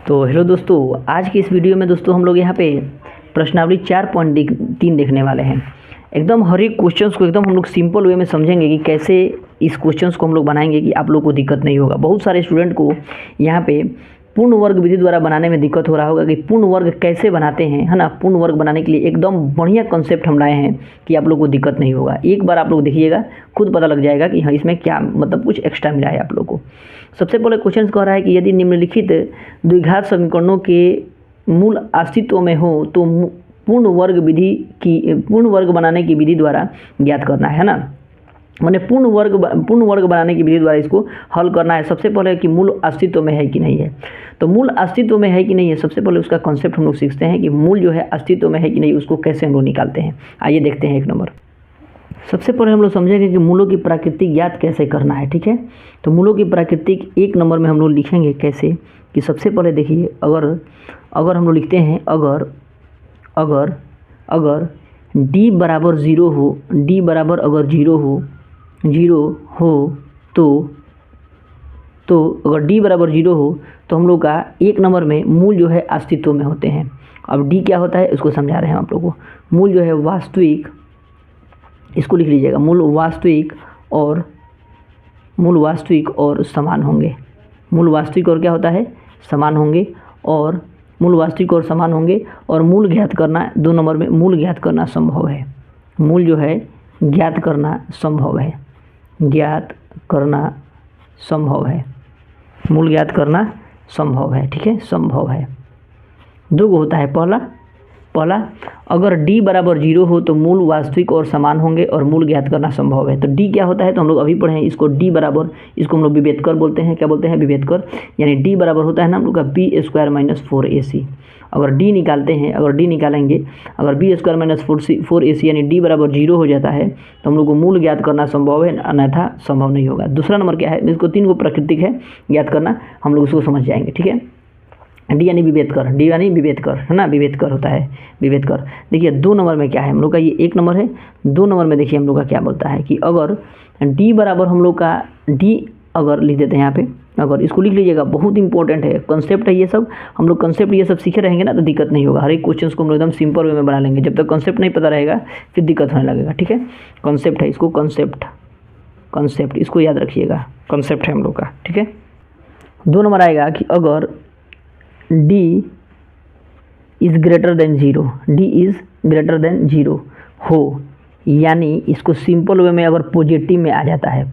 तो हेलो दोस्तों, आज की इस वीडियो में दोस्तों हम लोग यहाँ पे प्रश्नावली 4.3 देखने वाले हैं। एकदम हर एक क्वेश्चंस को एकदम हम लोग सिंपल वे में समझेंगे कि कैसे इस क्वेश्चंस को हम लोग बनाएंगे कि आप लोग को दिक्कत नहीं होगा। बहुत सारे स्टूडेंट को यहाँ पे पूर्ण वर्ग विधि द्वारा बनाने में दिक्कत हो रहा होगा कि पूर्ण वर्ग कैसे बनाते हैं, है ना। पूर्ण वर्ग बनाने के लिए एकदम बढ़िया कॉन्सेप्ट हम लाए हैं कि आप लोग को दिक्कत नहीं होगा। एक बार आप लोग देखिएगा, खुद पता लग जाएगा कि हाँ इसमें क्या मतलब कुछ एक्स्ट्रा मिला है आप लोग को। सबसे पहले क्वेश्चन कह रहा है कि यदि निम्नलिखित द्विघात समीकरणों के मूल अस्तित्व में हो तो पूर्ण वर्ग बनाने की विधि द्वारा ज्ञात करना है ना। मैंने पूर्ण वर्ग बनाने की विधि द्वारा इसको हल करना है। सबसे पहले कि मूल अस्तित्व में है कि नहीं है। तो मूल अस्तित्व में है कि नहीं है, सबसे पहले उसका कॉन्सेप्ट हम लोग सीखते हैं कि मूल जो है अस्तित्व में है कि नहीं, उसको कैसे हम लोग निकालते हैं। आइए देखते हैं। एक नंबर, सबसे पहले हम लोग समझेंगे कि मूलों की प्रकृति ज्ञात कैसे करना है। ठीक है, तो मूलों की प्रकृति एक नंबर में हम लोग लिखेंगे कैसे कि सबसे पहले देखिए, अगर हम लोग लिखते हैं अगर d बराबर 0 हो, d बराबर अगर 0 हो तो अगर d बराबर 0 हो तो हम लोग का एक नंबर में मूल जो है अस्तित्व में होते हैं। अब d क्या होता है उसको समझा रहे हैं आप लोग को। मूल जो है वास्तविक, इसको लिख लीजिएगा, मूल वास्तविक और समान होंगे। मूल वास्तविक और क्या होता है, समान होंगे। और मूल वास्तविक और समान होंगे और मूल ज्ञात करना, दो नंबर में मूल ज्ञात करना संभव है। मूल जो है ज्ञात करना संभव है, मूल ज्ञात करना संभव है। ठीक है, संभव है। दो को होता है। पहला अगर d बराबर 0 हो तो मूल वास्तविक और समान होंगे और मूल ज्ञात करना संभव है। तो d क्या होता है, तो हम लोग अभी पढ़े हैं इसको। d बराबर, इसको हम लोग विभेदकर बोलते हैं। क्या बोलते हैं, विभेदकर। यानी d बराबर होता है ना हम लोग का b² - 4ac। अगर d निकालते हैं, अगर b² - 4ac यानी d बराबर 0 हो जाता है तो हम लोग को मूल ज्ञात करना संभव है, अन्यथा संभव नहीं होगा। दूसरा नंबर क्या है, इसको 3 को प्राकृतिक है ज्ञात करना, हम लोग उसको समझ जाएंगे। ठीक है, डी यानी विभेदकर, है ना, विभेदकर होता है, विभेदकर। देखिए 2 नंबर में क्या है हम लोग का, ये 1 नंबर है। 2 नंबर में देखिए हम लोग का क्या बोलता है कि अगर d बराबर हम लोग का d, अगर लिख देते हैं यहाँ पे, अगर इसको लिख लीजिएगा, बहुत इंपॉर्टेंट है, कॉन्सेप्ट है ये सब। हम लोग कॉन्सेप्ट ये सब सीखे रहेंगे ना तो दिक्कत नहीं होगा। हर एक क्वेश्चन को हम लोग एकदम सिंपल वे में बना लेंगे। जब तक कॉन्सेप्ट नहीं पता रहेगा फिर दिक्कत होने लगेगा। ठीक है, कॉन्सेप्ट है, इसको कॉन्सेप्ट इसको याद रखिएगा, कॉन्सेप्ट है हम लोग का। ठीक है, 2 नंबर आएगा कि अगर d इज़ ग्रेटर देन 0 हो, यानी इसको सिंपल वे में अगर पॉजिटिव में आ जाता है,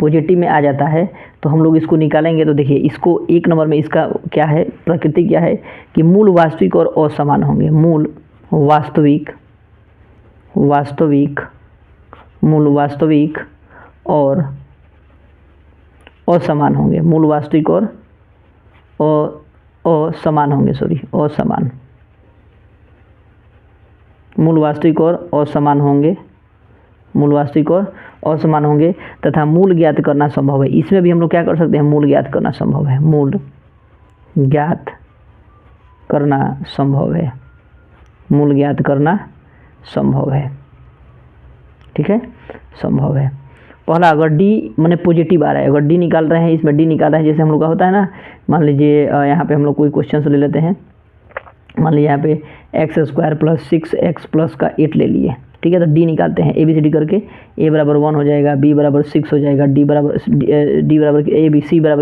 पॉजिटिव में आ जाता है तो हम लोग इसको निकालेंगे। तो देखिए इसको 1 नंबर में इसका क्या है, प्रकृति क्या है कि मूल वास्तविक और असमान होंगे। मूल वास्तविक और असमान होंगे। मूल वास्तविक और असमान होंगे, असमान। मूल वास्तविक और असमान होंगे तथा मूल ज्ञात करना संभव है। इसमें भी हम लोग क्या कर सकते हैं, मूल ज्ञात करना संभव है, मूल ज्ञात करना संभव है। ठीक है, संभव है। पहला अगर d माने पॉजिटिव आ रहा है, अगर d निकाल रहे हैं, इसमें d निकाल रहे हैं, जैसे हम लोग का होता है ना, मान लीजिए यहाँ पे हम लोग कोई क्वेश्चन ले लेते हैं। मान लीजिए यहाँ पे x² + 6x + 8 ले लिए। ठीक है, तो d निकालते हैं, ABCD करके। a बराबर 1 हो जाएगा, b बराबर 6 हो जाएगा, c बराबर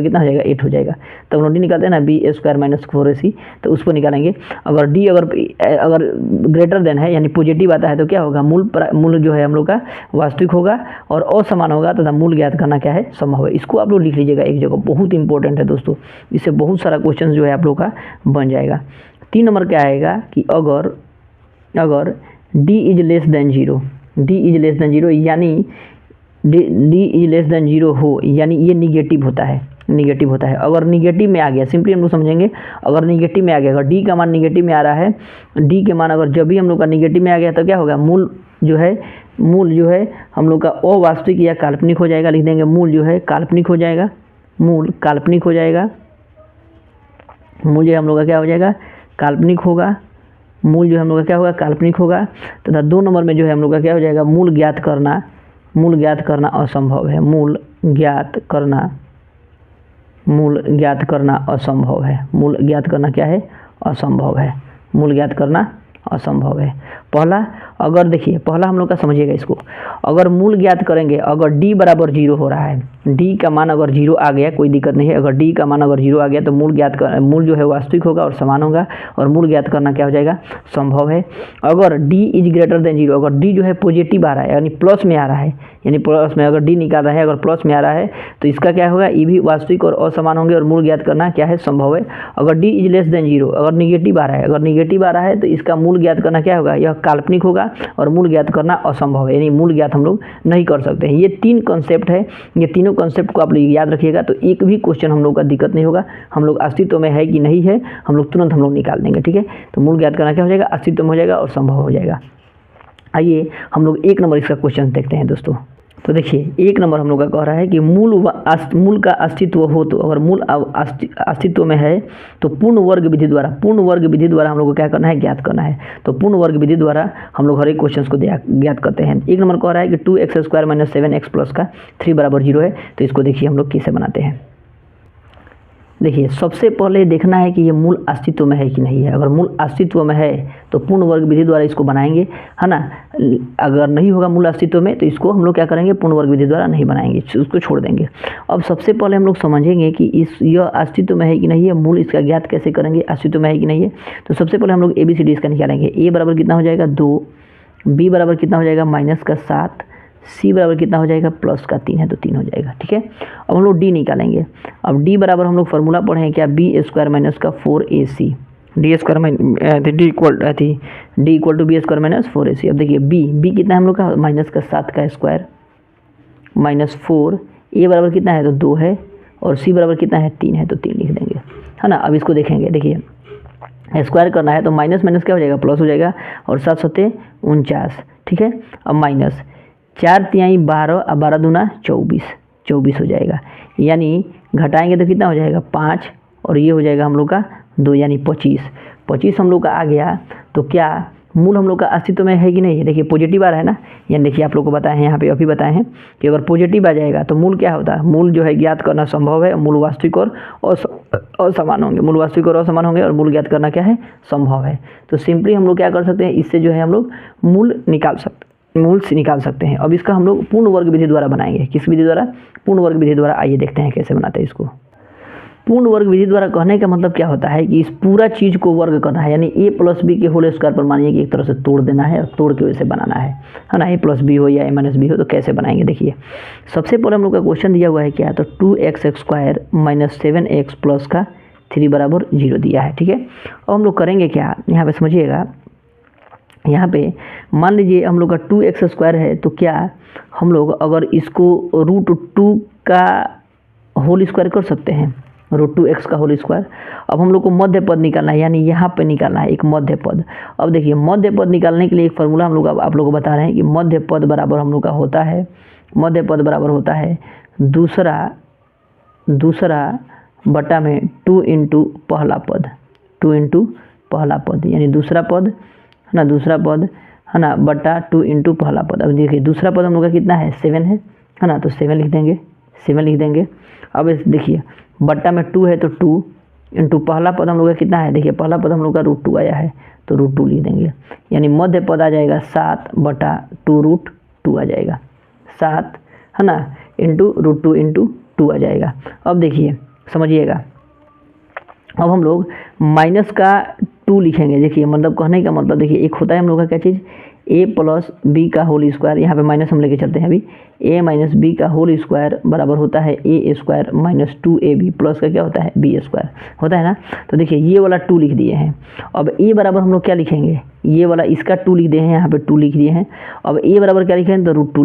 कितना हो जाएगा, 8 हो जाएगा। तो हम लोग d निकालते हैं ना, b² - 4ac, तो उसको निकालेंगे। अगर d अगर ग्रेटर देन है यानी पॉजिटिव आता है तो क्या होगा, मूल जो है हम लोग का वास्तविक होगा और असमान होगा तथा मूल ज्ञात करना क्या है, संभव है। इसको आप लोग लिख लीजिएगा एक जगह, बहुत इंपॉर्टेंट है दोस्तों। इससे बहुत सारा क्वेश्चन जो है आप लोग का बन जाएगा। 3 नंबर क्या आएगा कि अगर d इज लेस देन 0, यानी d इज लेस देन 0 हो, यानी ये निगेटिव होता है। अगर निगेटिव में आ गया, सिंपली हम लोग समझेंगे, अगर निगेटिव में आ गया, अगर d का मान निगेटिव में आ रहा है, d के मान अगर जब भी हम लोग का निगेटिव में आ गया तो क्या होगा, मूल जो है हम लोग का अवास्तविक या काल्पनिक हो जाएगा। लिख देंगे मूल जो है काल्पनिक हो जाएगा, मूल जो हम लोग का क्या हो जाएगा, काल्पनिक होगा। मूल जो हम लोग का क्या होगा, काल्पनिक होगा। तथा 2 नंबर में जो है हम लोग का क्या हो जाएगा, मूल ज्ञात करना असंभव है। मूल ज्ञात करना मूल ज्ञात करना असंभव है। मूल ज्ञात करना क्या है? असंभव है। मूल ज्ञात करना असंभव है। पहला, अगर देखिए पहला हम लोग का समझिएगा इसको, अगर मूल ज्ञात करेंगे, अगर d बराबर 0 हो रहा है, d का मान अगर 0 आ गया कोई दिक्कत नहीं है, अगर d का मान अगर 0 आ गया तो मूल जो है वास्तविक होगा और समान होगा, और मूल ज्ञात करना क्या हो जाएगा? संभव है। अगर d इज ग्रेटर देन 0, अगर d जो है पॉजिटिव आ रहा है यानी प्लस में आ रहा है, यानी प्लस में अगर d निकाल रहा है अगर प्लस में आ रहा है तो इसका क्या होगा? ये भी वास्तविक और असमान होंगे और मूल ज्ञात करना क्या है? संभव है। अगर d इज लेस देन 0, अगर निगेटिव आ रहा है, अगर निगेटिव आ रहा है तो इसका मूल ज्ञात करना क्या होगा? यह काल्पनिक होगा और मूल ज्ञात करना असंभव है, यानी मूल ज्ञात हम लोग नहीं कर सकते हैं। ये 3 कॉन्सेप्ट है, ये तीनों कॉन्सेप्ट को आप लोग याद रखिएगा तो एक भी क्वेश्चन हम लोग का दिक्कत नहीं होगा। हम लोग अस्तित्व में है कि नहीं है हम लोग तुरंत हम लोग निकाल देंगे, ठीक है। तो मूल ज्ञात करना क्या हो जाएगा? अस्तित्व में हो जाएगा और संभव हो जाएगा। आइए हम लोग 1 नंबर इसका क्वेश्चन देखते हैं दोस्तों। तो देखिए 1 नंबर हम लोग का कह रहा है कि मूल का अस्तित्व हो, तो अगर मूल अस्तित्व में है तो पूर्ण वर्ग विधि द्वारा हम लोग को क्या करना है? ज्ञात करना है। तो पूर्ण वर्ग विधि द्वारा हम लोग हर एक क्वेश्चन को ज्ञात करते हैं। 1 नंबर कह रहा है कि 2x² - 7x प्लस का 3 बराबर 0 है। तो इसको देखिए हम लोग कैसे बनाते हैं। देखिए सबसे पहले देखना है कि ये मूल अस्तित्व में है कि नहीं है। अगर मूल अस्तित्व में है तो पूर्ण वर्ग विधि द्वारा इसको बनाएंगे, है ना। अगर नहीं होगा मूल अस्तित्व में तो इसको हम लोग क्या करेंगे? पूर्ण वर्ग विधि द्वारा नहीं बनाएंगे, उसको छोड़ देंगे। अब सबसे पहले हम लोग समझेंगे कि यह अस्तित्व में है कि नहीं है, मूल इसका ज्ञात कैसे करेंगे, अस्तित्व में है कि नहीं है। तो सबसे पहले हम लोग ABCD इसका निकालेंगे। A बराबर कितना हो जाएगा? 2, B बराबर कितना हो जाएगा? -7, C बराबर कितना हो जाएगा? +3 है तो 3 हो जाएगा, ठीक है। अब हम लोग D निकालेंगे। अब D बराबर हम लोग फार्मूला पढ़े हैं क्या? B² - 4AC, D equal to B² - 4AC। अब देखिए B कितना है हम लोग का? -7 का स्क्वायर -4, A बराबर कितना है? तो 2 है, और C बराबर कितना है? 3 है तो 3 लिख देंगे, है ना। अब इसको देखेंगे, देखिए स्क्वायर करना है तो माइनस माइनस क्या हो जाएगा? प्लस हो जाएगा, और 7 7 49, ठीक है। अब माइनस 4 तिहाई 12 और 12 दूना 24 हो जाएगा, यानी घटाएंगे तो कितना हो जाएगा? 5, और ये हो जाएगा हम लोग का 2 यानी 25 हम लोग का आ गया। तो क्या मूल हम लोग का अस्तित्व में है कि नहीं है? देखिए पॉजिटिव आ रहा है ना, यानी देखिए आप लोग को बताए हैं यहाँ पे अभी बताए हैं कि अगर पॉजिटिव आ जाएगा तो मूल क्या होता है? मूल जो है ज्ञात करना संभव है, मूल वास्तविक और असमान होंगे, मूल वास्तविक और असमान होंगे, और मूल ज्ञात करना क्या है? संभव है। तो सिंपली हम लोग क्या कर सकते हैं? इससे जो है हम लोग मूल से निकाल सकते हैं। अब इसका हम लोग पूर्ण वर्ग विधि द्वारा बनाएंगे। किस विधि द्वारा? पूर्ण वर्ग विधि द्वारा। आइए देखते हैं कैसे बनाते हैं इसको। पूर्ण वर्ग विधि द्वारा कहने का मतलब क्या होता है कि इस पूरा चीज़ को वर्ग करना है, यानी A + B के होल स्क्वायर पर मानिए कि एक तरह से तोड़ देना है और तोड़ के वैसे बनाना है ना। A + B हो या A - B हो, तो कैसे बनाएंगे? देखिए सबसे पहले हम लोग का क्वेश्चन दिया हुआ है क्या? तो 2x² - 7x प्लस का 3 बराबर 0 दिया है, ठीक है। अब हम लोग करेंगे क्या? यहाँ पे समझिएगा, यहाँ पे मान लीजिए हम लोग का 2x² है, तो क्या हम लोग अगर इसको √2 का होल स्क्वायर कर सकते हैं, √2x का होल स्क्वायर। अब हम लोग को मध्य पद निकालना है, यानी यहाँ पे निकालना है एक मध्य पद। अब देखिए मध्य पद निकालने के लिए एक फार्मूला हम लोग आप लोगों को बता रहे हैं कि मध्य पद बराबर हम लोग का होता है, मध्य पद बराबर होता है दूसरा बटा में 2 × पहला पद, 2 × पहला पद, यानी दूसरा पद है ना, दूसरा पद है ना, बटा 2 × पहला पद। अब देखिए दूसरा पद हम लोग का कितना है? 7 है ना, तो 7 लिख देंगे। अब देखिए बट्टा में 2 है तो 2 × पहला पद हम लोग का कितना है? देखिए पहला पद हम लोग का √2 आया है तो √2 लिख देंगे, यानी मध्य पद आ जाएगा 7/2 √2 आ जाएगा, 7 है ना √2 × 2 आ जाएगा। अब देखिए समझिएगा, अब हम लोग माइनस का 2 लिखेंगे। देखिए मतलब कहने का मतलब देखिए एक होता है हम लोग का क्या चीज़? A + B का होल स्क्वायर, यहाँ पे माइनस हम लेके चलते हैं अभी, A - B का होल स्क्वायर बराबर होता है A² - 2AB प्लस का क्या होता है? B² होता है ना। तो देखिए ये वाला 2 लिख दिए हैं। अब A बराबर हम लोग क्या लिखेंगे? ये वाला इसका 2 लिख दिए हैं, यहाँ पे 2 लिख दिए हैं। अब A बराबर क्या लिखेंगे? तो √2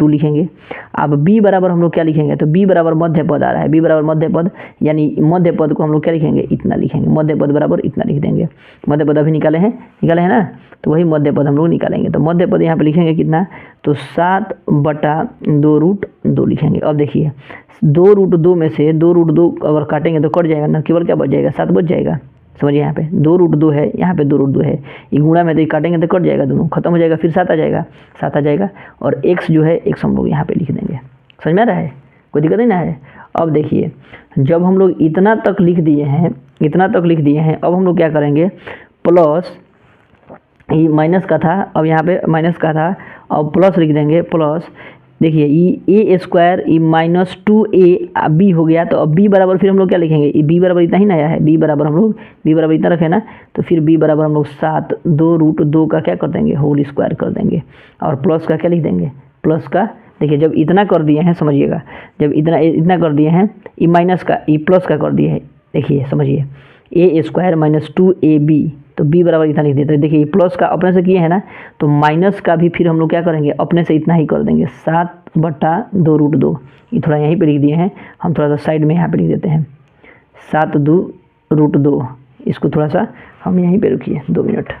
लिखेंगे। अब B बराबर हम लोग क्या लिखेंगे? तो B बराबर मध्य पद आ रहा है, B बराबर मध्य पद, यानी मध्य पद को हम लोग क्या लिखेंगे? इतना लिखेंगे, मध्य पद बराबर इतना लिख देंगे। मध्य पद अभी निकाले हैं ना, तो वही मध्य पद हम लोग निकालेंगे। तो मध्य पद यहाँ पे लिखेंगे कितना? तो 7/2 √2 लिखेंगे। अब देखिए 2 √2 में से 2 √2 अगर काटेंगे तो कट जाएगा ना, केवल क्या बच जाएगा? 7 बच जाएगा। समझिए यहाँ पे 2 √2 है, यहाँ पे 2 √2 है, ये गुणा में तो काटेंगे तो कट जाएगा, दोनों खत्म हो जाएगा, फिर 7 आ जाएगा, और x जो है x हम लोग यहाँ पे लिख देंगे। समझ में आ रहा है? कोई दिक्कत नहीं ना है। अब देखिए जब हम लोग इतना तक लिख दिए हैं, अब हम लोग क्या करेंगे, प्लस ये माइनस का था, अब यहाँ पे माइनस का था, अब प्लस लिख देंगे, प्लस देखिए ये ए स्क्वायर ये माइनस 2a बी हो गया। तो अब बी बराबर फिर हम लोग क्या लिखेंगे, ये बी बराबर इतना ही ना आया है, बी बराबर हम लोग बी बराबर इतना रखे ना, तो फिर बी बराबर हम लोग 7 2√2 का क्या कर देंगे, होल स्क्वायर कर देंगे, और प्लस का क्या लिख देंगे, प्लस का देखिए जब इतना कर दिए हैं, समझिएगा जब इतना कर दिए हैं, ये माइनस का ये प्लस का कर दिए हैं, देखिए समझिए ए स्क्वायर माइनस 2ab, तो b बराबर इतना लिख देते हैं। देखिए प्लस का अपने से किए हैं ना, तो माइनस का भी फिर हम लोग क्या करेंगे, अपने से इतना ही कर देंगे, 7/2√2। ये थोड़ा यहीं पे लिख दिए हैं, हम थोड़ा सा साइड में यहाँ पे लिख देते हैं 7/2√2। इसको थोड़ा सा हम यहीं पे रुकिए 2 मिनट,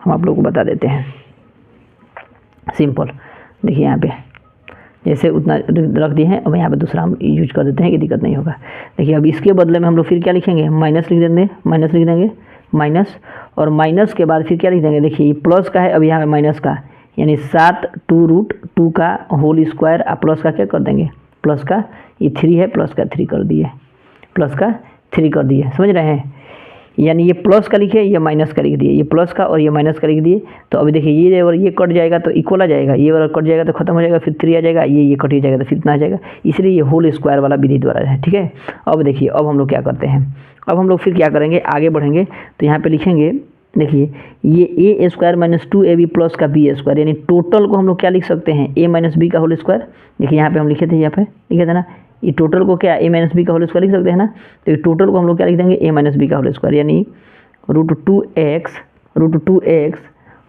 हम आप लोग को बता देते हैं सिंपल। देखिए यहाँ पे जैसे उतना रख दिए हैं, अब यहाँ पे दूसरा हम यूज कर देते हैं कि दिक्कत नहीं होगा। देखिए अब इसके बदले में हम लोग फिर क्या लिखेंगे, माइनस लिख देंगे, माइनस, और माइनस के बाद फिर क्या लिख देंगे, देखिए ये प्लस का है, अब यहाँ पे माइनस का, यानी 7/2√2 का होल स्क्वायर, आप प्लस का क्या कर देंगे, प्लस का ये 3 है, प्लस का 3 कर दिए, प्लस का 3 कर दिए, समझ रहे हैं। यानी ये प्लस का लिखे, ये माइनस का लिख दिए, ये प्लस का और ये माइनस का लिख दिए। तो अभी देखिए ये और ये कट जाएगा तो इक्वल आ जाएगा, ये वाला कट जाएगा तो खत्म हो जाएगा, फिर 3 आ जाएगा, ये कट जाएगा तो फिर इतना आ जाएगा, इसलिए ये होल स्क्वायर वाला विधि द्वारा है, ठीक है। अब देखिए अब हम लोग क्या करते हैं, अब हम लोग फिर क्या करेंगे, आगे बढ़ेंगे तो यहाँ पे लिखेंगे, देखिए ये a square minus 2ab plus का b स्क्वायर, यानी टोटल को हम लोग क्या लिख सकते हैं, a माइनस बी का होल स्क्वायर। देखिए यहाँ पे हम लिखे थे, यहाँ पे लिखे थे ना, ये टोटल को क्या a माइनस बी का होल स्क्वायर लिख सकते हैं ना, तो ये टोटल को हम लोग क्या लिख देंगे, a माइनस बी का होल स्क्वायर, यानी √2x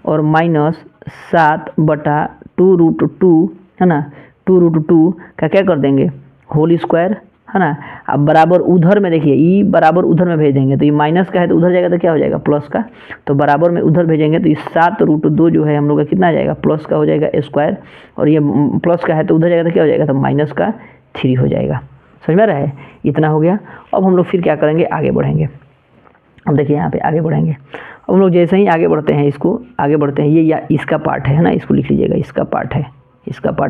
और माइनस 7/2√2 है ना, 2√2 का क्या कर देंगे, होल स्क्वायर है ना। अब बराबर उधर में देखिए, ये बराबर उधर में भेज देंगे, तो ये माइनस का है तो उधर जाएगा तो क्या हो जाएगा, प्लस का, तो बराबर में उधर भेजेंगे तो ये 7√2 जो है हम लोग का कितना आ जाएगा, प्लस का हो जाएगा स्क्वायर, और ये प्लस का है तो उधर जाएगा तो क्या हो जाएगा, तो माइनस का 3 हो जाएगा। समझ में रहा है, इतना हो गया। अब हम लोग फिर क्या करेंगे, आगे बढ़ेंगे। अब देखिए यहाँ पे आगे बढ़ेंगे, अब हम लोग जैसे ही आगे बढ़ते हैं, इसको आगे बढ़ते हैं, ये या इसका पार्ट है ना, इसको लिख लीजिएगा, इसका पार्ट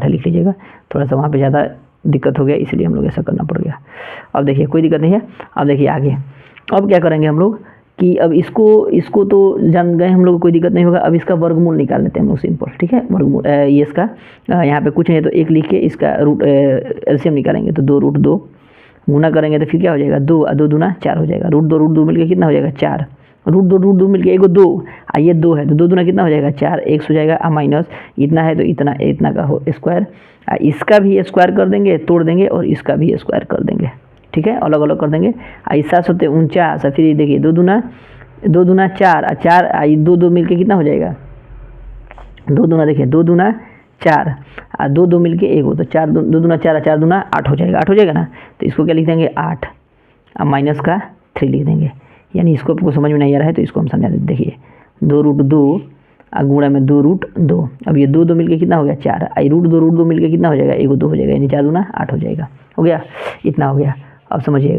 है लिख लीजिएगा। थोड़ा सा वहाँ पे ज़्यादा दिक्कत हो गया, इसलिए हम लोग ऐसा करना पड़ गया। अब देखिए कोई दिक्कत नहीं है। अब देखिए आगे, अब क्या करेंगे हम लोग कि अब इसको तो जान गए हम लोग, कोई दिक्कत नहीं होगा। अब इसका वर्गमूल निकाल लेते हैं हम लोग, सिंपल, ठीक है। वर्गमूल ये इसका यहाँ पे कुछ नहीं है तो 1 लिख के इसका रूट एलसीएम निकालेंगे, तो 2√2 गुना करेंगे तो फिर क्या हो जाएगा, 2 और 2 दूना 4 हो जाएगा। √2 मिलकर कितना हो जाएगा, 4। √2 मिलकर एगो 2, ये 2 है तो 2 दूना कितना हो जाएगा, 4, x हो जाएगा। माइनस इतना है तो इतना का हो स्क्वायर, इसका भी स्क्वायर कर देंगे, तोड़ देंगे, और इसका भी स्क्वायर कर देंगे, ठीक है, अलग अलग कर देंगे। 7 होते 49, फिर देखिए 2 दूना 4, 4 2 मिलके कितना हो जाएगा, 2 दूना देखिए 2 दूना 4 और 2 मिलके 1 तो 4 2 दूना 4 4 दूना 8 हो जाएगा, 8 हो जाएगा ना। तो इसको क्या लिख देंगे, 8 और माइनस का 3 लिख देंगे। यानी इसको आपको समझ में नहीं आ रहा है तो इसको हम समझा देते। देखिए 2√2 और गुणा में 2√2, अब ये 2 मिलके कितना हो गया, 4, √2 मिलके कितना हो जाएगा, 1 2 हो जाएगा, यानी 4 दूना 8 हो जाएगा। हो गया, इतना हो गया। अब समझिए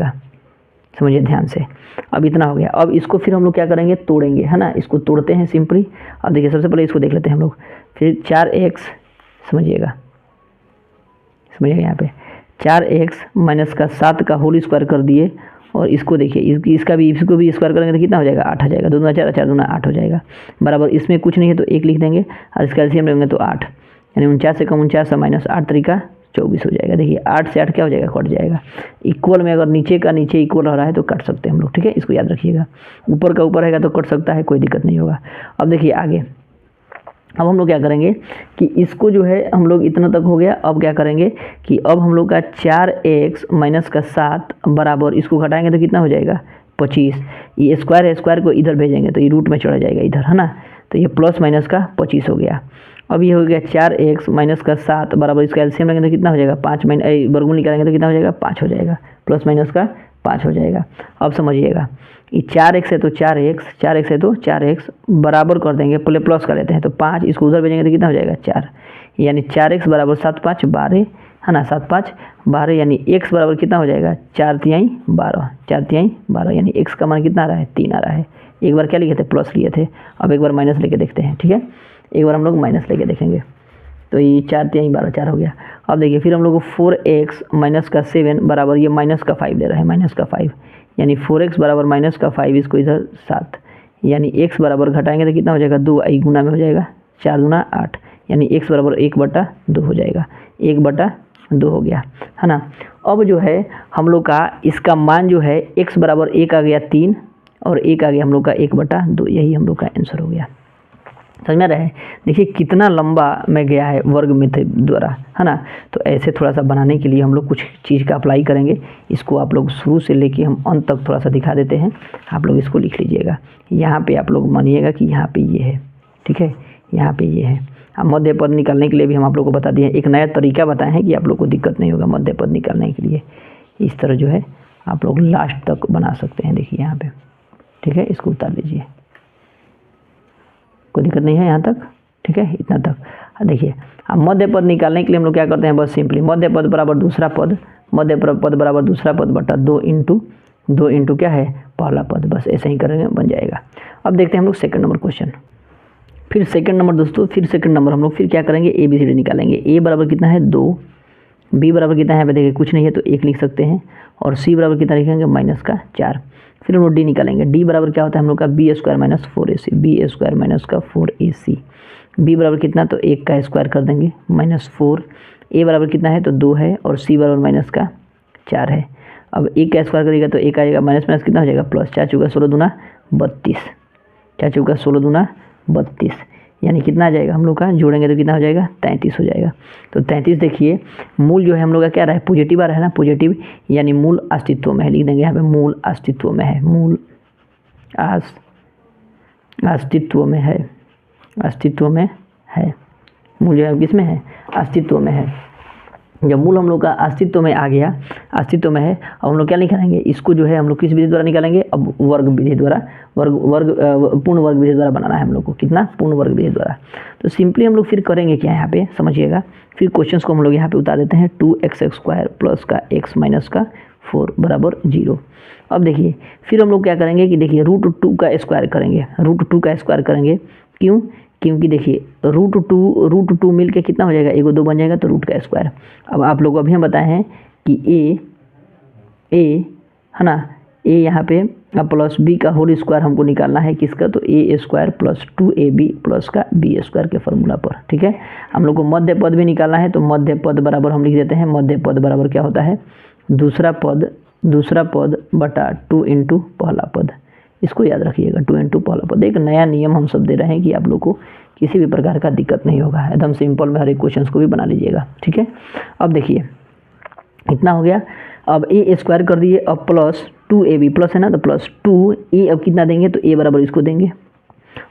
ध्यान से, अब इतना हो गया। अब इसको फिर हम लोग क्या करेंगे, तोड़ेंगे, है ना, इसको तोड़ते हैं सिंपली। अब देखिए सबसे पहले इसको देख लेते हैं हम लोग, फिर 4x, समझिएगा यहाँ पे 4x माइनस का 7 का होल स्क्वायर कर दिए, और इसको देखिए इसको भी स्क्वायर करेंगे तो कितना हो जाएगा, 8 आ जाएगा। 2 दूना 4 4 दूना 8 हो जाएगा, बराबर इसमें कुछ नहीं है तो 1 लिख देंगे, और इसका एलसीएम लेंगे तो 8, यानी 49 से कम 49 माइनस 8 तरीका 24 हो जाएगा। देखिए 8 से 8 क्या हो जाएगा, कट जाएगा। इक्वल में अगर नीचे का नीचे इक्वल हो रहा है तो कट सकते हैं हम लोग, ठीक है, इसको याद रखिएगा। ऊपर का ऊपर रहेगा तो कट सकता है, कोई दिक्कत नहीं होगा। अब देखिए आगे, अब हम लोग क्या करेंगे कि इसको जो है हम लोग इतना तक हो गया। अब क्या करेंगे कि अब हम लोग का 4x माइनस का 7 बराबर, इसको घटाएंगे तो कितना हो जाएगा, 25। ये स्क्वायर है, स्क्वायर को इधर भेजेंगे तो ये रूट में चला जाएगा इधर, है ना, तो ये प्लस माइनस का 25 हो गया। अब ये हो गया 4x माइनस का 7 बराबर, इसका एलसीएम लेंगे तो कितना हो जाएगा, 5 वर्गमूल निकालेंगे तो कितना हो जाएगा, 5 हो जाएगा, प्लस माइनस का 5 हो जाएगा। अब समझिएगा, ये 4x है तो 4x है तो 4x बराबर कर देंगे, पहले प्लस कर लेते हैं तो 5, इसको उधर भेजेंगे तो कितना हो जाएगा, 4, यानी 4x बराबर 7 5 12, है ना, 7 5 12, यानी x बराबर कितना हो जाएगा, 4 तिहाई 12, यानी x का मान कितना आ रहा है, 3 आ रहा है। एक बार क्या लिखे थे, प्लस लिए थे, अब एक बार माइनस लेके देखते हैं, ठीक है, एक बार हम लोग माइनस लेके देखेंगे। तो ये 4 3 12 4 हो गया। अब देखिए फिर हम लोग को 4x माइनस का 7 बराबर ये माइनस का 5 दे रहा है, माइनस का 5 यानी 4x बराबर माइनस का 5, इसको इधर 7 यानी x बराबर घटाएंगे तो कितना हो जाएगा 2, आई गुना में हो जाएगा 4 दूना 8 यानी x बराबर 1/2 हो जाएगा, 1/2 हो गया, है ना। अब जो है हम लोग का इसका मान जो है x बराबर 1 आ गया 3 और 1 आ गया हम लोग का 1/2, यही हम लोग का आंसर हो गया। समझ में रहे, देखिए कितना लंबा में गया है वर्ग मेथड द्वारा, है ना। तो ऐसे थोड़ा सा बनाने के लिए हम लोग कुछ चीज़ का अप्लाई करेंगे। इसको आप लोग शुरू से लेके हम अंत तक थोड़ा सा दिखा देते हैं, आप लोग इसको लिख लीजिएगा। यहाँ पे आप लोग मानिएगा कि यहाँ पे ये है, ठीक है, यहाँ पे ये है। अब मध्य पद निकालने के लिए भी हम आप लोग को बता दिए, एक नया तरीका बताए हैं कि आप लोग को दिक्कत नहीं होगा मध्य पद निकालने के लिए। इस तरह जो है आप लोग लास्ट तक बना सकते हैं, देखिए यहाँ पे, ठीक है। इसको उतार लीजिए, कोई दिक्कत नहीं है यहाँ तक, ठीक है, इतना तक। देखिए अब मध्य पद निकालने के लिए हम लोग क्या करते हैं, बस सिंपली मध्य पद बराबर दूसरा पद, मध्य पद बराबर दूसरा पद बटा 2 इंटू क्या है पहला पद, बस ऐसे ही करेंगे, बन जाएगा। अब देखते हैं हम लोग सेकंड नंबर क्वेश्चन। फिर सेकंड नंबर दोस्तों, फिर सेकंड नंबर हम लोग फिर क्या करेंगे, ABCD निकालेंगे। A बराबर कितना है 2, B बराबर कितना है, देखिए कुछ नहीं है तो 1 लिख सकते हैं, और C बराबर कितना लिखेंगे माइनस का 4। फिर हम लोग D निकालेंगे। D बराबर क्या होता है हम लोग का B² minus 4AC, B² minus का 4AC। B बराबर कितना, तो 1 का स्क्वायर कर देंगे माइनस 4। A बराबर कितना है तो 2 है, और C बराबर माइनस का 4 है। अब 1 का स्क्वायर करेगा तो 1 आएगा, माइनस माइनस कितना हो जाएगा प्लस, 4 चौका 16 दूना 32, 4 चौका 16 दूना 32 यानी कितना आ जाएगा हम लोग का, जोड़ेंगे तो कितना हो जाएगा 33 हो जाएगा। तो 33 देखिए मूल जो है हम लोग का क्या रहा है, पॉजिटिव आ रहा है ना, पॉजिटिव यानी मूल अस्तित्व में है, लिख देंगे यहाँ पे मूल अस्तित्व में है, मूल अस्तित्व में है, अस्तित्व में है, मूल जो है किस में है, अस्तित्व में है। जब मूल हम लोग का अस्तित्व में आ गया, अस्तित्व में है, अब हम लोग क्या निकालेंगे, इसको जो है हम लोग किस विधि द्वारा निकालेंगे, अब वर्ग विधि द्वारा, पूर्ण वर्ग विधि द्वारा बनाना है हम लोग को, कितना पूर्ण वर्ग विधि द्वारा। तो सिंपली हम लोग फिर करेंगे क्या, यहाँ पे समझिएगा, फिर क्वेश्चंस को हम लोग यहाँ पे उतार देते हैं। 2x² प्लस का x माइनस का 4 बराबर 0। अब देखिए फिर हम लोग क्या करेंगे कि देखिए √2 का स्क्वायर करेंगे, √2 का स्क्वायर करेंगे, क्यों, क्योंकि देखिए √2 मिल के कितना हो जाएगा, 1 2 बन जाएगा, तो रूट का स्क्वायर। अब आप लोग अभी हम बताए हैं कि a है ना, a यहाँ पे प्लस b का होल स्क्वायर हमको निकालना है, किसका, तो a² प्लस 2ab प्लस का b² के फॉर्मूला पर, ठीक है। हम लोग को मध्य पद भी निकालना है, तो मध्य पद बराबर हम लिख देते हैं, मध्य पद बराबर क्या होता है, दूसरा पद बटा 2 इंटू पहला पद। इसको याद रखिएगा, 2 इंटू पहला पद। एक नया नियम हम सब दे रहे हैं कि आप लोग को किसी भी प्रकार का दिक्कत नहीं होगा, एकदम सिंपल में हर एक क्वेश्चन को भी बना लीजिएगा, ठीक है। अब देखिए इतना हो गया, अब a² कर दिए, अब प्लस 2ab प्लस है ना, तो प्लस 2a, अब कितना देंगे, तो a बराबर इसको देंगे,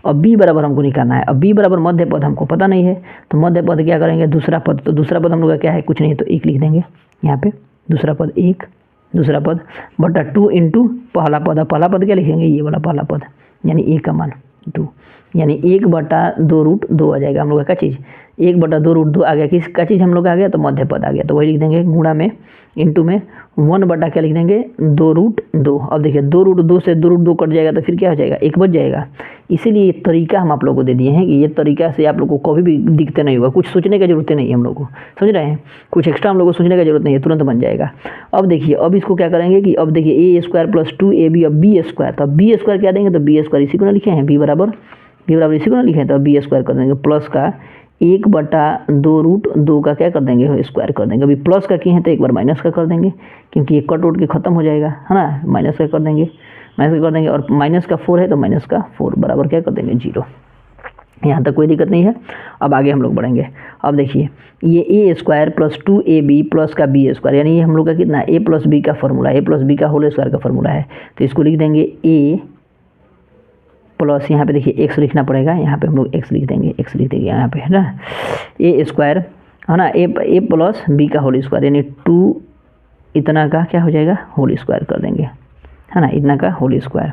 और b बराबर हमको निकालना है। अब b बराबर मध्य पद हमको पता नहीं है, तो मध्य पद क्या करेंगे, दूसरा पद, तो दूसरा पद हम लोग का क्या है, कुछ नहीं है, तो 1 लिख देंगे यहाँ पे, दूसरा पद 1, दूसरा पद बटा 2 इंटू पहला पद। अब पहला पद क्या लिखेंगे, ये वाला पहला पद, यानी a का मान 2, यानी 1/2√2 आ जाएगा हम लोग का चीज़, 1/2√2 आ गया, किस का चीज़ हम लोग आ गया, तो मध्य पद आ गया, तो वही लिख देंगे गुणा में, इंटू में 1 बटा क्या लिख देंगे 2√2। अब देखिए 2√2 से 2√2 कट जाएगा, तो फिर क्या हो जाएगा, 1 बच जाएगा। इसीलिए ये तरीका हम आप लोगों को दे दिए हैं कि ये तरीका से आप लोगों को कभी भी दिक्कत नहीं होगा, कुछ सोचने की जरूरत नहीं है हम लोग को, समझ रहे हैं, कुछ एक्स्ट्रा हम लोग को सोचने की जरूरत नहीं है, तुरंत बन जाएगा। अब देखिए अब इसको क्या करेंगे कि अब देखिए a² प्लस 2ab, अब b², तो अब b² क्या देंगे, तो b² इसी को ना लिखे हैं, b बराबर इसी को ना लिखे हैं, तो b² कर देंगे, प्लस का 1/2√2 का क्या कर देंगे, स्क्वायर कर देंगे। अभी प्लस का किए हैं तो एक बार माइनस का कर देंगे, क्योंकि ये कट उट के खत्म हो जाएगा, है ना, माइनस का कर देंगे, और माइनस का 4 है तो माइनस का 4 बराबर क्या कर देंगे 0। यहाँ तक कोई दिक्कत नहीं है। अब आगे हम लोग बढ़ेंगे। अब देखिए ये a² प्लस 2ab प्लस का b², यानी ये हम लोग का कितना, a प्लस b का फॉर्मूला, a प्लस b का होल स्क्वायर का फॉर्मूला है, तो इसको लिख देंगे a प्लस, यहाँ पे देखिए x लिखना पड़ेगा, यहाँ पे हम लोग x लिख देंगे, यहाँ पे, है ना, a² है ना, a प्लस b का होल स्क्वायर, यानी 2 इतना का क्या हो जाएगा होल स्क्वायर कर देंगे, है ना, इतना का होल स्क्वायर।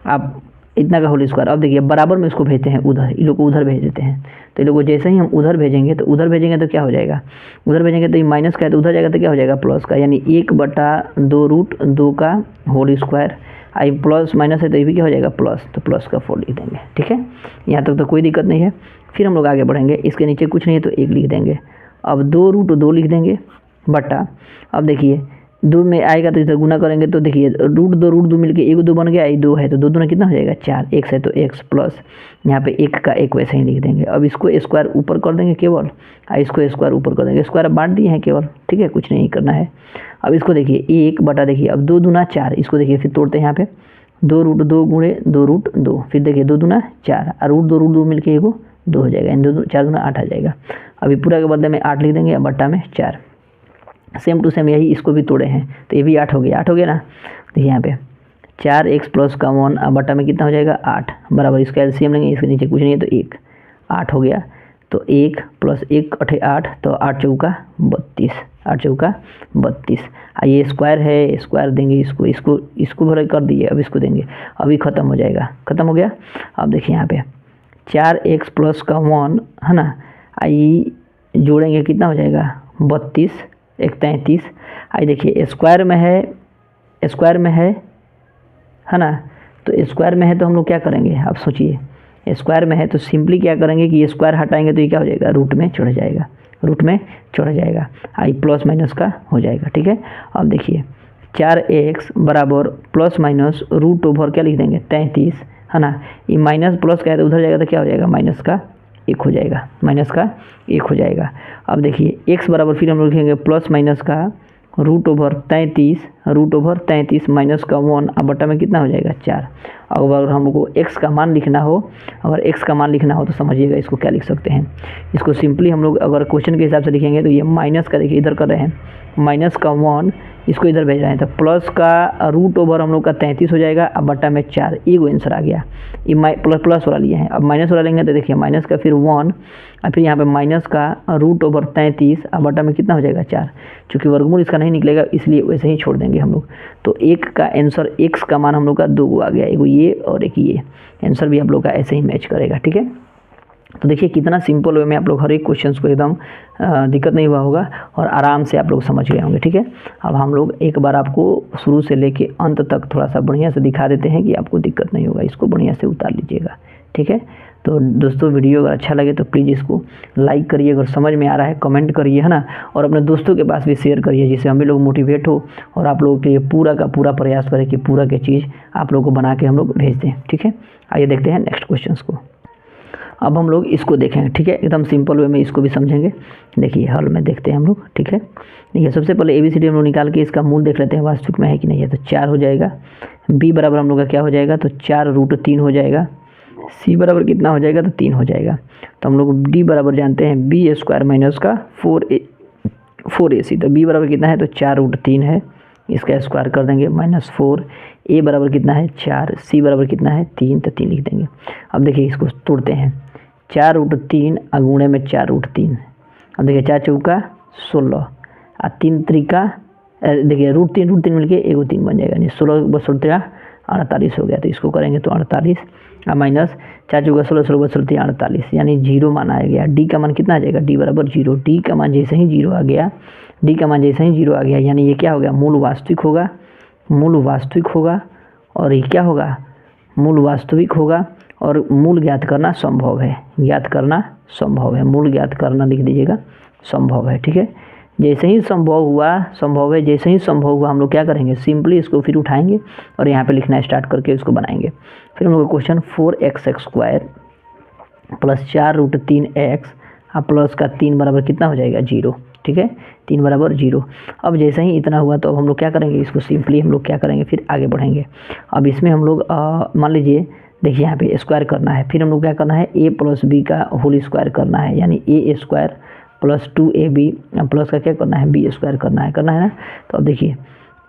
अब इतना का होल स्क्वायर। अब देखिए बराबर में इसको भेजते हैं उधर, इन लोग को उधर भेज देते हैं। तो इन लोग को जैसे ही हम उधर भेजेंगे तो क्या हो जाएगा, उधर भेजेंगे तो ये माइनस का है तो उधर जाएगा तो क्या हो जाएगा प्लस का, यानी 1/2√2 का होल स्क्वायर। आई प्लस माइनस है तो ये भी क्या हो जाएगा प्लस, तो प्लस का 4 लिख देंगे। ठीक है, यहाँ तक तो कोई दिक्कत नहीं है। फिर हम लोग आगे बढ़ेंगे, इसके नीचे कुछ नहीं है तो 1 लिख देंगे। अब 2√2 लिख देंगे बटा, अब देखिए 2 में आएगा तो इधर गुना करेंगे तो देखिए √2 मिलके 1 2 बन गया, 2 है तो 2 दूना कितना हो जाएगा 4, x है तो x प्लस यहाँ पे 1 का 1 वैसे ही लिख देंगे। अब इसको स्क्वायर ऊपर कर देंगे केवल, इसको स्क्वायर ऊपर कर देंगे, स्क्वायर बांट दिए हैं केवल। ठीक है, कुछ नहीं करना है। अब इसको देखिए 1 बटा, देखिए अब 2 दूना 4, इसको देखिए फिर तोड़ते हैं यहाँ पे 2√2 गुणे 2√2, फिर देखिए 2 दूना 4 और √2 मिलके 2 हो जाएगा, 4 दूना 8 आ जाएगा। अभी पूरा के बदले में 8 लिख देंगे, बट्टा में 4। सेम टू सेम यही इसको भी तोड़े हैं तो ये भी 8 हो गया, 8 हो गया ना। देखिए यहाँ पे 4x प्लस का 1 बटा में कितना हो जाएगा 8 बराबर, इसका एलसीएम लेंगे, इसके नीचे कुछ नहीं है तो 1, 8 हो गया। तो 1 प्लस 1 8 8, तो 8 चौका 32, 8 चौका 32। ये स्क्वायर है, स्क्वायर देंगे इसको भर कर दिए, अब इसको देंगे, अभी ख़त्म हो जाएगा, ख़त्म हो गया। अब देखिए यहाँ पे 4x प्लस का 1 है ना, आई जोड़ेंगे कितना हो जाएगा 32, 1 33। आई देखिए स्क्वायर में है ना, तो स्क्वायर में है तो हम लोग क्या करेंगे, आप सोचिए स्क्वायर में है तो सिंपली क्या करेंगे कि ये स्क्वायर हटाएंगे तो ये क्या हो जाएगा रूट में चढ़ जाएगा, आई प्लस माइनस का हो जाएगा। ठीक है, अब देखिए 4x बराबर प्लस माइनस रूट ओवर क्या लिख देंगे 33 है ना, ये माइनस प्लस का है तो उधर जाएगा तो क्या हो जाएगा माइनस का 1 हो जाएगा, अब देखिए x बराबर फिर हम लोग लिखेंगे प्लस माइनस का रूट ओवर 33 माइनस का 1 अब बटा में कितना हो जाएगा 4। अब अगर हमको x का मान लिखना हो, तो समझिएगा इसको क्या लिख सकते हैं, इसको सिंपली हम लोग अगर क्वेश्चन के हिसाब से लिखेंगे तो ये माइनस का, देखिए इधर कर रहे हैं माइनस का 1, इसको इधर भेज रहे हैं तो प्लस का रूट ओवर हम लोग का 33 हो जाएगा, अब बटा में 4, ये आंसर आ गया। ये प्लस वाला लिए हैं, अब माइनस वाला लेंगे तो देखिए माइनस का फिर 1 और फिर यहाँ पे माइनस का रूट ओवर 33 अब बटा में कितना हो जाएगा 4। चूँकि वर्गमूल इसका नहीं निकलेगा इसलिए वैसे ही छोड़ देंगे हम लोग। तो एक का आंसर x का मान हम लोग का 2 आ गया, एक ये और एक ये, आंसर भी आप लोग का ऐसे ही मैच करेगा। ठीक है, तो देखिए कितना सिंपल वे में आप लोग हर एक क्वेश्चन को एकदम दिक्कत नहीं हुआ होगा और आराम से आप लोग समझ गए होंगे। ठीक है, अब हम लोग एक बार आपको शुरू से लेके अंत तक थोड़ा सा बढ़िया से दिखा देते हैं कि आपको दिक्कत नहीं होगा, इसको बढ़िया से उतार लीजिएगा। ठीक है, तो दोस्तों वीडियो अगर अच्छा लगे तो प्लीज़ इसको लाइक करिए, अगर समझ में आ रहा है कमेंट करिए है ना, और अपने दोस्तों के पास भी शेयर करिए जिससे हम भी लोग मोटिवेट हो और आप लोगों के लिए पूरा का पूरा प्रयास करें कि पूरा के चीज़ आप लोगों को बना के हम लोग भेज दें। ठीक है, आइए देखते हैं नेक्स्ट क्वेश्चन को। अब हम लोग इसको देखेंगे। ठीक है, एकदम सिंपल वे में इसको भी समझेंगे। देखिए हल में देखते हैं हम लोग। ठीक है, देखिए सबसे पहले ABCD हम लोग निकाल के इसका मूल देख लेते हैं वास्तविक में है कि नहीं है। तो 4 हो जाएगा, B बराबर हम लोग का क्या हो जाएगा, तो 4√3 हो जाएगा, C बराबर कितना हो जाएगा, तो 3 हो जाएगा। तो हम लोग D बराबर जानते हैं B² माइनस का 4AC, तो B बराबर कितना है, तो 4√3 है, इसका स्क्वायर कर देंगे -4, A बराबर कितना है 4, C बराबर कितना है 3, तो 3 लिख देंगे। अब देखिए इसको तोड़ते हैं, 4√3 गुणे में 4√3, अब देखिए 4 चौका 16 और 3 त्रिका, देखिए √3 मिलके 1 3 बन जाएगा, यानी 16 48 हो गया। तो इसको करेंगे तो 48 और माइनस 4 चौका 16 48, यानी 0 मान आ गया। D का मान कितना आ जाएगा, D बराबर 0। D का मान जैसे ही 0 आ गया, यानी ये क्या हो गया, मूल वास्तविक होगा और ये क्या होगा, मूल वास्तविक होगा और मूल ज्ञात करना संभव है, मूल ज्ञात करना लिख दीजिएगा संभव है। ठीक है, जैसे ही संभव हुआ हम लोग क्या करेंगे, सिंपली इसको फिर उठाएंगे और यहाँ पे लिखना स्टार्ट करके इसको बनाएंगे। फिर हम लोग क्वेश्चन 4x² प्लस 4√3x और प्लस का 3 बराबर कितना हो जाएगा 0। ठीक है, 3 बराबर 0। अब जैसे ही इतना हुआ तो अब हम लोग क्या करेंगे, इसको सिंपली हम लोग क्या करेंगे, फिर आगे बढ़ेंगे। अब इसमें हम लोग मान लीजिए देखिए यहाँ पे स्क्वायर करना है, फिर हम लोग क्या करना है, a प्लस b का होल स्क्वायर करना है, यानी a² प्लस 2ab प्लस का क्या करना है, b² करना है ना। तो अब देखिए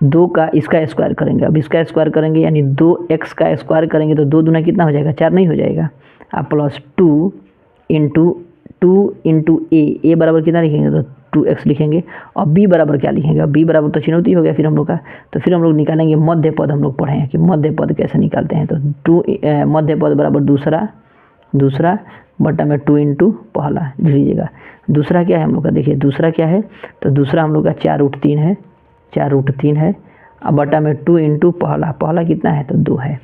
2 का इसका स्क्वायर करेंगे, अब इसका स्क्वायर करेंगे यानी 2x का स्क्वायर करेंगे तो 2 दूना कितना हो जाएगा 4 नहीं हो जाएगा, प्लस 2 इंटू a बराबर कितना लिखेंगे, तो 2x लिखेंगे और b बराबर क्या लिखेंगे, अब b बराबर तो चिन्होती हो गया फिर हम लोग का, तो फिर हम लोग निकालेंगे मध्य पद। हम लोग पढ़े हैं कि मध्य पद कैसे निकालते हैं, तो मध्य पद बराबर दूसरा बटा में 2 इंटू पहला लिख लीजिएगा। दूसरा क्या है हम लोग का, देखिए दूसरा क्या है, तो दूसरा हम लोग का 4√3 है, 4√3 है, अब बटा में 2 इंटू पहला कितना है, तो 2 है,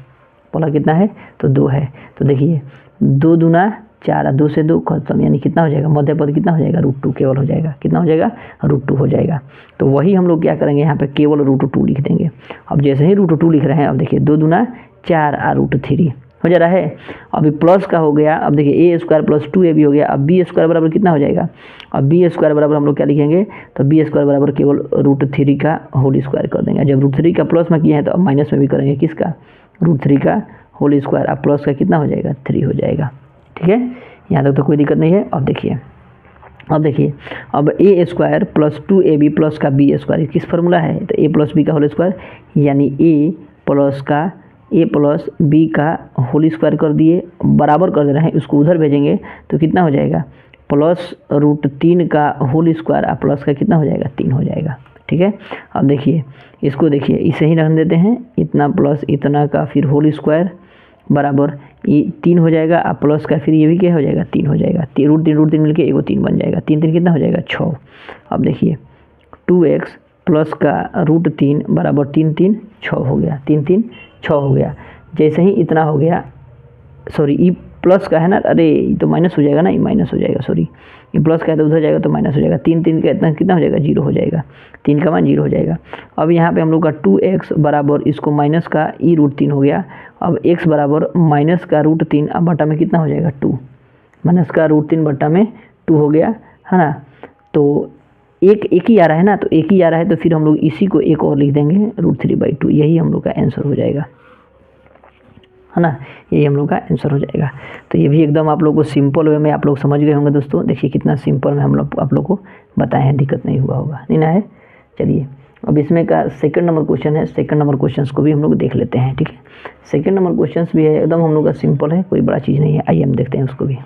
पहला कितना है, तो 2 है। तो देखिए 2 दूना 4, 2 से 2 खत्म, यानी कितना हो जाएगा, मध्य पद कितना हो जाएगा, √2 केवल हो जाएगा, कितना हो जाएगा, √2 हो जाएगा। तो वही हम लोग क्या करेंगे, यहाँ पे केवल √2 लिख देंगे। अब जैसे ही √2 लिख रहे हैं, अब देखिए 2 दूना 4 और √3 हो जा रहा है। अभी प्लस का हो गया, अब देखिए a² + 2ab हो गया। अब b² बराबर कितना हो जाएगा, अब b² बराबर हम लोग क्या लिखेंगे, तो b² बराबर केवल √3 का होल स्क्वायर कर देंगे। जब √3 का प्लस में किए हैं तो अब माइनस में भी करेंगे, किसका, √3 का होल स्क्वायर। अब प्लस का कितना हो जाएगा, 3 हो जाएगा। ठीक है, यहाँ तक तो कोई दिक्कत नहीं है। अब देखिए अब a² + 2ab प्लस का b² किस फार्मूला है, तो a + b का होल स्क्वायर, यानी a प्लस b का होल स्क्वायर कर दिए, बराबर कर दे रहे हैं, उसको उधर भेजेंगे तो कितना हो जाएगा, प्लस √3 का होल स्क्वायर और प्लस का कितना हो जाएगा, 3 हो जाएगा। ठीक है, अब देखिए इसको, देखिए इसे ही रख देते हैं, इतना प्लस इतना का फिर होल स्क्वायर बराबर ये 3 हो जाएगा, और प्लस का फिर ये भी क्या हो जाएगा, 3 हो जाएगा। √3 मिलके एगो 3 बन जाएगा, 3 कितना हो जाएगा, 6। अब देखिए 2x प्लस का √3 बराबर 3 6 हो गया, 3 6 हो गया। जैसे ही इतना हो गया, सॉरी ये प्लस का है ना, अरे ये तो माइनस हो जाएगा ना, ये माइनस हो जाएगा, सॉरी ये प्लस का है तो उधर जाएगा तो माइनस हो जाएगा। 3 का इतना कितना हो जाएगा, 0 हो जाएगा, 3 का मान 0 हो जाएगा। अब यहाँ पे हम लोग का 2x बराबर इसको माइनस का e√3 हो गया। अब x बराबर माइनस का √3 अब बटा में कितना हो जाएगा, 2, माइनस का √3 बटा में 2 हो गया, है ना। तो एक ही आ रहा है ना, तो एक ही आ रहा है, तो फिर हम लोग इसी को एक और लिख देंगे √3/2, यही हम लोग का आंसर हो जाएगा, है ना, यही हम लोग का आंसर हो जाएगा। तो ये भी एकदम आप लोग को सिंपल वे में आप लोग समझ गए होंगे दोस्तों। देखिए कितना सिंपल में हम लोग आप लोग को बताए हैं, दिक्कत नहीं हुआ होगा, नहीं ना है। चलिए अब इसमें का सेकंड नंबर क्वेश्चन है, सेकंड नंबर क्वेश्चन को भी हम लोग देख लेते हैं। ठीक है, सेकंड नंबर क्वेश्चन भी है एकदम हम लोग का सिंपल है, कोई बड़ा चीज़ नहीं है। आइए हम देखते हैं उसको भी।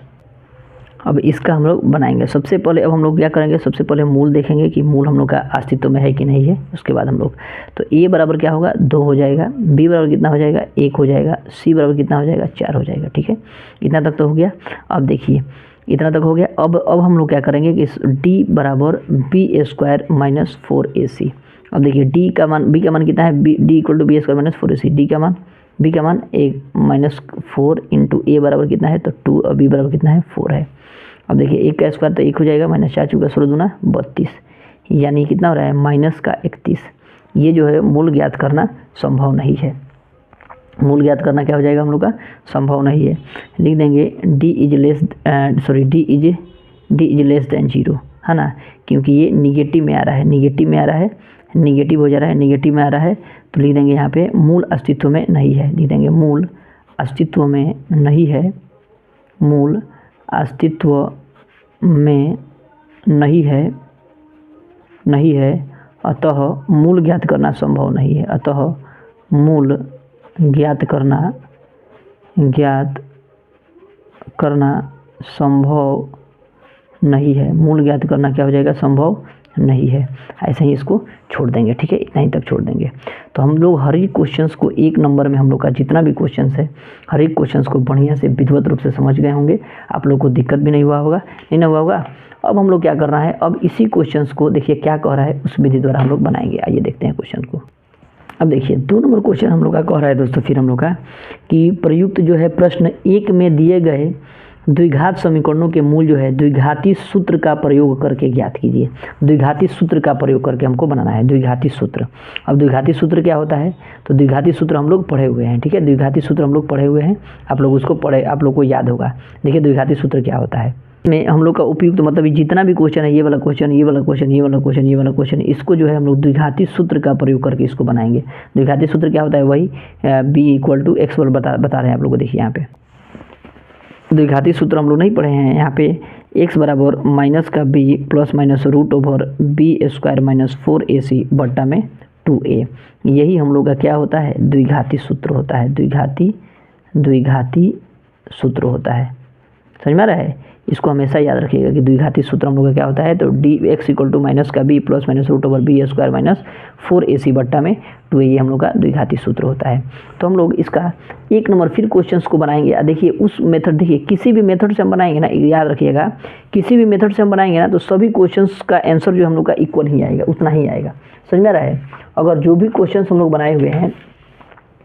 अब इसका हम लोग बनाएंगे। सबसे पहले अब हम लोग क्या करेंगे, सबसे पहले मूल देखेंगे कि मूल हम लोग का अस्तित्व में है कि नहीं है। उसके बाद हम लोग तो a बराबर क्या होगा, 2 हो जाएगा, b बराबर कितना हो जाएगा, 1 हो जाएगा, c बराबर कितना हो जाएगा, 4 हो जाएगा। ठीक है, इतना तक तो हो गया। अब देखिए इतना तक हो गया। अब हम लोग क्या करेंगे कि d बराबर b² - 4ac। अब देखिए b का मान कितना है, d = b² - 4ac। b का मान 1 - 4 इंटू a बराबर कितना है, तो 2 और b बराबर कितना है, 4 है। अब देखिए 1 का स्क्वायर तो 1 हो जाएगा, -4 चुका 16 दूना 32, यानी कितना हो रहा है, -31। ये जो है मूल ज्ञात करना संभव नहीं है। मूल ज्ञात करना क्या हो जाएगा हम लोग का, संभव नहीं है। लिख देंगे d इज लेस देन 0, है ना, क्योंकि ये निगेटिव में आ रहा है, निगेटिव हो जा रहा है, निगेटिव में आ रहा है। तो लिख देंगे यहाँ पे मूल अस्तित्व में नहीं है, लिख देंगे मूल अस्तित्व में नहीं है, मूल अस्तित्व में नहीं है, अतः मूल ज्ञात करना संभव नहीं है, अतः मूल ज्ञात करना संभव नहीं है। मूल ज्ञात करना क्या हो जाएगा, संभव नहीं है। ऐसे ही इसको छोड़ देंगे। ठीक है, इतना ही तक छोड़ देंगे। तो हम लोग हर एक क्वेश्चंस को 1 नंबर में हम लोग का जितना भी क्वेश्चंस है, हर एक क्वेश्चंस को बढ़िया से विधिवत रूप से समझ गए होंगे। आप लोग को दिक्कत भी नहीं हुआ होगा। अब हम लोग क्या करना है, अब इसी क्वेश्चंस को देखिए क्या कह रहा है, उस विधि द्वारा हम लोग बनाएंगे। आइए देखते हैं क्वेश्चन को। अब देखिए 2 नंबर क्वेश्चन हम लोग का कह रहा है दोस्तों, फिर हम लोग का कि प्रयुक्त जो है प्रश्न 1 में दिए गए द्विघात समीकरणों के मूल जो है द्विघाती सूत्र का प्रयोग करके ज्ञात कीजिए। द्विघाती सूत्र का प्रयोग करके हमको बनाना है द्विघाती सूत्र। अब द्विघाती सूत्र क्या होता है, तो द्विघाती सूत्र हम लोग पढ़े हुए हैं। ठीक है, द्विघाती सूत्र हम लोग पढ़े हुए हैं, आप लोग उसको पढ़े, आप लोग को याद होगा। देखिए द्विघाती सूत्र क्या होता है, में हम लोग का उपयुक्त मतलब जितना भी क्वेश्चन है, ये वाला क्वेश्चन, ये वाला क्वेश्चन, ये वाला क्वेश्चन, ये वाला क्वेश्चन, इसको जो है हम लोग द्विघाती सूत्र का प्रयोग करके इसको बनाएंगे। द्विघाती सूत्र क्या होता है, वही b = x बता रहे हैं आप लोग को। देखिए यहाँ पे द्विघाती सूत्र हम लोग नहीं पढ़े हैं। यहाँ पे x बराबर माइनस का b plus minus √b² - 4ac बट्टा में 2a, यही हम लोग का क्या होता है, द्विघाती सूत्र होता है। द्विघाती सूत्र होता है। समझ में आ रहा है। इसको हमेशा याद रखिएगा कि द्विघाती सूत्र हम लोग का क्या होता है, तो dx = माइनस का b plus minus √b² minus 4ac बट्टा में 2a, ये हम लोग का द्विघाती सूत्र होता है। तो हम लोग इसका 1 नंबर फिर क्वेश्चंस को बनाएंगे। देखिए उस मेथड, देखिए किसी भी मेथड से हम बनाएंगे ना, याद रखिएगा किसी भी मेथड से हम बनाएंगे ना तो सभी क्वेश्चंस का आंसर जो हम लोग का इक्वल ही आएगा, उतना ही आएगा। समझ में आ रहा है। अगर जो भी क्वेश्चंस हम लोग बनाए हुए हैं,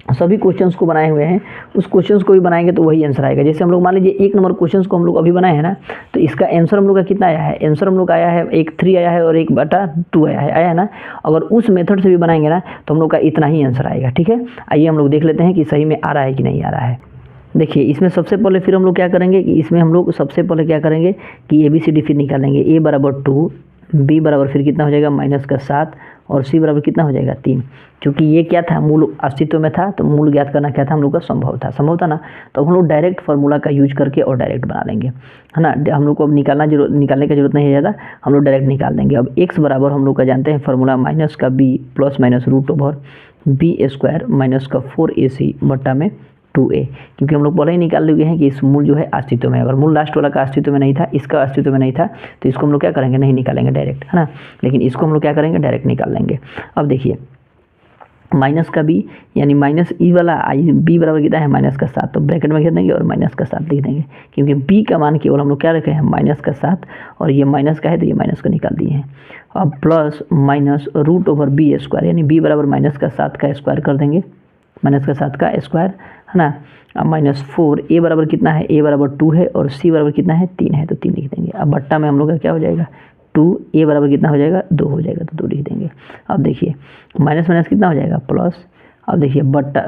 सभी क्वेश्चंस को बनाए हुए हैं, उस क्वेश्चंस को भी बनाएंगे तो वही आंसर आएगा। जैसे हम लोग मान लीजिए 1 नंबर क्वेश्चंस को हम लोग अभी बनाए हैं ना, तो इसका आंसर हम लोग का कितना आया है, आंसर हम लोग का आया है 3 आया है और 1/2 आया है ना। अगर उस मेथड से भी बनाएंगे ना तो हम लोग का इतना ही आंसर आएगा। ठीक है, आइए हम लोग देख लेते हैं कि सही में आ रहा है कि नहीं आ रहा है। देखिए इसमें सबसे पहले फिर हम लोग क्या करेंगे कि इसमें हम लोग सबसे पहले क्या करेंगे कि ABCD फिर निकालेंगे। A = 2, B बराबर फिर कितना हो जाएगा -7 और C बराबर कितना हो जाएगा 3। क्योंकि ये क्या था, मूल अस्तित्व में था, तो मूल ज्ञात करना क्या था हम लोग का, संभव था ना। तो हम लोग डायरेक्ट फार्मूला का यूज करके और डायरेक्ट बना लेंगे, है ना। हम लोग को अब निकालने की जरूरत नहीं है ज़्यादा, हम लोग डायरेक्ट निकाल देंगे। अब x बराबर हम लोग का जानते हैं फार्मूला माइनस का b plus minus √b² minus का 4ac बट्टा में 2a, क्योंकि हम लोग पहले ही निकाल लिए हैं कि इस मूल जो है अस्तित्व में। अगर मूल लास्ट वाला का अस्तित्व में नहीं था, इसका अस्तित्व में नहीं था, तो इसको हम लोग क्या करेंगे, नहीं निकालेंगे डायरेक्ट, है ना। लेकिन इसको हम लोग क्या करेंगे, डायरेक्ट निकाल लेंगे। अब देखिए माइनस का b यानी माइनस ई वाला b बराबर कितना है -7, तो ब्रैकेट में घेर देंगे और -7 लिख देंगे, क्योंकि b का मान केवल हम लोग क्या रखे हैं -7 और ये माइनस का है तो ये माइनस का निकाल दिए हैं। अब प्लस माइनस √b² यानी b बराबर -7 का स्क्वायर कर देंगे, -7 का स्क्वायर, है ना। अब -4, a बराबर कितना है, a बराबर 2 है और c बराबर कितना है 3 है, तो 3 लिख देंगे। अब बट्टा में हम लोग का क्या हो जाएगा 2, a बराबर कितना हो जाएगा 2 हो जाएगा, तो 2 लिख देंगे। अब देखिए माइनस माइनस कितना हो जाएगा प्लस। अब देखिए बट्टा,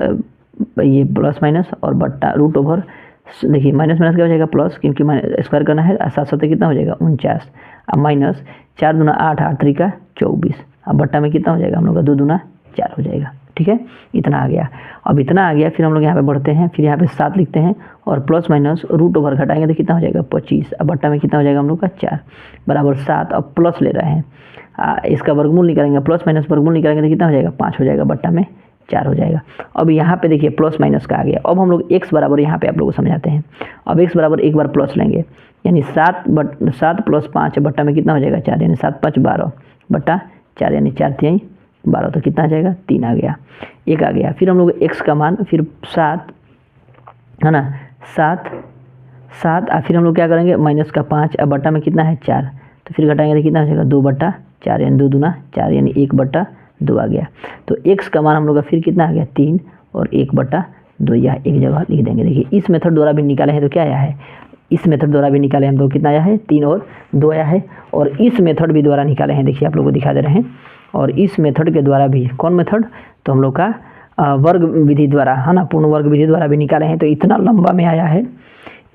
ये प्लस माइनस और बट्टा √, देखिए माइनस माइनस क्या हो जाएगा प्लस, क्योंकि स्क्वायर करना है, 7 कितना हो जाएगा 49। अब माइनस 4 दूना 8, 8 3 का 24। अब बट्टा में कितना हो जाएगा हम लोग का 2 दूना 4 हो जाएगा। ठीक है, इतना आ गया। अब इतना आ गया, फिर हम लोग यहाँ पे बढ़ते हैं, फिर यहाँ पे 7 लिखते हैं और प्लस माइनस √, घटाएंगे तो कितना हो जाएगा 25। अब बट्टा में कितना हो जाएगा हम लोग का 4 बराबर 7। अब प्लस ले रहे हैं, इसका वर्गमूल निकालेंगे, प्लस माइनस वर्गमूल निकालेंगे तो कितना हो जाएगा 5 हो जाएगा, बट्टा में 4 हो जाएगा। अब यहाँ पे देखिए प्लस माइनस का आ गया। अब हम लोग x बराबर यहाँ पे आप लोगों को समझाते हैं। अब x बराबर एक बार प्लस लेंगे, यानी 7 प्लस 5 बट्टा में कितना हो जाएगा 4, यानी 7 5 12 बट्टा 4, यानी 4 3 12, तो कितना आ जाएगा 3 आ गया, 1 आ गया। फिर हम लोग x का मान, फिर 7, है ना, 7 फिर हम लोग क्या करेंगे माइनस का 5, अब बट्टा में कितना है 4, तो फिर घटाएंगे तो कितना हो जाएगा 2/4, यानी 2 दूना 4, यानी 1/2 आ गया। तो x का मान हम लोग का फिर कितना आ गया 3 और 1/2, यह एक जगह लिख देंगे। देखिए इस मेथड द्वारा भी निकाले हैं तो क्या आया है, इस मेथड द्वारा भी निकाले हम लोग कितना आया है 3 और 2 आया है, और इस मेथड भी द्वारा निकाले हैं, देखिए आप लोग को दिखा दे रहे हैं। और इस मेथड के द्वारा भी, कौन मेथड, तो हम लोग का वर्ग विधि द्वारा, है ना, पूर्ण वर्ग विधि द्वारा भी निकाले हैं। तो इतना लंबा में आया है,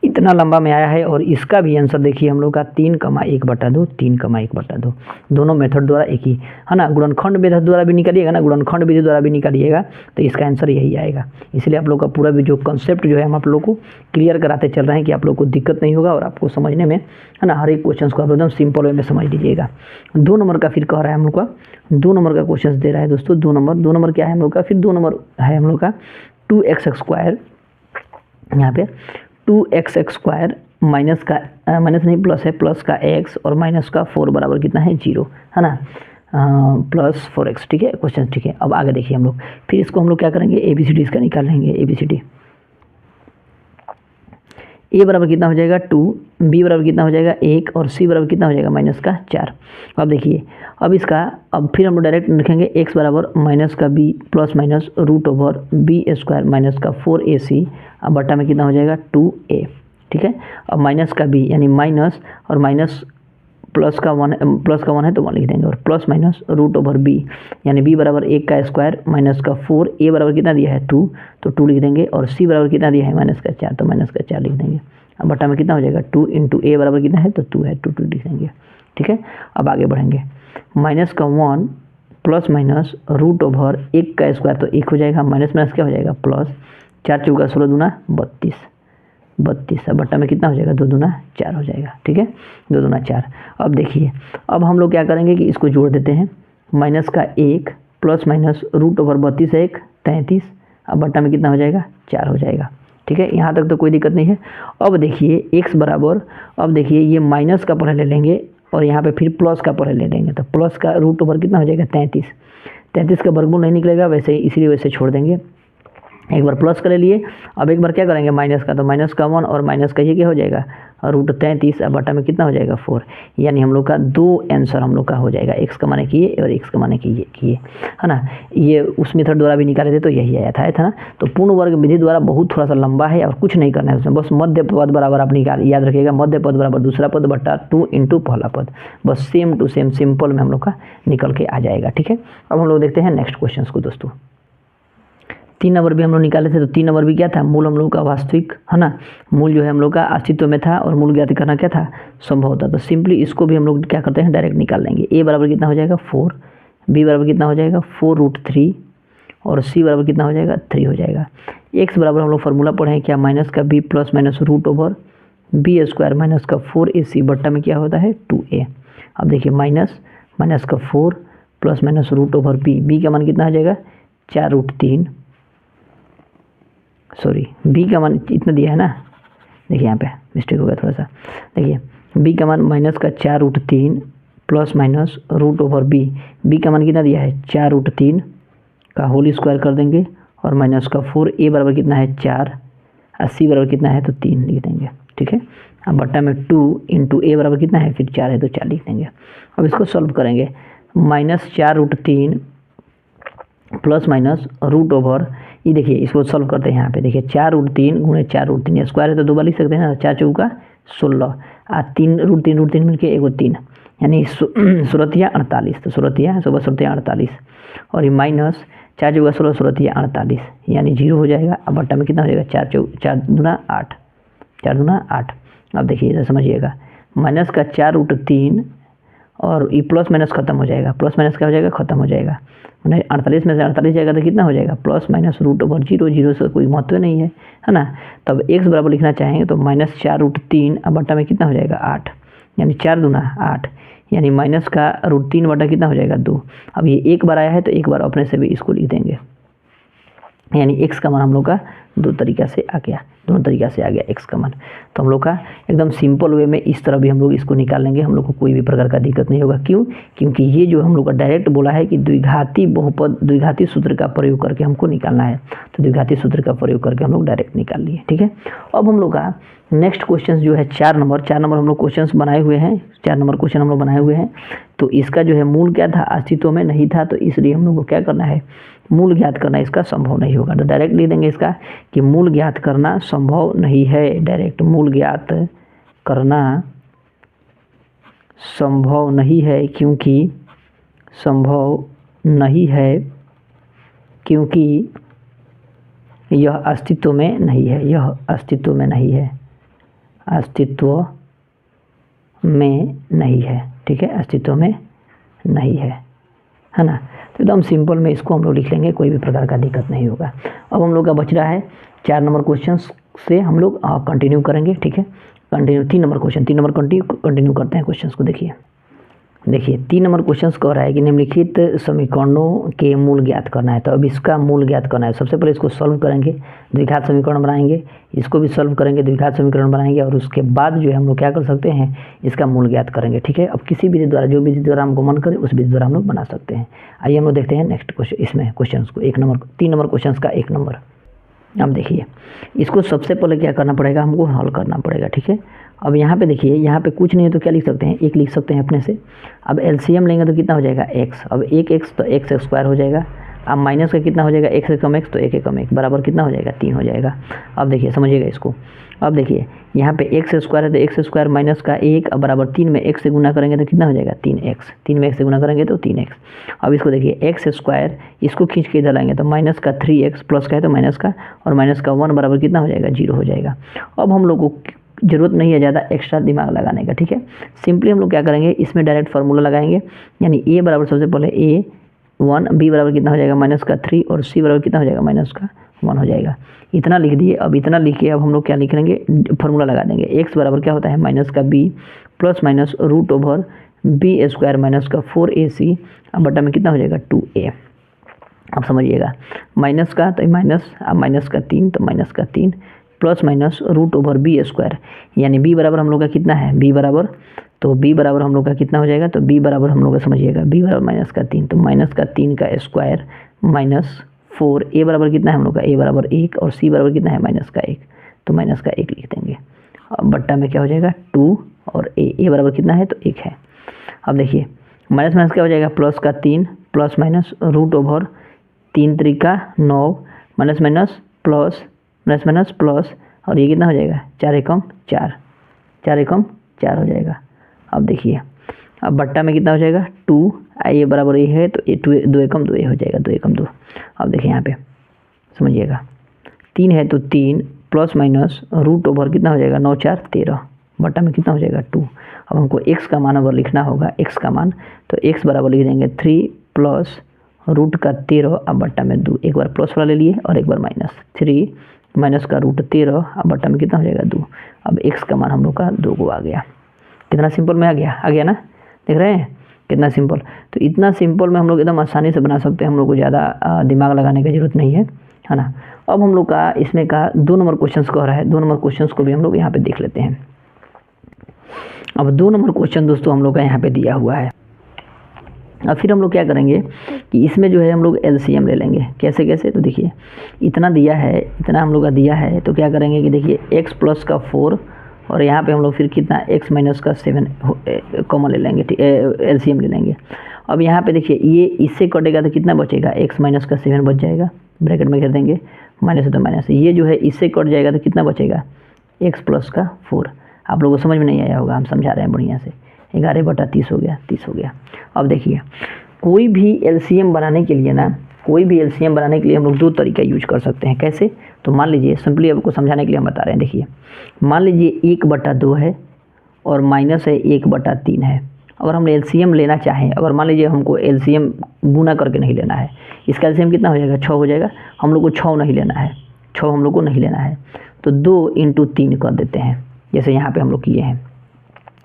इतना लंबा में आया है। और इसका भी आंसर देखिए हम लोग का 3,1/2, 3,1/2, दोनों मेथड द्वारा एक ही, है ना। गुणनखंड विधि द्वारा भी निकालिएगा ना, गुणनखंड विधि द्वारा भी निकालिएगा तो इसका आंसर यही आएगा। इसलिए आप लोग का पूरा भी जो कंसेप्ट जो है हम आप लोग को क्लियर कराते चल रहे हैं कि आप लोग को दिक्कत नहीं होगा और आपको समझने में, है ना, हर एक क्वेश्चन को आप एकदम सिंपल वे में समझ लीजिएगा। 2 नंबर का फिर कह रहा है हम लोग का, 2 नंबर का क्वेश्चन दे रहा है दोस्तों। 2 नंबर क्या है हम लोग का, फिर 2 नंबर है हम लोग का 2x², यहाँ पे 2x² माइनस का, माइनस नहीं प्लस है, प्लस का x और माइनस का 4 बराबर कितना है 0, है ना, प्लस 4x। ठीक है क्वेश्चन, ठीक है। अब आगे देखिए हम लोग, फिर इसको हम लोग क्या करेंगे ABCD इसका निकाल लेंगे। ABCD a बराबर कितना हो जाएगा 2, b बराबर कितना हो जाएगा 1 और c बराबर कितना हो जाएगा -4। अब देखिए, अब इसका, अब फिर हम लोग डायरेक्ट लिखेंगे x बराबर माइनस का b plus minus √b² minus का 4ac, अब बट्टा में कितना हो जाएगा 2a। ठीक है, अब माइनस का b यानी माइनस और माइनस प्लस का 1 है तो 1 लिख देंगे, और प्लस माइनस √b यानी b बराबर 1 का स्क्वायर माइनस का 4, a बराबर कितना दिया है 2 तो 2 लिख देंगे, और c बराबर कितना दिया है -4 तो -4 लिख देंगे। अब बट्टा में कितना हो जाएगा 2 × a बराबर कितना है तो 2 है, 2 लिख देंगे। ठीक है, अब आगे बढ़ेंगे, माइनस का 1 प्लस माइनस √1 का स्क्वायर तो 1 हो जाएगा, माइनस माइनस क्या हो जाएगा प्लस, 4 चौका 16 दूना 32, अब बट्टा में कितना हो जाएगा 2 दूना 4 हो जाएगा। ठीक है, 2 दूना 4। अब देखिए, अब हम लोग क्या करेंगे कि इसको जोड़ देते हैं, माइनस का 1 प्लस माइनस √32 है 1, 33, अब बट्टा में कितना हो जाएगा 4 हो जाएगा। ठीक है, यहाँ तक तो कोई दिक्कत नहीं है। अब देखिए x बराबर, अब देखिए ये माइनस का पढ़े ले लेंगे और यहाँ पे फिर प्लस का पढ़े ले लेंगे, तो प्लस का रूट ओवर कितना हो जाएगा 33। 33 का वर्गमूल नहीं निकलेगा वैसे ही, इसीलिए वैसे छोड़ देंगे। एक बार प्लस का ले लिए, अब एक बार क्या करेंगे माइनस का, तो माइनस का 1 और माइनस का ये क्या हो जाएगा रूट 33, अब बटा में कितना हो जाएगा 4। यानी हम लोग का 2 आंसर हम लोग का हो जाएगा, x का माने किए और x का माने किए, है ना। ये उस मेथड द्वारा भी निकाले थे तो यही आया था ना। तो पूर्ण वर्ग विधि द्वारा बहुत थोड़ा सा लंबा है और कुछ नहीं करना है उसमें, बस मध्य पद बराबर आप निकाल, याद रखिएगा मध्य पद बराबर दूसरा पद बटा 2 इंटू पहला पद, बस सेम टू सेम सिंपल में हम लोग का निकल के आ जाएगा, ठीक है। अब हम लोग देखते हैं नेक्स्ट क्वेश्चन को दोस्तों। 3 नंबर भी हम लोग निकाले थे, तो 3 नंबर भी क्या था, मूल हम लोग का वास्तविक, है ना। मूल जो है हम लोग का अस्तित्व में था और मूल ज्ञात करना क्या था, संभव था। तो सिंपली इसको भी हम लोग क्या करते हैं डायरेक्ट निकाल लेंगे। a बराबर कितना हो जाएगा 4, b बराबर कितना हो जाएगा 4√3 और c बराबर कितना हो जाएगा 3 हो जाएगा। x बराबर हम लोग फार्मूला पढ़े हैं क्या, माइनस का b plus minus root over B square minus का 4ac बट्टा में क्या होता है 2a। अब देखिए माइनस माइनस का 4 plus minus root over b का मान कितना हो जाएगा 4√3, सॉरी b का मान इतना दिया है ना, देखिए यहाँ पे मिस्टेक हो गया थोड़ा सा। देखिए b का मान माइनस का 4√3 plus minus root over b का मान कितना दिया है 4√3 का होल स्क्वायर कर देंगे और माइनस का 4, a बराबर कितना है 4 और c बराबर कितना है तो 3 लिख देंगे, ठीक है। अब बट्टा में 2 इंटू a बराबर कितना है फिर 4 है तो 4 लिख देंगे। अब इसको सॉल्व करेंगे, minus 4√3 plus minus root over, ये देखिए इसको सॉल्व करते हैं। यहाँ पे देखिए 4√3 गुणे 4√3 स्क्वायर है तो 2 बार लिख सकते हैं ना, 4 चौका 16 और 3√3 मिलके एगो 3, यानी 16 48, तो 16 48 और ये माइनस 4 चौका 16 16 48 यानी 0 हो जाएगा। अब बट्टा में कितना हो जाएगा 4 दूना 8। अब देखिए इधर समझिएगा, माइनस का 4√3 और ये प्लस माइनस खत्म हो जाएगा, प्लस माइनस क्या हो जाएगा खत्म हो जाएगा, मैंने 48 में से 48 जाएगा तो कितना हो जाएगा प्लस माइनस रूट ओवर 0, 0 से कोई महत्व नहीं है ना। तब x बराबर लिखना चाहेंगे तो माइनस 4√3 अब बट्टा में कितना हो जाएगा 8, यानी 4 दूना 8, यानी माइनस का √3 बटा कितना हो जाएगा 2। अब ये एक बार आया है तो एक बार अपने से भी इसको लिख देंगे, यानी x का मान हम लोग का दोनों तरीका से आ गया x का मान। तो हम लोग का एकदम सिंपल वे में इस तरह भी हम लोग इसको निकाल लेंगे, हम लोग को कोई भी प्रकार का दिक्कत नहीं होगा। क्यों? क्योंकि ये जो हम लोग का डायरेक्ट बोला है कि द्विघाती बहुपद द्विघाती सूत्र का प्रयोग करके हमको निकालना है, तो द्विघाती सूत्र का प्रयोग करके हम लोग डायरेक्ट निकाल लिए, ठीक है। अब हम लोग का नेक्स्ट क्वेश्चन जो है 4 नंबर हम लोग क्वेश्चन बनाए हुए हैं, 4 नंबर क्वेश्चन हम लोग बनाए हुए हैं। तो इसका जो है मूल क्या था, अस्तित्व में नहीं था, तो इसलिए हम लोग को क्या करना है, मूल ज्ञात करना इसका संभव नहीं होगा। तो डायरेक्ट लिख देंगे इसका कि मूल ज्ञात करना संभव नहीं है, डायरेक्ट मूल ज्ञात करना संभव नहीं है क्योंकि यह अस्तित्व में नहीं है, अस्तित्व में नहीं है, ठीक है, अस्तित्व में नहीं है ना। तो एकदम सिंपल में इसको हम लोग लिख लेंगे, कोई भी प्रकार का दिक्कत नहीं होगा। अब हम लोग का बच रहा है 4 नंबर क्वेश्चन से हम लोग कंटिन्यू करेंगे, ठीक है। 3 नंबर कंटिन्यू करते हैं क्वेश्चन को। देखिए 3 नंबर क्वेश्चन कह रहा है कि निम्नलिखित समीकरणों के मूल ज्ञात करना है। तो अब इसका मूल ज्ञात करना है, सबसे पहले इसको सॉल्व करेंगे, द्विघात समीकरण बनाएंगे, इसको भी सॉल्व करेंगे, द्विघात समीकरण बनाएंगे और उसके बाद जो है हम लोग क्या कर सकते हैं, इसका मूल ज्ञात करेंगे, ठीक है। अब किसी विधि द्वारा, जो विधि द्वारा हमको मन करे उस विधि द्वारा हम लोग बना सकते हैं। आइए हम लोग देखते हैं नेक्स्ट क्वेश्चन, इसमें क्वेश्चन को 3 नंबर क्वेश्चन का 1 नंबर। अब देखिए इसको सबसे पहले क्या करना पड़ेगा, हमको हल करना पड़ेगा, ठीक है। अब यहाँ पे देखिए, यहाँ पे कुछ नहीं है तो क्या लिख सकते हैं, 1 लिख सकते हैं अपने से। अब एलसीएम लेंगे तो कितना हो जाएगा x, अब 1x तो x स्क्वायर हो जाएगा। अब माइनस का कितना हो जाएगा, x से कम x तो 1 कम 1 बराबर कितना हो जाएगा 3 हो जाएगा। अब देखिए समझिएगा इसको, अब देखिए यहाँ पे x स्क्वायर है तो x स्क्वायर माइनस का 1 अब बराबर 3 में x से गुना करेंगे तो कितना हो जाएगा 3x, 3 में x से गुना करेंगे तो 3x। अब इसको देखिए x स्क्वायर, इसको खींच के इधर लाएंगे तो माइनस का 3x प्लस का है तो माइनस का, और माइनस का 1 बराबर कितना हो जाएगा 0 हो जाएगा। अब हम लोग को जरूरत नहीं है ज़्यादा एक्स्ट्रा दिमाग लगाने का, ठीक है। सिंपली हम लोग क्या करेंगे, इसमें डायरेक्ट फार्मूला लगाएंगे, यानी a बराबर सबसे पहले a1, b बराबर कितना हो जाएगा माइनस का 3 और c बराबर कितना हो जाएगा माइनस का 1 हो जाएगा। इतना लिख दिए। अब इतना लिख के अब हम लोग क्या लिख लेंगे, फार्मूला लगा देंगे। x बराबर क्या होता है माइनस का b plus minus root over B square minus का 4ac अब बटा में कितना हो जाएगा 2a। अब समझिएगा माइनस का तो माइनस, अब माइनस का 3 तो माइनस का 3 plus minus root over B square, यानी बी बराबर हम लोग का कितना है, बी बराबर, तो बी बराबर हम लोग का कितना हो जाएगा, तो बी बराबर हम लोग का समझिएगा बी बराबर माइनस का 3, तो माइनस का 3 का स्क्वायर माइनस 4, ए बराबर कितना है हम लोग का, ए बराबर 1 और सी बराबर कितना है माइनस का 1, तो माइनस का 1 लिख देंगे। अब बट्टा में क्या हो जाएगा 2 और ए बराबर कितना है, तो 1 है। अब देखिए माइनस माइनस क्या हो जाएगा, प्लस का 3 प्लस माइनस रूट ओवर 3 त्रिका 9 minus minus plus minus minus plus, और ये कितना हो जाएगा 4 एकम 4, 4 एकम 4 हो जाएगा। अब देखिए अब बट्टा में कितना हो जाएगा 2, ये बराबर ये है तो ये 2 एकम 2 हो जाएगा, 2 एकम 2। अब देखिए यहाँ पे समझिएगा 3 है तो 3 प्लस माइनस रूट ओवर कितना हो जाएगा 9 4 13, बट्टा में कितना हो जाएगा 2। अब हमको x का मान अगर लिखना होगा, x का मान, तो x बराबर लिख देंगे 3 प्लस रूट का 13, अब बट्टा में 2, एक बार प्लस वाला ले लिए और एक बार माइनस, 3 माइनस का रूट 13, अब बट्टा में कितना हो जाएगा 2। अब x का मान हम लोग का 2 को आ गया। कितना सिंपल में आ गया ना, देख रहे हैं कितना सिंपल। तो इतना सिंपल में हम लोग एकदम आसानी से बना सकते हैं, हम लोग को ज़्यादा दिमाग लगाने की ज़रूरत नहीं है ना। अब हम लोग का इसमें का 2 नंबर क्वेश्चन कह रहा है, 2 नंबर क्वेश्चन को भी हम लोग यहाँ पे देख लेते हैं। अब 2 नंबर क्वेश्चन दोस्तों हम लोग का यहाँ पे दिया हुआ है। अब फिर हम लोग क्या करेंगे कि इसमें जो है हम लोग एलसीएम ले लेंगे। कैसे, तो देखिए इतना दिया है, इतना हम लोग का दिया है, तो क्या करेंगे कि देखिए x प्लस का 4 और यहाँ पे हम लोग फिर कितना x माइनस का 7 कॉमन ले लेंगे, एलसीएम ले लेंगे। अब यहाँ पे देखिए ये इससे कटेगा तो कितना बचेगा, x माइनस का 7 बच जाएगा, ब्रैकेट में कर देंगे, माइनस है तो माइनस, ये जो है इससे कट जाएगा तो कितना बचेगा, x प्लस का 4। आप लोगों को समझ में नहीं आया होगा, हम समझा रहे हैं बढ़िया से। 11 बटा 30 हो गया, 30 हो गया। अब देखिए कोई भी एलसीएम बनाने के लिए ना, कोई भी एलसीएम बनाने के लिए हम लोग 2 तरीका यूज कर सकते हैं। कैसे, तो मान लीजिए सिंपली आपको समझाने के लिए हम बता रहे हैं। देखिए मान लीजिए 1/2 है और माइनस है 1/3 है। अगर हम एलसीएम लेना चाहें, अगर मान लीजिए हमको एलसीएम गुना करके नहीं लेना है, इसका एलसीएम कितना हो जाएगा 6 हो जाएगा। हम लोग को 6 नहीं लेना है, 6 हम लोग को नहीं लेना है, तो 2 × 3 कर देते हैं, जैसे यहाँ पे हम लोग किए हैं।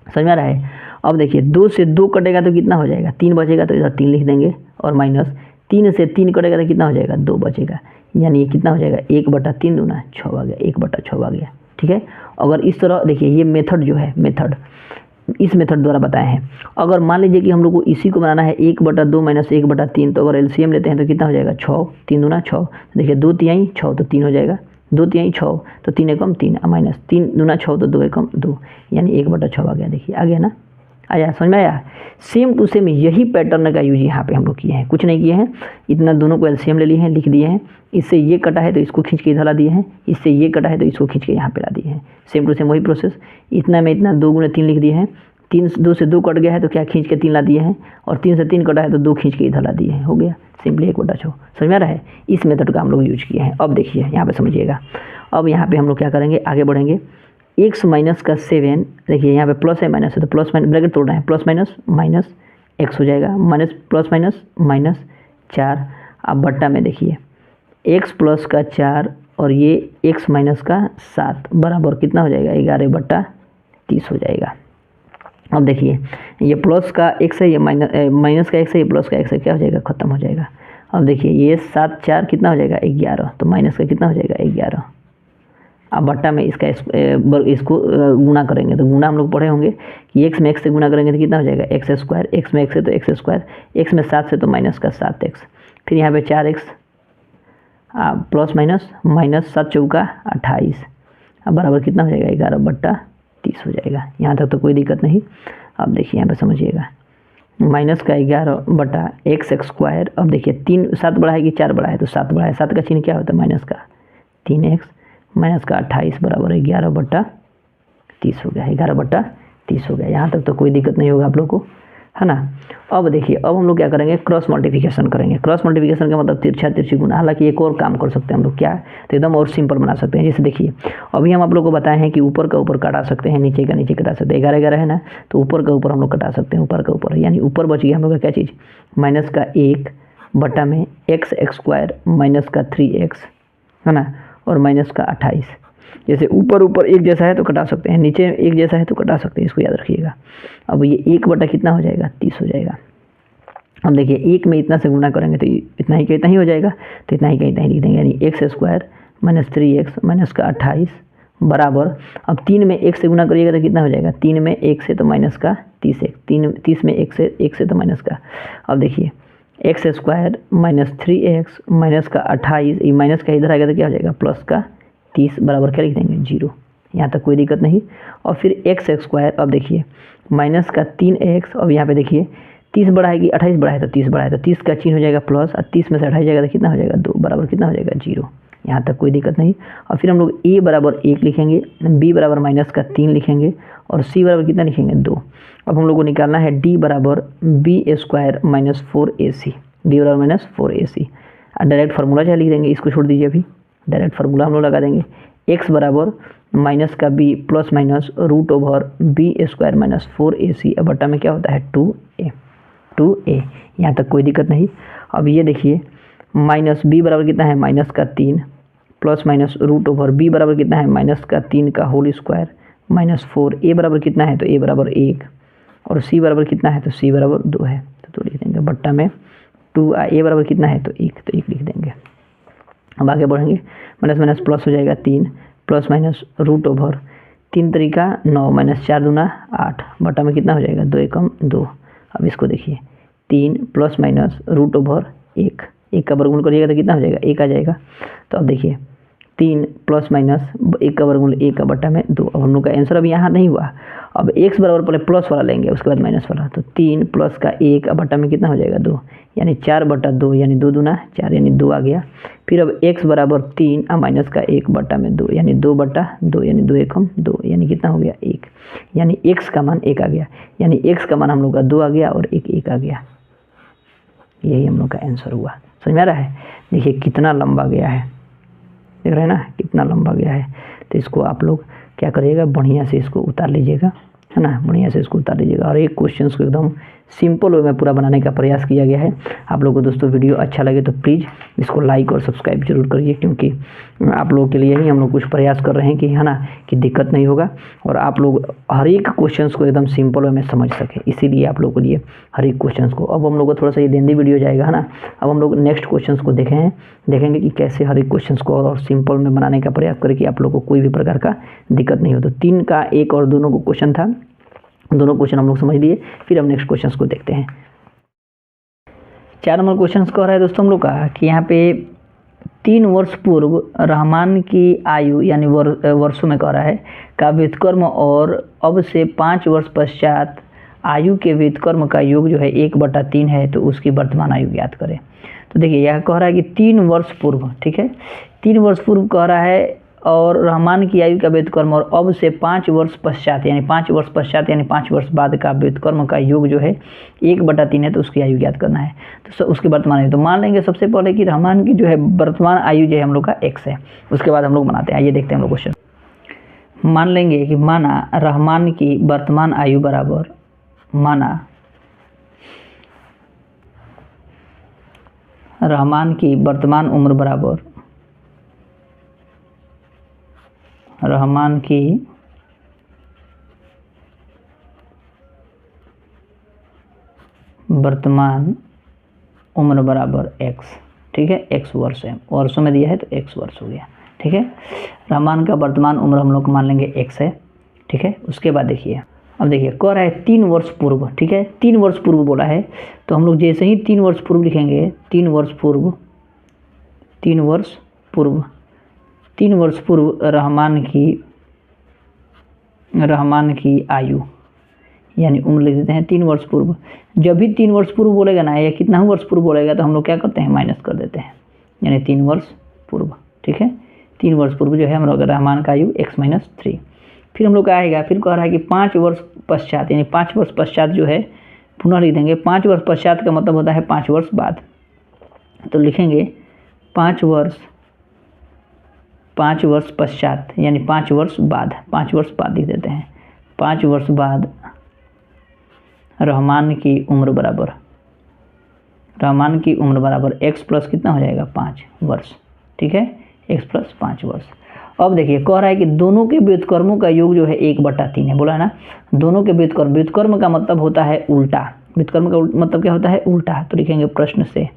समझ में आ रहा है। अब देखिए 2 से 2 कटेगा तो कितना हो जाएगा, 3 बचेगा, तो इधर 3 लिख देंगे, और माइनस 3 से 3 कटेगा तो कितना हो जाएगा 2 बचेगा, यानी ये कितना हो जाएगा 1/3 दूना 6 आ गया, 1/6 आ गया। ठीक है। अगर इस तरह देखिए ये मेथड जो है, मेथड इस मेथड द्वारा बताए हैं। अगर मान लीजिए कि हम लोग को इसी को बनाना है 1/2 माइनस 1/3, तो अगर एलसीएम लेते हैं तो कितना हो जाएगा 6, 3 दूना 6, देखिए 2 तिहाई 6 तो 3 हो जाएगा, 2 तिहाई 6 तो 3 एकम 3 माइनस 3 दूना 6 तो 2 एकम 2, यानी 1/6 आ गया। देखिए आ गया ना, आया, समझ में आया। सेम टू सेम यही पैटर्न का यूज यहाँ पे हम लोग किए हैं, कुछ नहीं किए हैं, इतना दोनों को एलसीएम ले लिए हैं, लिख दिए हैं। इससे ये कटा है तो इसको खींच के इधर ला दिए हैं, इससे ये कटा है तो इसको खींच के यहाँ पे ला दिए हैं। सेम टू सेम वही प्रोसेस, इतना में इतना 2 × 3 लिख दिए हैं, 2 से 2 कट गया है तो क्या खींच के 3 ला दिए हैं, और 3 से 3 कटा है तो 2 खींच के इधर ला दिए हैं, हो गया सिंपली 1/6। समझ में आ रहा है। इस मेथड का हम लोग यूज किए हैं। अब देखिए यहाँ पे समझिएगा, अब यहाँ पे हम लोग क्या करेंगे, आगे बढ़ेंगे। x माइनस का 7, देखिए यहाँ पे प्लस है माइनस है, तो प्लस माइनस ब्रैकेट तोड़ रहे हैं, प्लस माइनस माइनस x हो जाएगा, माइनस प्लस माइनस माइनस 4। अब बट्टा में देखिए x प्लस का 4 और ये x माइनस का 7 बराबर कितना हो जाएगा 11/30 हो जाएगा। अब देखिए ये प्लस का x है, ये माइनस का x है, ये प्लस का x है, क्या हो जाएगा खत्म हो जाएगा। अब देखिए ये 7 4 कितना हो जाएगा 11, तो माइनस का कितना हो जाएगा 11। अब बट्टा में इसको गुना करेंगे, तो गुना हम लोग पढ़े होंगे कि x में x से गुना करेंगे तो कितना हो जाएगा x², x में x है तो x², x में 7 से तो माइनस का 7x, फिर यहाँ पे 4x प्लस माइनस माइनस 7 चौका 28, अब बराबर कितना हो जाएगा 11/30 हो जाएगा। यहाँ तक तो कोई दिक्कत नहीं। अब देखिए यहाँ पे समझिएगा, माइनस का 11/x²। अब देखिए 7 बड़ा है कि 4 बड़ा है, तो 7 बड़ा है, 7 का चिन्ह क्या होता है माइनस का 3x माइनस का 28 बराबर 11/30 हो गया, 11/30 हो गया। यहाँ तक तो कोई दिक्कत नहीं होगा आप लोग को, है ना। अब देखिए अब हम लोग क्या करेंगे, क्रॉस मल्टीप्लिकेशन करेंगे। क्रॉस मल्टीप्लिकेशन का मतलब तिरछा तिरछी गुना। हालांकि एक और काम कर सकते हैं हम लोग, क्या, तो एकदम और सिंपल बना सकते हैं। जैसे देखिए अभी हम आप लोग को बताए हैं कि ऊपर का ऊपर काटा सकते हैं, नीचे का नीचे कटा सकते हैं। 11 है ना, तो ऊपर का ऊपर हम लोग कटा सकते हैं, ऊपर का ऊपर, यानी ऊपर बच गया हम लोग का क्या चीज़, माइनस का 1 बटा में x² माइनस का 3x, है ना, और माइनस का 28। जैसे ऊपर ऊपर एक जैसा है तो कटा सकते हैं, नीचे एक जैसा है तो कटा सकते हैं, इसको याद रखिएगा। अब ये 1 बटा कितना हो जाएगा 30 हो जाएगा। अब देखिए 1 में इतना से गुना करेंगे तो इतना ही हो जाएगा, तो इतना ही का इतना ही लिख देंगे, यानी x² माइनस 3x माइनस का 28 बराबर, अब 3 में 1 से गुना करिएगा तो कितना हो जाएगा, 3 में 1 से तो माइनस का 30 30 में 1 से तो माइनस का, अब देखिए x square minus 3x minus का 28, ये माइनस का इधर आएगा तो क्या हो जाएगा प्लस का 30 बराबर क्या लिख देंगे 0। यहाँ तक कोई दिक्कत नहीं। और फिर एक्स स्क्वायर, अब देखिए माइनस का 3x, अब यहाँ पे देखिए 30 बढ़ाएगी 28 बढ़ाए तो 30 बढ़ाए तो 30 का चिन्ह हो जाएगा प्लस, और 30 में से 28 जाएगा तो कितना हो जाएगा 2 बराबर कितना हो जाएगा 0। यहाँ तक कोई दिक्कत नहीं। और फिर हम लोग a बराबर 1 लिखेंगे, b बराबर माइनस का 3 लिखेंगे और c बराबर कितना लिखेंगे 2। अब हम लोग को निकालना है d बराबर b square minus 4ac, b बराबर माइनस 4ac। डायरेक्ट फार्मूला चाहे लिख देंगे, इसको छोड़ दीजिए, अभी डायरेक्ट फार्मूला हम लोग लगा देंगे। x बराबर माइनस का b plus minus root over b square minus 4ac, अब बटा में क्या होता है 2a। यहाँ तक कोई दिक्कत नहीं। अब ये देखिए माइनस b बराबर कितना है माइनस का 3 plus minus root over b बराबर कितना है माइनस का 3 का होल स्क्वायर माइनस 4, a बराबर कितना है तो a बराबर 1 और c बराबर कितना है तो c बराबर 2 है, तो 2 लिख देंगे। बट्टा में 2 a बराबर कितना है तो 1, तो 1 लिख देंगे। अब आगे बढ़ेंगे, माइनस माइनस प्लस हो जाएगा 3 प्लस माइनस रूट ओवर 3 तरीका 9 माइनस 4 दूना 8, बटा में कितना हो जाएगा 2 एकम 2। अब इसको देखिए 3 प्लस माइनस रूट ओवर 1 का वर्गमूल करिएगा तो कितना हो जाएगा 1 आ जाएगा। तो अब देखिए 3 प्लस माइनस 1 का वर्गमूल 1 का बटा में 2। अब हम लोग का आंसर अब यहाँ नहीं हुआ, अब x बराबर पहले प्लस वाला लेंगे उसके बाद माइनस वाला, तो 3 प्लस का 1 बटा में कितना हो जाएगा 2, यानी 4 बटा 2 यानी 2 दूना 4 यानी 2 आ गया। फिर अब x बराबर 3 माइनस का 1 बटा में 2 यानी 2 बटा 2 यानी 2 एकम 2 यानी कितना हो गया 1, यानी x का मान 1 आ गया, यानी x का मान हम लोग का 2 आ गया और 1 आ गया। यही हम लोग का आंसर हुआ। समझ में आ रहा है? देखिए कितना लंबा गया है, देख रहे हैं ना कितना लंबा गया है। तो इसको आप लोग क्या करिएगा, बढ़िया से इसको उतार लीजिएगा, है ना, बढ़िया से इसको उतार लीजिएगा और एक क्वेश्चन को एकदम सिंपल वे में पूरा बनाने का प्रयास किया गया है। आप लोगों को दोस्तों वीडियो अच्छा लगे तो प्लीज़ इसको लाइक और सब्सक्राइब जरूर करिए, क्योंकि आप लोगों के लिए ही हम लोग कुछ प्रयास कर रहे हैं कि, है ना, कि दिक्कत नहीं होगा और आप लोग हर एक क्वेश्चन को एकदम सिंपल वे में समझ सकें, इसीलिए आप लोगों के लिए हर एक क्वेश्चन को। अब हम लोग को थोड़ा सा ये लेंदी वीडियो जाएगा, है ना। अब हम लोग नेक्स्ट क्वेश्चन को देखेंगे कि कैसे हर एक क्वेश्चन को और सिंपल में बनाने का प्रयास करें कि आप लोग को कोई भी प्रकार का दिक्कत नहीं हो। तो 3 का 1 और दोनों को क्वेश्चन था, दोनों क्वेश्चन हम लोग समझ लिए। फिर हम नेक्स्ट क्वेश्चन को देखते हैं। 4 नंबर क्वेश्चन कह रहा है दोस्तों हम लोग का कि यहाँ पे 3 वर्ष पूर्व रहमान की आयु यानी वर्षों में कह रहा है का व्युत्क्रम और अब से 5 वर्ष पश्चात आयु के व्युत्क्रम का योग जो है 1/3 है, तो उसकी वर्तमान आयु ज्ञात करें। तो देखिए यह कह रहा है कि 3 वर्ष पूर्व, ठीक है, 3 वर्ष पूर्व कह रहा है और रहमान की आयु का व्युत्क्रम और अब से 5 वर्ष पश्चात यानी 5 वर्ष पश्चात यानी 5 वर्ष बाद का व्युत्क्रम का योग जो है 1/3 है, तो उसकी आयु ज्ञात करना है। तो उसकी वर्तमान आयु, तो मान लेंगे सबसे पहले कि रहमान की जो है वर्तमान आयु जो है हम लोग का x है, उसके बाद हम लोग बनाते हैं। आइए देखते हैं हम लोग क्वेश्चन। मान लेंगे कि माना रहमान की वर्तमान आयु बराबर, माना रहमान की वर्तमान उम्र बराबर रहमान की वर्तमान उम्र बराबर x, ठीक है, x वर्ष है, वर्षों में दिया है तो x वर्ष हो गया, ठीक है। रहमान का वर्तमान उम्र हम लोग मान लेंगे x है, ठीक है। उसके बाद देखिए, अब देखिए कह रहा है 3 वर्ष पूर्व, ठीक है, 3 वर्ष पूर्व बोला है, तो हम लोग जैसे ही 3 वर्ष पूर्व लिखेंगे, 3 वर्ष पूर्व 3 वर्ष पूर्व रहमान की आयु यानी उम्र लिख देते हैं 3 वर्ष पूर्व। जब भी 3 वर्ष पूर्व बोलेगा ना, या कितना वर्ष पूर्व बोलेगा, तो हम लोग क्या करते हैं माइनस कर देते हैं, यानी 3 वर्ष पूर्व, ठीक है। 3 वर्ष पूर्व जो है हम लोग रहमान का आयु x-3। फिर हम लोग का आएगा, फिर कह रहा है कि 5 वर्ष पश्चात यानी 5 वर्ष पश्चात जो है पुनः लिख देंगे। 5 वर्ष पश्चात का मतलब होता है 5 वर्ष बाद, तो लिखेंगे 5 वर्ष पश्चात यानी 5 वर्ष बाद, 5 वर्ष बाद लिख देते हैं। 5 वर्ष बाद रहमान की उम्र बराबर x प्लस कितना हो जाएगा 5 वर्ष, ठीक है, x प्लस 5 वर्ष। अब देखिए कह रहा है कि दोनों के व्युत्क्रमों का योग जो है 1/3 है, बोला है ना, दोनों के व्युत्क्रम का मतलब होता है उल्टा, व्युत्क्रम का मतलब क्या होता है उल्टा, तो लिखेंगे प्रश्न से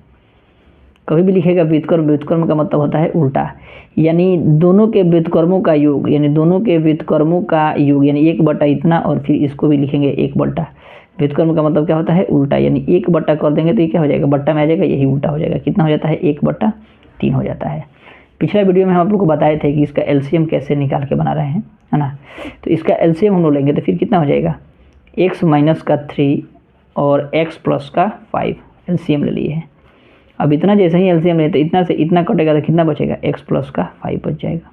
कभी भी लिखेगा व्युत्क्रम, व्युत्क्रम का मतलब होता है उल्टा, यानी दोनों के व्युत्क्रमों का योग, यानी दोनों के व्युत्क्रमों का योग, यानी 1 बटा इतना और फिर इसको भी लिखेंगे 1 बटा। व्युत्क्रम का मतलब क्या होता है उल्टा, यानी 1 बटा कर देंगे तो ये क्या हो जाएगा, बट्टा में आ जाएगा, यही उल्टा हो जाएगा। कितना हो जाता है 1/3 हो जाता है। पिछला वीडियो में हम आप लोग को बताए थे कि इसका एलसीएम कैसे निकाल के बना रहे हैं, है ना। तो इसका एलसीएम हम लोग लेंगे तो फिर कितना हो जाएगा, x माइनस का 3 और x प्लस का 5 एलसीएम ले लिए हैं। अब इतना जैसे ही एलसीएम लेते इतना से इतना कटेगा तो कितना बचेगा, x प्लस का 5 बच जाएगा।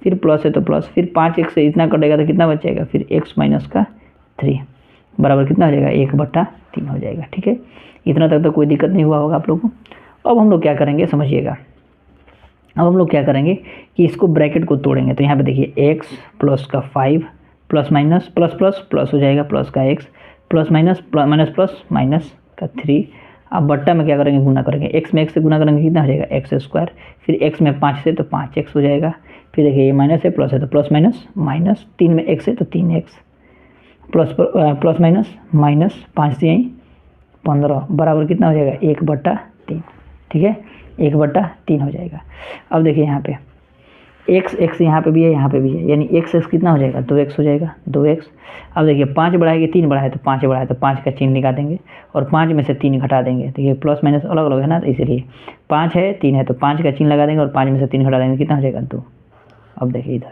फिर प्लस है तो प्लस, फिर 5x से इतना कटेगा तो कितना बच जाएगा, फिर x माइनस का 3 बराबर कितना हो जाएगा, 1/3 हो जाएगा। ठीक है, इतना तक तो कोई दिक्कत नहीं हुआ होगा आप लोगों को। अब हम लोग क्या करेंगे समझिएगा, अब हम लोग क्या करेंगे कि इसको ब्रैकेट को तोड़ेंगे। तो यहाँ पे देखिए x प्लस का 5 plus minus plus plus plus हो जाएगा, प्लस का x plus minus minus plus minus का 3। अब बट्टा में क्या करेंगे, गुना करेंगे, x में x से गुना करेंगे कितना हो जाएगा, x²। फिर x में 5 से तो 5x हो जाएगा। फिर देखिए ये माइनस है प्लस है तो प्लस माइनस माइनस, 3 में x है तो 3x, प्लस माइनस माइनस, 5 से यहीं 15 बराबर कितना हो जाएगा, 1/3। ठीक है, 1/3 हो जाएगा। अब देखिए यहाँ पे x यहाँ पे भी है, यहाँ पे भी है, यानी x कितना हो जाएगा, 2x हो जाएगा, 2x। अब देखिए 5 बढ़ा है कि 3 बढ़ा है, तो 5 बढ़ा है तो 5 का चिन्ह निकाल देंगे और 5 में से 3 घटा देंगे। तो ये प्लस माइनस अलग अलग है ना, तो इसीलिए 5 है 3 है तो 5 का चिन्ह लगा देंगे और 5 में से 3 घटा देंगे, कितना हो जाएगा 2। अब देखिए इधर,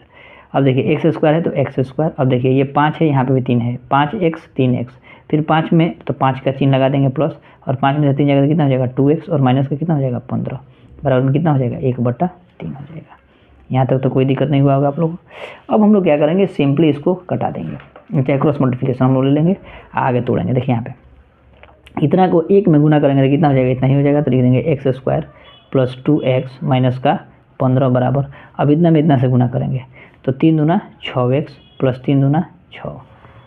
अब देखिए x² है तो x²। अब देखिए ये 5 है, यहाँ पे भी 3 है, 5x 3x, फिर 5 में तो 5 का चिन्ह लगा देंगे प्लस, और 5 में से 3 जाएगा तो कितना हो जाएगा 2x, और माइनस का कितना हो जाएगा 15 बराबर में कितना हो जाएगा, 1/3 हो जाएगा। यहाँ तक तो कोई दिक्कत नहीं हुआ होगा आप लोग। अब हम लोग क्या करेंगे, सिंपली इसको कटा देंगे, चाहे क्रॉस मल्टीप्लिकेशन हम लोग ले लेंगे, आगे तोड़ेंगे। देखिए यहाँ पे इतना को 1 में गुना करेंगे तो कितना हो जाएगा, इतना ही हो जाएगा। तो लिख देंगे x² प्लस 2x माइनस का 15 बराबर, अब इतना में इतना से गुना करेंगे तो 3 दूना 6x प्लस 3 दूना 6।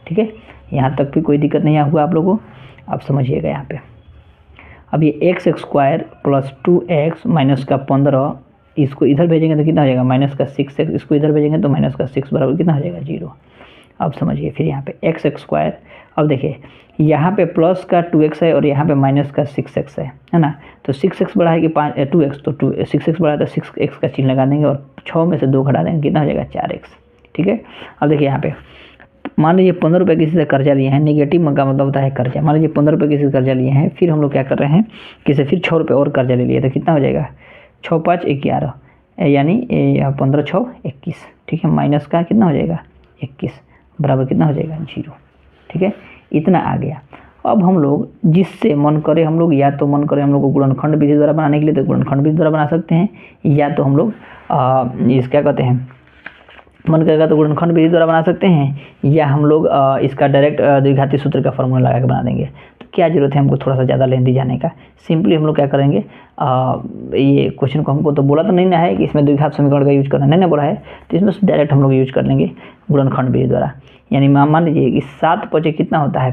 ठीक है, यहाँ तक भी कोई दिक्कत नहीं हुआ आप लोगों को। अब समझिएगा यहाँ पे, अब ये x² प्लस 2x माइनस का 15, इसको इधर भेजेंगे तो कितना हो जाएगा, माइनस का 6x, इसको इधर भेजेंगे तो माइनस का 6 बराबर कितना हो जाएगा 0। अब समझिए फिर यहाँ पे x², अब देखिए यहाँ पे प्लस का 2x है और यहाँ पे माइनस का 6x है ना। तो 6x बढ़ा है कि 2x, तो 6x बढ़ा तो 6x का चिन्ह लगा देंगे और 6 में से 2 घटा देंगे, कितना हो जाएगा 4x। ठीक है, अब देखिए यहाँ पे मान लीजिए 15 रुपये किसी से कर्जा लिए हैं, नेगेटिव का मतलब होता है कर्जा। मान लीजिए 15 रुपये किसी से कर्जा लिए हैं, फिर हम लोग क्या कर रहे हैं, किसी फिर 6 रुपये और कर्जा ले लिए, तो कितना हो जाएगा 6 5 11, यानी 15 6 21। ठीक है, माइनस का कितना हो जाएगा 21 बराबर कितना हो जाएगा 0। ठीक है, इतना आ गया। अब हम लोग जिससे मन करे हम लोग, या तो मन करे हम लोग को गुणनखंड विधि द्वारा बनाने के लिए तो गुणनखंड विधि द्वारा बना सकते हैं, या तो हम लोग इस क्या कहते हैं, मन करेगा तो गुणनखंड विधि द्वारा बना सकते हैं, या हम लोग इसका डायरेक्ट द्विघाती सूत्र का फॉर्मूला लगा के बना देंगे। तो क्या जरूरत है हमको थोड़ा सा ज़्यादा लेंदी जाने का, सिंपली हम लोग क्या करेंगे, ये क्वेश्चन को हमको तो बोला तो नहीं ना है कि इसमें द्विघात समीकरण का यूज करना, नहीं ना बोला है, तो इसमें डायरेक्ट हम लोग यूज कर लेंगे गुणनखंड विधि द्वारा। यानी मान लीजिए कि 7 5 कितना होता है,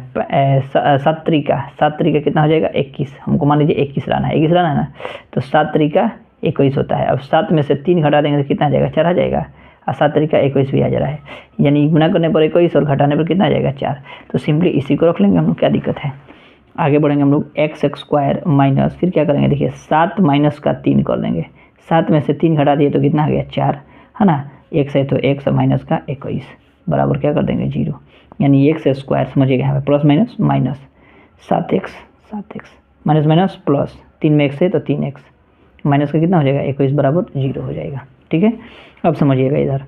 7 त्रिका कितना हो जाएगा 21, हमको मान लीजिए 21 लाना है ना, तो 7 त्रिका 21 होता है। अब 7 में से 3 घटा देंगे तो कितना आ जाएगा 4 आ जाएगा, और 7 त्रिका 21 भी आ जा रहा है, यानी गुना करने पर 21 और घटाने पर कितना आ जाएगा 4। तो सिंपली इसी को रख लेंगे हम लोग, क्या दिक्कत है। आगे बढ़ेंगे हम लोग, x² माइनस, फिर क्या करेंगे, देखिए 7 माइनस का 3 कर देंगे, 7 में से 3 घटा दिए तो कितना आ गया 4, है ना। x है तो x माइनस का 21 बराबर क्या कर देंगे 0, यानी x² समझिएगा यहाँ पे plus minus minus 7x minus minus plus, 3 में x है तो 3x, माइनस का कितना हो जाएगा 21 बराबर 0 हो जाएगा। ठीक है, अब समझिएगा इधर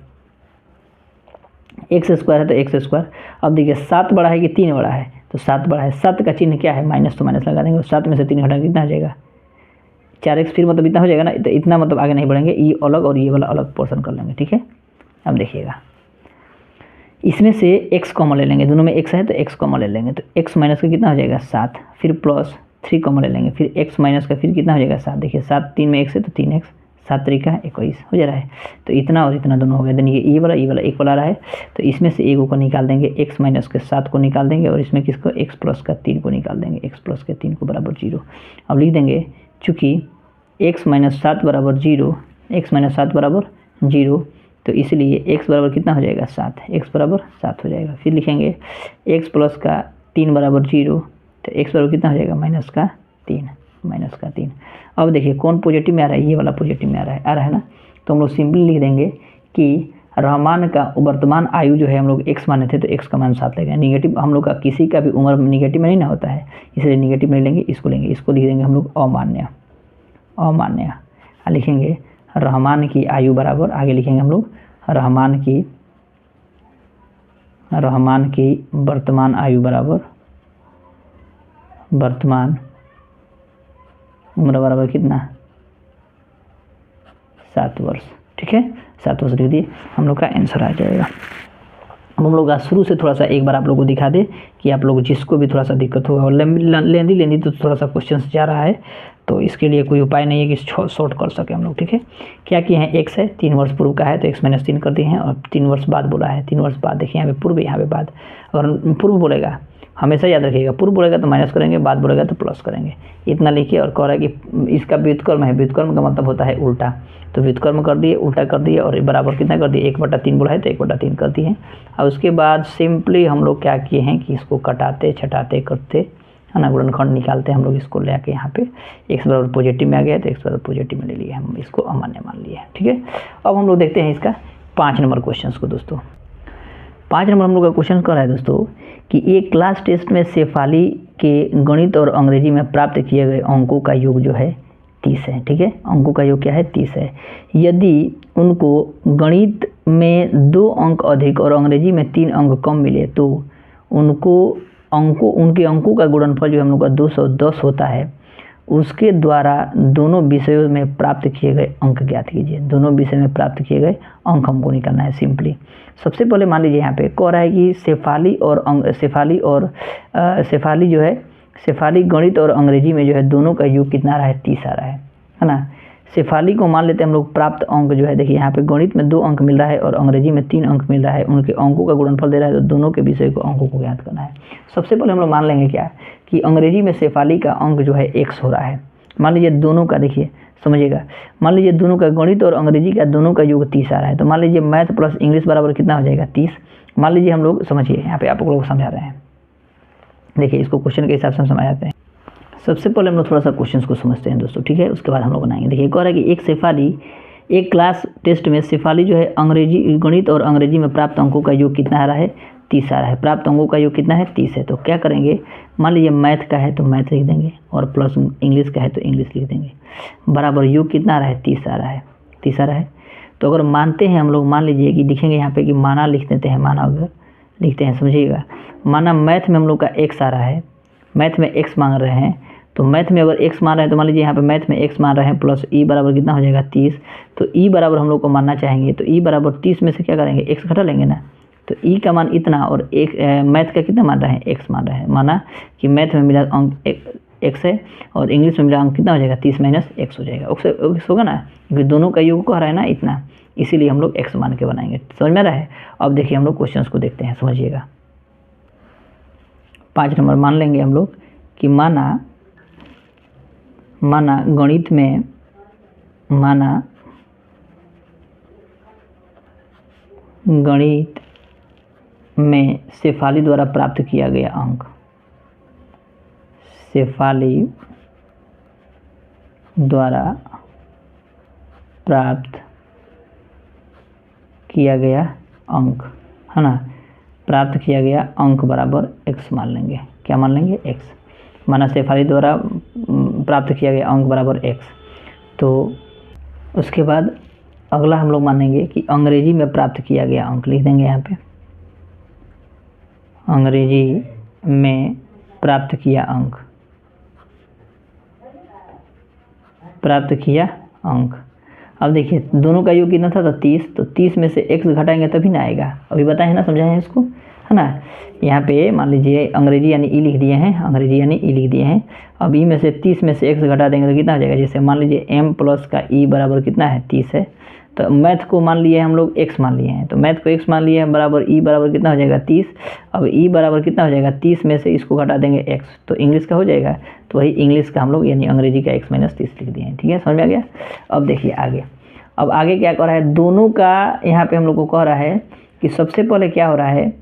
x² है तो x², अब देखिए 7 बड़ा है कि 3 बड़ा है, तो 7 बड़ा है, 7 का चिन्ह क्या है माइनस, तो माइनस लगा देंगे, और 7 में से 3 घटा कितना हो जाएगा 4x, फिर मतलब इतना हो जाएगा ना, तो इतना मतलब आगे नहीं बढ़ेंगे, ये अलग और ये वाला अलग पोर्शन कर लेंगे। ठीक है, अब देखिएगा इसमें से x कॉमन ले लेंगे, दोनों में x है तो x कॉमन ले लेंगे, तो x माइनस का कितना हो जाएगा 7, फिर प्लस 3 कॉमन ले लेंगे, फिर x माइनस का फिर कितना हो जाएगा 7, देखिए 7 3 में x है तो 3x, 7 त्रिका 21 हो जा रहा है, तो इतना और इतना दोनों हो गया। देन ये वाला एक वाला रहा है, तो इसमें से एक को निकाल देंगे, x माइनस के 7 को निकाल देंगे, और इसमें किसको x प्लस का 3 को निकाल देंगे, x प्लस के 3 को बराबर 0। अब लिख देंगे चूँकि x माइनस 7 बराबर 0, तो इसलिए x बराबर कितना हो जाएगा 7, x बराबर 7 हो जाएगा। फिर लिखेंगे x प्लस का 3 बराबर 0, तो x बराबर कितना हो जाएगा माइनस का 3 माइनस का 3। अब देखिए कौन पॉजिटिव में आ रहा है, ये वाला पॉजिटिव में आ रहा है ना। तो हम लोग सिंपली लिख देंगे कि रहमान का वर्तमान आयु जो है, हम लोग x माने थे तो x का मान 7 लेंगे। निगेटिव हम लोग का किसी का भी उम्र निगेटिव में नहीं ना होता है, इसलिए निगेटिव में लेंगे, इसको लेंगे, इसको लिख देंगे हम लोग अमान्य। लिखेंगे रहमान की आयु बराबर, आगे लिखेंगे हम लोग रहमान की वर्तमान आयु बराबर वर्तमान उम्र बराबर कितना, 7 वर्ष। ठीक है, 7 वर्ष लिख दिए, हम लोग का आंसर आ जाएगा। अब हम लोग आज शुरू से थोड़ा सा एक बार आप लोगों को दिखा दे कि आप लोग जिसको भी थोड़ा सा दिक्कत होगा और लेंदी तो थोड़ा सा क्वेश्चन जा रहा है, तो इसके लिए कोई उपाय नहीं है कि शॉर्ट कर सके हम लोग। ठीक है, क्या किए हैं, x है 3 वर्ष पूर्व का है तो x-3 कर दिए हैं, और 3 वर्ष बाद बोला है, 3 वर्ष बाद देखिए यहाँ पे पूर्व, यहाँ पे बाद। अगर पूर्व बोलेगा हमेशा याद रखिएगा, पूर्व बोलेगा तो माइनस करेंगे, बाद बोलेगा तो प्लस करेंगे, इतना लिखिए। और कह रहा है कि इसका व्युत्क्रम है, व्युत्क्रम का मतलब होता है उल्टा, तो व्युत्क्रम कर दिए, उल्टा कर दिए, और बराबर कितना कर दिए, 1/3 बोला है तो 1/3 कर दिए। और उसके बाद सिंपली हम लोग क्या किए हैं कि इसको कटाते छटाते करते है ना, गुणनखंड निकालते हम लोग, इसको ले आके यहाँ पे x बराबर पॉजिटिव में आ गया तो x बराबर पॉजिटिव में ले लिए, हम इसको अमान्य मान लिए। ठीक है, अब हम लोग देखते हैं इसका 5 नंबर क्वेश्चन को दोस्तों। 5 नंबर हम लोग का क्वेश्चन कर रहा है दोस्तों कि एक क्लास टेस्ट में शेफाली के गणित और अंग्रेजी में प्राप्त किए गए अंकों का योग जो है 30 है। ठीक है, अंकों का योग क्या है, 30 है। यदि उनको गणित में 2 अंक अधिक और अंग्रेजी में 3 अंक कम मिले तो उनके अंकों का गुणनफल जो हम लोग का 210 होता है, उसके द्वारा दोनों विषयों में प्राप्त किए गए अंक ज्ञात कीजिए। दोनों विषय में प्राप्त किए गए अंक हमको निकालना है सिंपली। सबसे पहले मान लीजिए यहाँ पे कह रहा है कि शेफाली गणित और अंग्रेजी में जो है दोनों का योग कितना आ रहा है, 30 आ रहा है ना। शेफाली को मान लेते हैं हम लोग प्राप्त अंक जो है, देखिए यहाँ पे गणित में 2 अंक मिल रहा है और अंग्रेजी में 3 अंक मिल रहा है, उनके अंकों का गुणनफल दे रहा है, तो दोनों के विषय को अंकों को ज्ञात करना है। सबसे पहले हम लोग मान लेंगे क्या कि अंग्रेजी में शेफाली का अंक जो है x हो रहा है। मान लीजिए दोनों का, देखिए समझिएगा, मान लीजिए दोनों का गणित और अंग्रेजी का दोनों का योग 30 आ रहा है, तो मान लीजिए मैथ प्लस इंग्लिश बराबर कितना हो जाएगा, 30। मान लीजिए हम लोग समझिए, यहाँ पे आप लोग समझा रहे हैं, देखिए इसको क्वेश्चन के हिसाब से हम समझाते हैं। सबसे पहले हम लोग थोड़ा सा क्वेश्चन को समझते हैं दोस्तों। ठीक है, उसके बाद हम लोग बनाएंगे। देखिए कह रहा है कि एक क्लास टेस्ट में शेफाली जो है गणित और अंग्रेजी में प्राप्त अंकों का योग कितना आ रहा है, 30 आ रहा है। प्राप्त अंकों का योग कितना है, 30 है। तो क्या करेंगे, मान लीजिए मैथ का है तो मैथ लिख देंगे, और प्लस इंग्लिश का है तो इंग्लिश लिख देंगे, बराबर योग कितना आ रहा है, 30 आ रहा है, 30 आ रहा है। तो अगर मानते हैं हम लोग, मान लीजिए कि लिखेंगे यहाँ पे कि माना लिख देते हैं, माना अगर लिखते हैं, समझिएगा, माना मैथ में हम लोग का x आ रहा है, मैथ में x मांग रहे हैं, तो मैथ में अगर x मान रहे हैं तो मान लीजिए यहाँ पे मैथ में x मान रहे हैं, प्लस e बराबर कितना हो जाएगा, 30। तो e बराबर हम लोग को मानना चाहेंगे, तो e बराबर 30 में से क्या करेंगे, x घटा लेंगे ना, तो e का मान इतना, और मैथ का कितना मान रहे हैं, x मान रहे हैं। माना कि मैथ में मिला अंक x है और इंग्लिश में मिला अंक कितना हो जाएगा, 30 माइनस x हो जाएगा, x होगा ना, क्योंकि दोनों का योग को आ रहा है ना इतना, इसीलिए हम लोग x मान के बनाएंगे। समझ में आ रहा है। अब देखिए हम लोग क्वेश्चन को देखते हैं, समझिएगा। 5 नंबर मान लेंगे हम लोग कि माना गणित में शेफाली द्वारा प्राप्त किया गया अंक, शेफाली द्वारा प्राप्त किया गया अंक है ना, प्राप्त किया गया अंक बराबर x मान लेंगे। क्या मान लेंगे, x। माना शेफाली द्वारा प्राप्त किया गया अंक बराबर x। तो उसके बाद अगला हम लोग मानेंगे कि अंग्रेजी में प्राप्त किया गया अंक, लिख देंगे यहाँ पे, अंग्रेजी में प्राप्त किया अंक, प्राप्त किया अंक। अब देखिए दोनों का योग कितना था, तो 30, तो 30 में से x घटाएंगे तभी ना आएगा, अभी बताए ना, समझाए हैं इसको, है ना। यहाँ पे मान लीजिए अंग्रेजी यानी ई लिख दिए हैं, अंग्रेजी यानी ई लिख दिए हैं। अब ई में से 30 में से x घटा देंगे तो कितना हो जाएगा, जैसे मान लीजिए m प्लस का e बराबर कितना है, 30 है। तो मैथ को मान लिए हम लोग x मान लिए हैं, तो मैथ को x मान लिए हैं, बराबर e बराबर कितना हो जाएगा, 30। अब e बराबर कितना हो जाएगा, 30 में से इसको घटा देंगे x, तो इंग्लिश का हो जाएगा, तो वही इंग्लिश का हम लोग यानी अंग्रेजी का x माइनस 30 लिख दिए हैं। ठीक है, समझ में आ गया। अब देखिए आगे, अब आगे क्या कह रहा है, दोनों का यहाँ पे हम लोग को कह रहा है कि सबसे पहले क्या हो रहा है,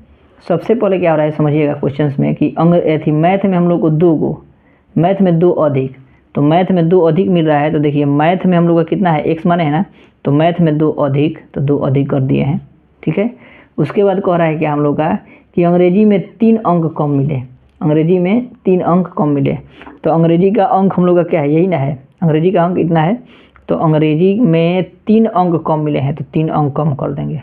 समझिएगा क्वेश्चंस में कि मैथ में हम लोग को मैथ में 2 अधिक, तो मैथ में 2 अधिक मिल रहा है, तो देखिए मैथ में हम लोग का कितना है, x माने है ना, तो मैथ में 2 अधिक, तो 2 अधिक कर दिए हैं, ठीक है। उसके बाद कह रहा है कि हम लोग का कि अंग्रेजी में 3 अंक कम मिले, अंग्रेजी में 3 अंक कम मिले। तो अंग्रेजी का अंक हम लोग का क्या है, यही ना है, अंग्रेजी का अंक इतना है, तो अंग्रेजी में 3 अंक कम मिले हैं, तो 3 अंक कम कर देंगे,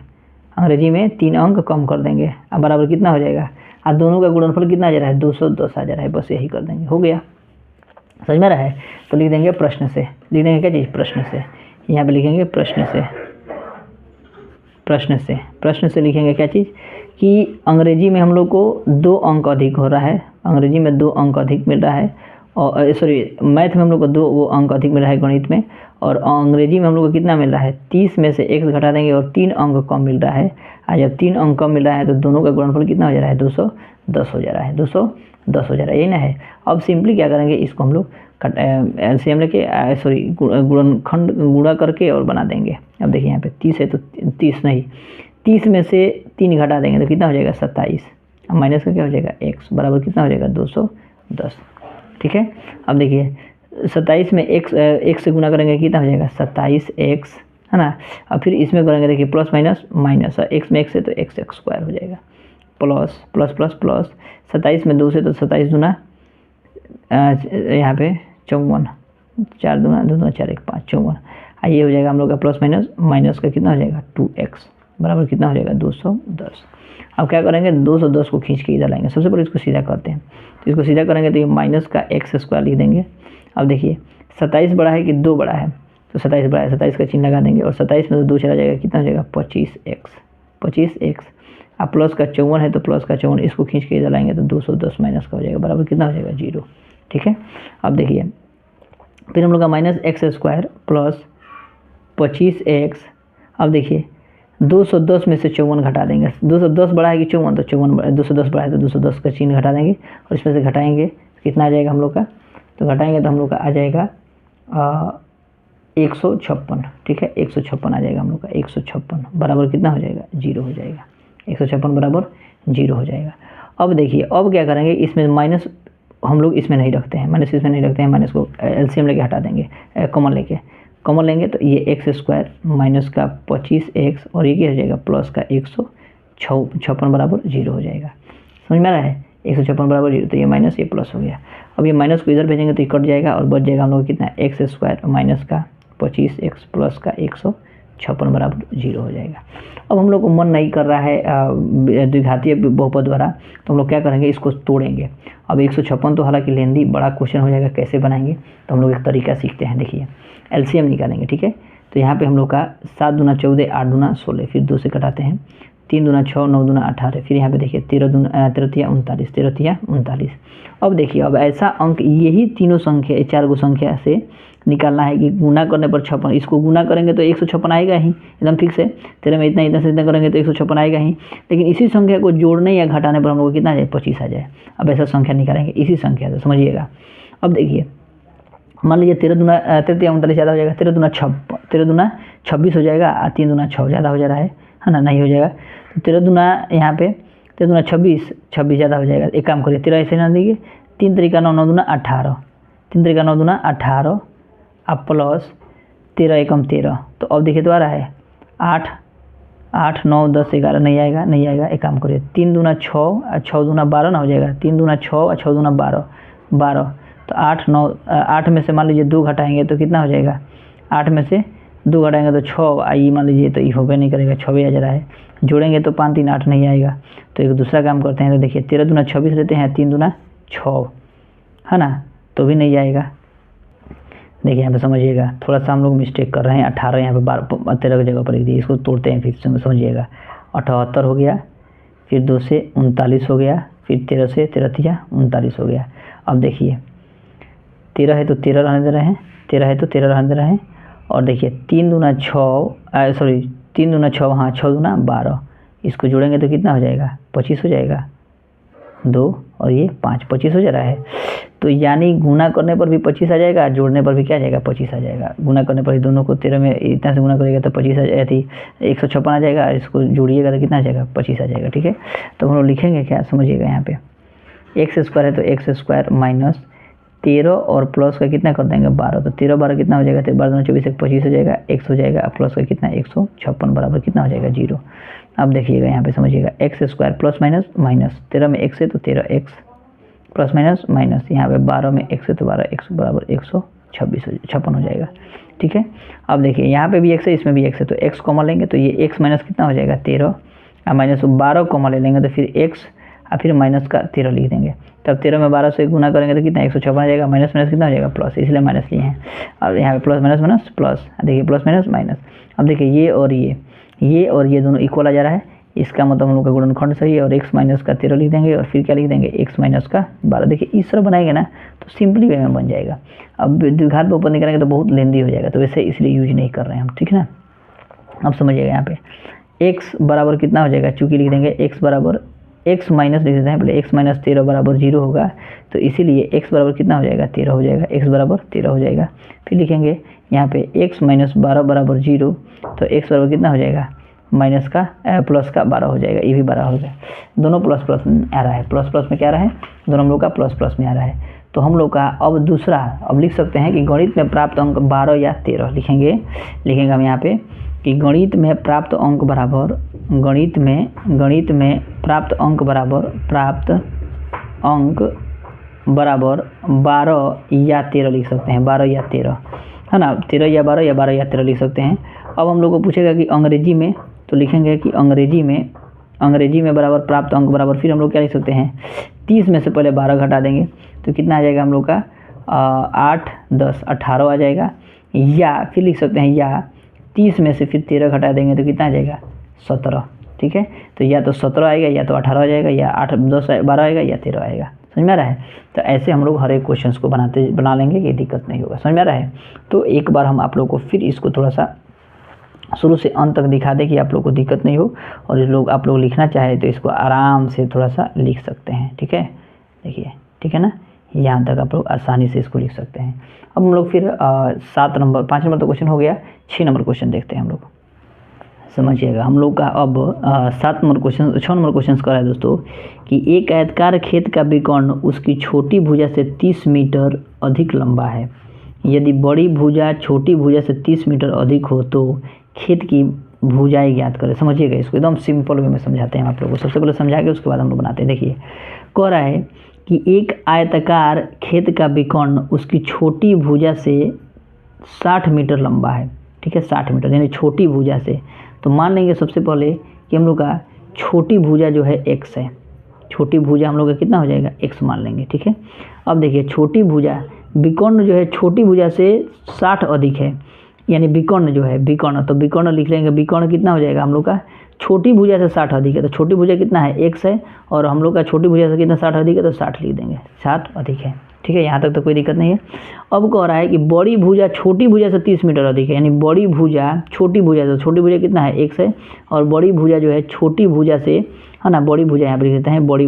अंग्रेजी में 3 अंक कम कर देंगे। अब बराबर कितना हो जाएगा, और दोनों का गुणनफल कितना आ जा रहा है, 210 आ जा रहा है, बस यही कर देंगे, हो गया। समझ में रहा है, तो लिख देंगे प्रश्न से, लिख देंगे क्या चीज़, प्रश्न से, यहाँ पे लिखेंगे प्रश्न से, प्रश्न से, प्रश्न से लिखेंगे क्या चीज़ कि अंग्रेजी में हम लोग को 2 अंक अधिक हो रहा है, अंग्रेजी में 2 अंक अधिक मिल रहा है, और सॉरी मैथ में हम लोग को 2 अंक अधिक मिल रहा है गणित में, और अंग्रेजी में हम लोग को कितना मिल रहा है, 30 में से x घटा देंगे और 3 अंक कम मिल रहा है। और जब 3 अंक कम मिल रहा है तो दोनों का गुणनफल कितना हो जा रहा है, 210 हो जा रहा है, 210 हो जा रहा है, यही ना है। अब सिंपली क्या करेंगे, इसको हम लोग एलसीएम लेके सॉरी गुणनखंड गुणा करके और बना देंगे। अब देखिए यहाँ पे 30 है, तो 30 नहीं, 30 में से 3 घटा देंगे तो कितना हो जाएगा, 27, अब माइनस का क्या हो जाएगा, x बराबर कितना हो जाएगा, 210, ठीक है। अब देखिए 27 में x से गुना करेंगे कितना हो जाएगा, 27x, है ना। अब फिर इसमें करेंगे, देखिए प्लस माइनस माइनस, x में x है तो x स्क्वायर हो जाएगा, प्लस प्लस प्लस प्लस, 27 में 2 से तो 27 दूना यहाँ पे 54, 4 दूना 2 4 1 5 54, ये हो जाएगा हम लोग का प्लस माइनस माइनस का कितना हो जाएगा, 2x बराबर कितना हो जाएगा, 210। अब क्या करेंगे, 210 को खींच के इधर लाएंगे, सबसे पहले इसको सीधा करते हैं, तो इसको सीधा करेंगे तो ये माइनस का x स्क्वायर लिख देंगे। अब देखिए 27 बड़ा है कि 2 बड़ा है, तो 27 बड़ा है, 27 का चिन्ह लगा देंगे, और 27 में तो 2 चला जाएगा, कितना हो जाएगा, 25x, अब प्लस का 54 है तो प्लस का 54, इसको खींच के इधर लाएंगे तो 210 माइनस का हो जाएगा, बराबर कितना हो जाएगा, 0, ठीक है। अब देखिए फिर हम लोग का minus x square plus 25x, अब देखिए 210 में से 54 घटा देंगे, 210 बड़ा है कि 54, तो 54 210 बड़ा है तो 210 का चिन्ह घटा देंगे, और इसमें से घटाएंगे कितना आ जाएगा हम लोग का, तो घटाएंगे तो हम लोग का आ जाएगा 156, ठीक है, 156 आ जाएगा हम लोग का, 156 बराबर कितना हो जाएगा, 0 हो जाएगा, 156 बराबर 0 हो जाएगा। अब देखिए अब क्या करेंगे, इसमें माइनस हम लोग इसमें नहीं रखते हैं, माइनस इसमें नहीं रखते हैं, माइनस को एलसीएम लेके हटा देंगे, कॉमन लेंगे तो ये x स्क्वायर माइनस का 25x, और ये क्या हो जाएगा, प्लस का 156 बराबर 0 हो जाएगा। समझ में आ रहा है, 156 बराबर 0, तो ये माइनस ये प्लस हो गया। अब ये माइनस को इधर भेजेंगे तो ये कट जाएगा, और बच जाएगा हम लोग कितना, x स्क्वायर माइनस का 25x प्लस का 156 बराबर 0 हो जाएगा। अब हम लोग को मन नहीं कर रहा है द्विघातीय बहुपद द्वारा, तो हम लोग क्या करेंगे, इसको तोड़ेंगे। अब 156 तो हालांकि लेंदी बड़ा क्वेश्चन हो जाएगा, कैसे बनाएंगे, तो हम लोग एक तरीका सीखते हैं। देखिए एलसीएम निकालेंगे, ठीक है। तो यहाँ पे हम लोग का 7 दूना 14, 8 दूना 16, फिर 2 से कटाते हैं, 3 दूना 6, 9 दूना 18, फिर यहाँ पे देखिए 13 दूना 39, 13 39। अब देखिए अब ऐसा अंक यही तीनों संख्या 4 गो संख्या से निकालना है कि गुना करने पर 56, इसको गुना करेंगे तो 156 आएगा ही एकदम ठीक से, 13 में इतना से इतना करेंगे तो 156 आएगा ही। लेकिन इसी संख्या को जोड़ने या घटाने पर हम लोग को कितना आ जाए, 25 आ जाए। अब ऐसा संख्या निकालेंगे इसी संख्या से, समझिएगा। अब देखिए मान लीजिए 13 दूना 39 ज़्यादा हो जाएगा, 13 दूना 26 हो जाएगा, और 3 दूना 6 ज़्यादा हो जा रहा है ना, नहीं हो जाएगा। तो 13 दूना यहाँ पे 13 दूना 26 ज़्यादा हो जाएगा। एक काम करिए 13 ऐसे ना दीजिए, 3 तरीका 9 दूना 18, 3 तरीका 9 दूना 18, अब प्लस 13 एकम 13, तो अब देखिए तो आ रहा है 8 9 10 11, नहीं आएगा। एक काम करिए 3 दूना 6 और 6 दूना 12 ना हो जाएगा, 3 दूना 6 और 6 दूना 12, तो 8 में से मान लीजिए 2 घटाएंगे तो कितना हो जाएगा, 8 में से 2 घटाएंगे तो 6, आई मान लीजिए तो ये होबे नहीं करेगा, 6 भी आ जा रहा है, जोड़ेंगे तो 5 3 8 नहीं आएगा। तो एक दूसरा काम करते हैं, तो देखिए 13 दूना 26 लेते हैं, 3 दूना 6 है ना, तो भी नहीं आएगा। देखिए यहाँ पे समझिएगा, थोड़ा सा हम लोग मिस्टेक कर रहे हैं, 18 यहाँ पे 13 की जगह पर लिख दिए, इसको तोड़ते हैं फिर से, समझिएगा। 78 हो गया, फिर 2 से 39 हो गया, फिर 13 से 13 39 हो गया। अब देखिए 13 है तो 13 रहने दे रहे हैं, 13 है तो 13 रहने दे रहे हैं, और देखिए 3 दूना 6 हाँ 6 दूना 12, इसको जोड़ेंगे तो कितना हो जाएगा, 25 हो जाएगा, 2 और ये 5, 25 हो जा रहा है। तो यानी गुना करने पर भी 25 आ जाएगा, जोड़ने पर भी क्या आ जाएगा, 25 आ जाएगा। गुना करने पर ही दोनों को 13 में इतना से गुना करेगा तो 25 आ जाएगी, 156 आ जाएगा, इसको जोड़िएगा तो कितना आ जाएगा, 25 आ जाएगा, ठीक है। तो हम लोग लिखेंगे क्या, समझिएगा। यहाँ पे x स्क्वायर है तो x स्क्वायर माइनस 13 और प्लस का कितना कर देंगे 12, तो 13 12 कितना हो जाएगा, 13 12 24 25 हो जाएगा, x हो जाएगा, प्लस का कितना 156 बराबर कितना हो जाएगा 0। अब देखिएगा यहाँ पे समझिएगा x square plus minus minus 13 में x है तो 13x प्लस माइनस माइनस यहाँ पे 12 में x है तो 12x बराबर 156 हो जाएगा। ठीक है, अब देखिए यहाँ पे भी x है, इसमें भी x है, तो x कॉमन लेंगे तो ये x माइनस कितना हो जाएगा 13 और माइनस 12 कॉमन ले लेंगे तो फिर x और फिर माइनस का 13 लिख देंगे। तब 13 में 12 से गुना करेंगे तो कितना 156 आ जाएगा, माइनस माइनस कितना हो जाएगा प्लस, इसलिए माइनस लिए हैं। अब यहाँ पे प्लस माइनस माइनस प्लस, देखिए प्लस माइनस माइनस। अब देखिए ये और ये दोनों इक्वल आ जा रहा है, इसका मतलब हम लोग का गुणनखंड सही है और x माइनस का 13 लिख देंगे और फिर क्या लिख देंगे x माइनस का 12। देखिए इस तरह बनाएंगे ना तो सिंपली वे में बन जाएगा। अब द्विघात पे ऊपर नहीं करेंगे तो बहुत लेंदी हो जाएगा, तो वैसे इसलिए यूज नहीं कर रहे हैं हम। ठीक है ना, अब समझिएगा यहाँ पे x बराबर कितना हो जाएगा, चूँकि लिख देंगे x बराबर x माइनस लिख देते हैं पहले, x माइनस 13 बराबर 0 होगा, तो इसीलिए x बराबर कितना हो जाएगा 13 हो जाएगा, x बराबर 13 हो जाएगा। फिर लिखेंगे यहाँ पे x माइनस 12 बराबर 0, तो x बराबर कितना हो जाएगा माइनस का प्लस का 12 हो जाएगा, ये भी 12 हो गया। दोनों प्लस प्लस में आ रहा है, प्लस प्लस में क्या आ रहा है, दोनों हम लोग का प्लस प्लस में आ रहा है। तो हम लोग का अब दूसरा अब लिख सकते हैं कि गणित में प्राप्त अंक 12 या 13 लिखेंगे हम यहाँ पे कि गणित में प्राप्त अंक बराबर गणित में प्राप्त अंक बराबर 12 या 13 लिख सकते हैं, 12 या 13 है ना, 13 या 12 या 12 या 13 लिख सकते हैं। अब हम लोग को पूछेगा कि अंग्रेजी में, तो लिखेंगे कि अंग्रेजी में बराबर प्राप्त अंक बराबर, फिर हम लोग क्या लिख सकते हैं 30 में से पहले 12 घटा देंगे तो कितना आ जाएगा हम लोग का 8 10 18 आ जाएगा, या फिर लिख सकते हैं या 30 में से फिर 13 घटा देंगे तो कितना आ जाएगा 17। ठीक है, तो या तो 17 आएगा या तो 18 आ जाएगा, या 8 10 12 आएगा या 13 आएगा। समझ में आ रहा है, तो ऐसे हम लोग हर एक क्वेश्चन को बना लेंगे, ये दिक्कत नहीं होगा। समझ में आ रहा है, तो एक बार हम आप लोग को फिर इसको थोड़ा सा शुरू से अंत तक दिखा दे कि आप लोग को दिक्कत नहीं हो, और इस लोग आप लोग लिखना चाहे तो इसको आराम से थोड़ा सा लिख सकते हैं। ठीक है, देखिए ठीक है ना, यहाँ तक आप लोग आसानी से इसको लिख सकते हैं। अब हम लोग फिर 5 नंबर तो क्वेश्चन हो गया, 6 नंबर क्वेश्चन देखते हैं हम लोग। समझिएगा हम लोग का अब 6 नंबर क्वेश्चन कर रहा है दोस्तों कि एक आयताकार खेत का विकर्ण उसकी छोटी भुजा से 30 मीटर अधिक लंबा है। यदि बड़ी भुजा छोटी भुजा से 30 मीटर अधिक हो तो खेत की भुजाएं ज्ञात करें। समझिएगा इसको एकदम सिंपल वे में समझाते हैं आप लोगों को, सबसे पहले समझा के उसके बाद हम लोग बनाते हैं। देखिए कह रहा है कि एक आयताकार खेत का विकर्ण उसकी छोटी भुजा से 60 मीटर लंबा है। ठीक है, 60 मीटर यानी छोटी भुजा से, तो मान लेंगे सबसे पहले कि हम लोग का छोटी भुजा जो है x है, छोटी भुजा हम लोग का कितना हो जाएगा x मान लेंगे। ठीक है, अब देखिए छोटी भुजा विकर्ण जो है छोटी भुजा से 60 अधिक है, यानी विकर्ण जो है विकर्ण, तो विकर्ण लिख लेंगे, विकर्ण कितना हो जाएगा हम लोग का छोटी भुजा से 60 अधिक है, तो छोटी भुजा कितना है x है, और हम लोग का छोटी भुजा से कितना 60 अधिक है, तो 60 लिख देंगे, 60 अधिक है। ठीक है, यहाँ तक तो कोई दिक्कत नहीं है। अब कह रहा है कि बड़ी भुजा छोटी भुजा से 30 मीटर अधिक है, यानी बड़ी भुजा छोटी भुजा से, छोटी भुजा कितना है x है, और बड़ी भुजा जो है छोटी भुजा से, है ना, बड़ी भुजा यहाँ पर लिख देते हैं, बड़ी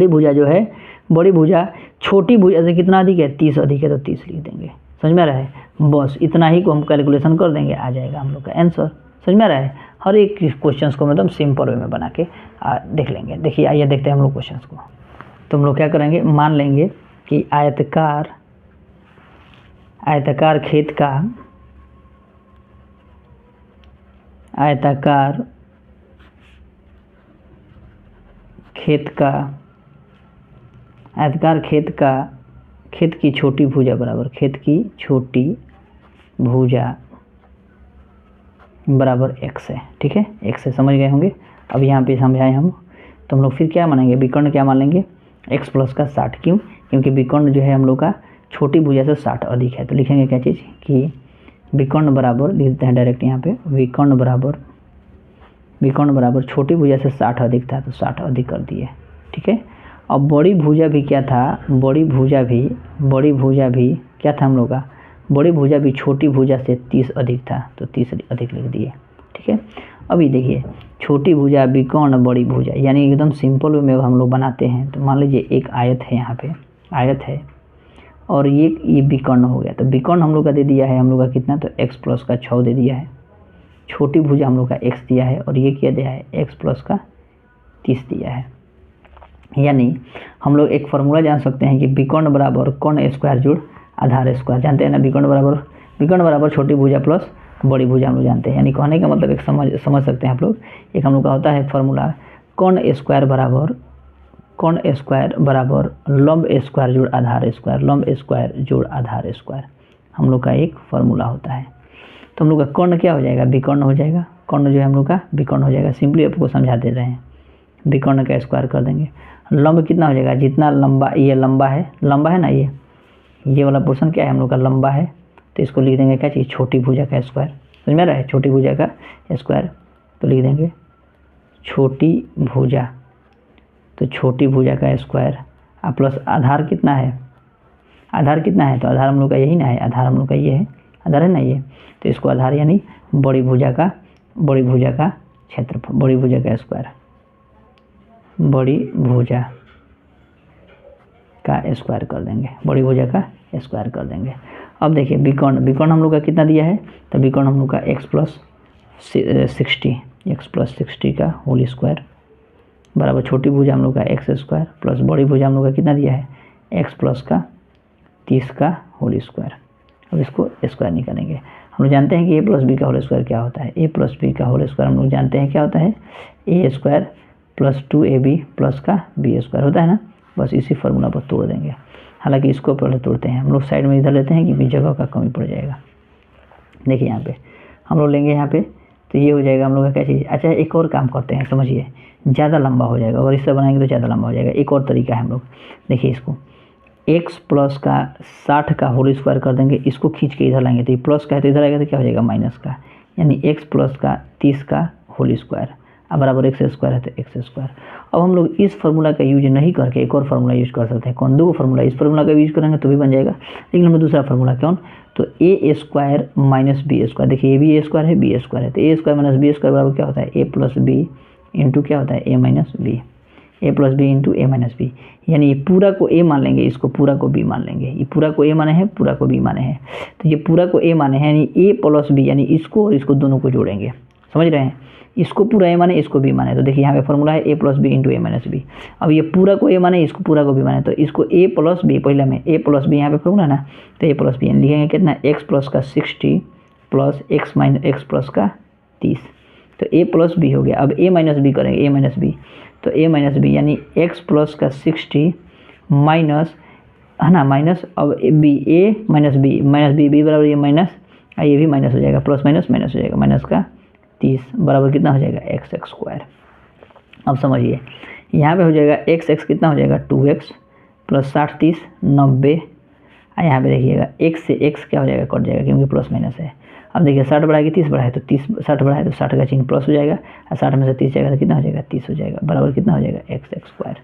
भुजा जो है बड़ी भुजा छोटी भुजा से कितना अधिक है 30 अधिक है, तो 30 लिख देंगे। समझ में आ रहा है, बस इतना ही को हम कैलकुलेशन कर देंगे, आ जाएगा हम लोग का आंसर। समझ में आ रहा है, हर एक क्वेश्चंस को मतलब सिंपल वे में बना के देख लेंगे। देखिए आइए देखते हैं हम लोग क्वेश्चंस को। तो हम लोग क्या करेंगे, मान लेंगे कि आयताकार खेत का खेत की छोटी भुजा बराबर x है। ठीक है, x से समझ गए होंगे। अब यहाँ पे समझाएं हम, तो हम लोग फिर क्या मानेंगे, विकर्ण क्या मान लेंगे x प्लस का 60। क्यों, क्योंकि विकर्ण जो है हम लोग का छोटी भुजा से 60 अधिक है, तो लिखेंगे क्या चीज़ कि विकर्ण बराबर, लिख देते हैं डायरेक्ट यहाँ पे, विकर्ण बराबर छोटी भुजा से 60 अधिक था, तो 60 अधिक कर दिए। ठीक है, अब बड़ी भुजा भी क्या था, बड़ी भुजा भी क्या था हम लोग का, बड़ी भुजा भी छोटी भुजा से 30 अधिक था, तो 30 अधिक लिख दिए। ठीक है, अभी देखिए छोटी भुजा विकर्ण बड़ी भुजा, यानी एकदम सिंपल वे में हम लोग बनाते हैं। तो मान लीजिए एक आयत है, यहाँ पे आयत है और ये विकर्ण हो गया, तो विकर्ण हम लोग का दे दिया है हम लोग का कितना, तो x प्लस का 6 दे दिया है, छोटी भुजा हम लोग का x दिया है, और ये क्या दिया है x प्लस का 30 दिया है। यानी हम लोग एक फार्मूला जान सकते हैं कि विकर्ण बराबर कर्ण स्क्वायर जोड़ आधार स्क्वायर, जानते हैं ना। विकर्ण बराबर छोटी भुजा प्लस बड़ी भुजा हम लोग जानते हैं। यानी कहने का मतलब एक समझ सकते हैं आप लोग, एक हम लोग का होता है फार्मूला कर्ण स्क्वायर बराबर लंब स्क्वायर जोड़ आधार स्क्वायर, लंब स्क्वायर जोड़ आधार स्क्वायर हम लोग का एक फार्मूला होता है। तो हम लोग का कर्ण क्या हो जाएगा, विकर्ण हो जाएगा। कर्ण जो है हम लोग का विकर्ण हो जाएगा। सिंपली आपको समझा दे रहे हैं, विकर्ण का स्क्वायर कर देंगे। लंब कितना हो जाएगा, जितना लंबा, ये लंबा है ना, ये वाला पोर्शन क्या है हम लोग का लंबा है, तो इसको लिख देंगे क्या चीज़, छोटी भुजा का स्क्वायर। समझ में आ रहा है, छोटी भुजा का स्क्वायर। तो लिख देंगे छोटी भुजा, तो छोटी भुजा का स्क्वायर और प्लस आधार कितना है, तो आधार हम लोग का यही ना है, आधार हम लोग का ये है, आधार है ना ये। तो इसको आधार यानी बड़ी भुजा का क्षेत्रफल, बड़ी भुजा का स्क्वायर, बड़ी भुजा का स्क्वायर कर देंगे, बड़ी भुजा का स्क्वायर कर देंगे। अब देखिए विकर्ण हम लोग का कितना दिया है, तो विकर्ण हम लोग का x प्लस 60 का होल स्क्वायर बराबर छोटी भुजा हम लोग का x स्क्वायर प्लस बड़ी भुजा हम लोग का कितना दिया है, x प्लस का 30 का होल स्क्वायर। अब इसको स्क्वायर निकालेंगे। हम लोग जानते हैं कि a प्लस बी का होल स्क्वायर क्या होता है, a प्लस बी का होल स्क्वायर हम लोग जानते हैं क्या होता है, a square plus 2ab plus का b स्क्वायर होता है ना। बस इसी फार्मूला पर तोड़ देंगे। हालांकि इसको पहले तोड़ते हैं हम लोग, साइड में इधर लेते हैं क्योंकि जगह का कमी पड़ जाएगा। देखिए यहाँ पे हम लोग लेंगे यहाँ पे, तो ये हो जाएगा हम लोग का क्या चीज़। अच्छा एक और काम करते हैं, समझिए, ज़्यादा लंबा हो जाएगा, अगर इससे बनाएंगे तो ज़्यादा लंबा हो जाएगा। एक और तरीका है हम लोग, देखिए इसको x प्लस का 60 का होल स्क्वायर कर देंगे, इसको खींच के इधर लाएंगे, तो ये प्लस का है तो इधर आएगा तो क्या हो जाएगा माइनस का, यानी x प्लस का 30 का होल स्क्वायर अब बराबर x स्क्वायर है तो x स्क्वायर। अब हम लोग इस फार्मूला का यूज नहीं करके एक और फार्मूला यूज कर सकते हैं। कौन, दो फार्मूला, इस फार्मूला का यूज करेंगे तो भी बन जाएगा, लेकिन हमें दूसरा फार्मूला कौन, तो a square minus B square. देखिए ये भी a स्क्वायर है, बी स्क्वायर है, तो a square minus B square बराबर क्या होता है, a प्लस बी इंटू क्या होता है, a minus B, a plus B into A minus B. यानी ये पूरा को a मान लेंगे, इसको पूरा को b मान लेंगे। ये पूरा को a माने हैं, पूरा को b माने हैं, तो ये पूरा को a माने हैं यानी a प्लस b, यानी इसको और इसको दोनों को जोड़ेंगे। समझ रहे हैं, इसको पूरा a माने, इसको b माने। तो देखिए यहाँ पे फॉर्मूला है a plus B into A minus b. अब ये पूरा को a माने, इसको पूरा को b माने, तो इसको a प्लस बी, पहले में a प्लस बी यहाँ पे फॉर्मूला है ना, तो a प्लस बी लिखेंगे कितना, x प्लस का 60 plus x minus x plus का 30, तो a प्लस बी हो गया। अब a माइनस बी करेंगे, a माइनस बी, तो a माइनस बी यानी x प्लस का 60 माइनस है ना, माइनस अब b, a माइनस बी बराबर ये माइनस, ये भी माइनस हो जाएगा, प्लस माइनस माइनस हो जाएगा, माइनस का 30 बराबर कितना हो जाएगा, x स्क्वायर। अब समझिए यहाँ पे हो जाएगा x कितना हो जाएगा, 2x प्लस 60 30 90। यहाँ पे देखिएगा x से x क्या हो जाएगा, कट जाएगा क्योंकि प्लस माइनस है। अब देखिए 60 बढ़ाएगी 30 बढ़ाए तो 30, 60 बढ़ाए तो 60 का चिन्ह प्लस हो जाएगा, और 60 में से 30 जाएगा तो कितना हो जाएगा, 30 हो जाएगा, बराबर कितना हो जाएगा, x स्क्वायर।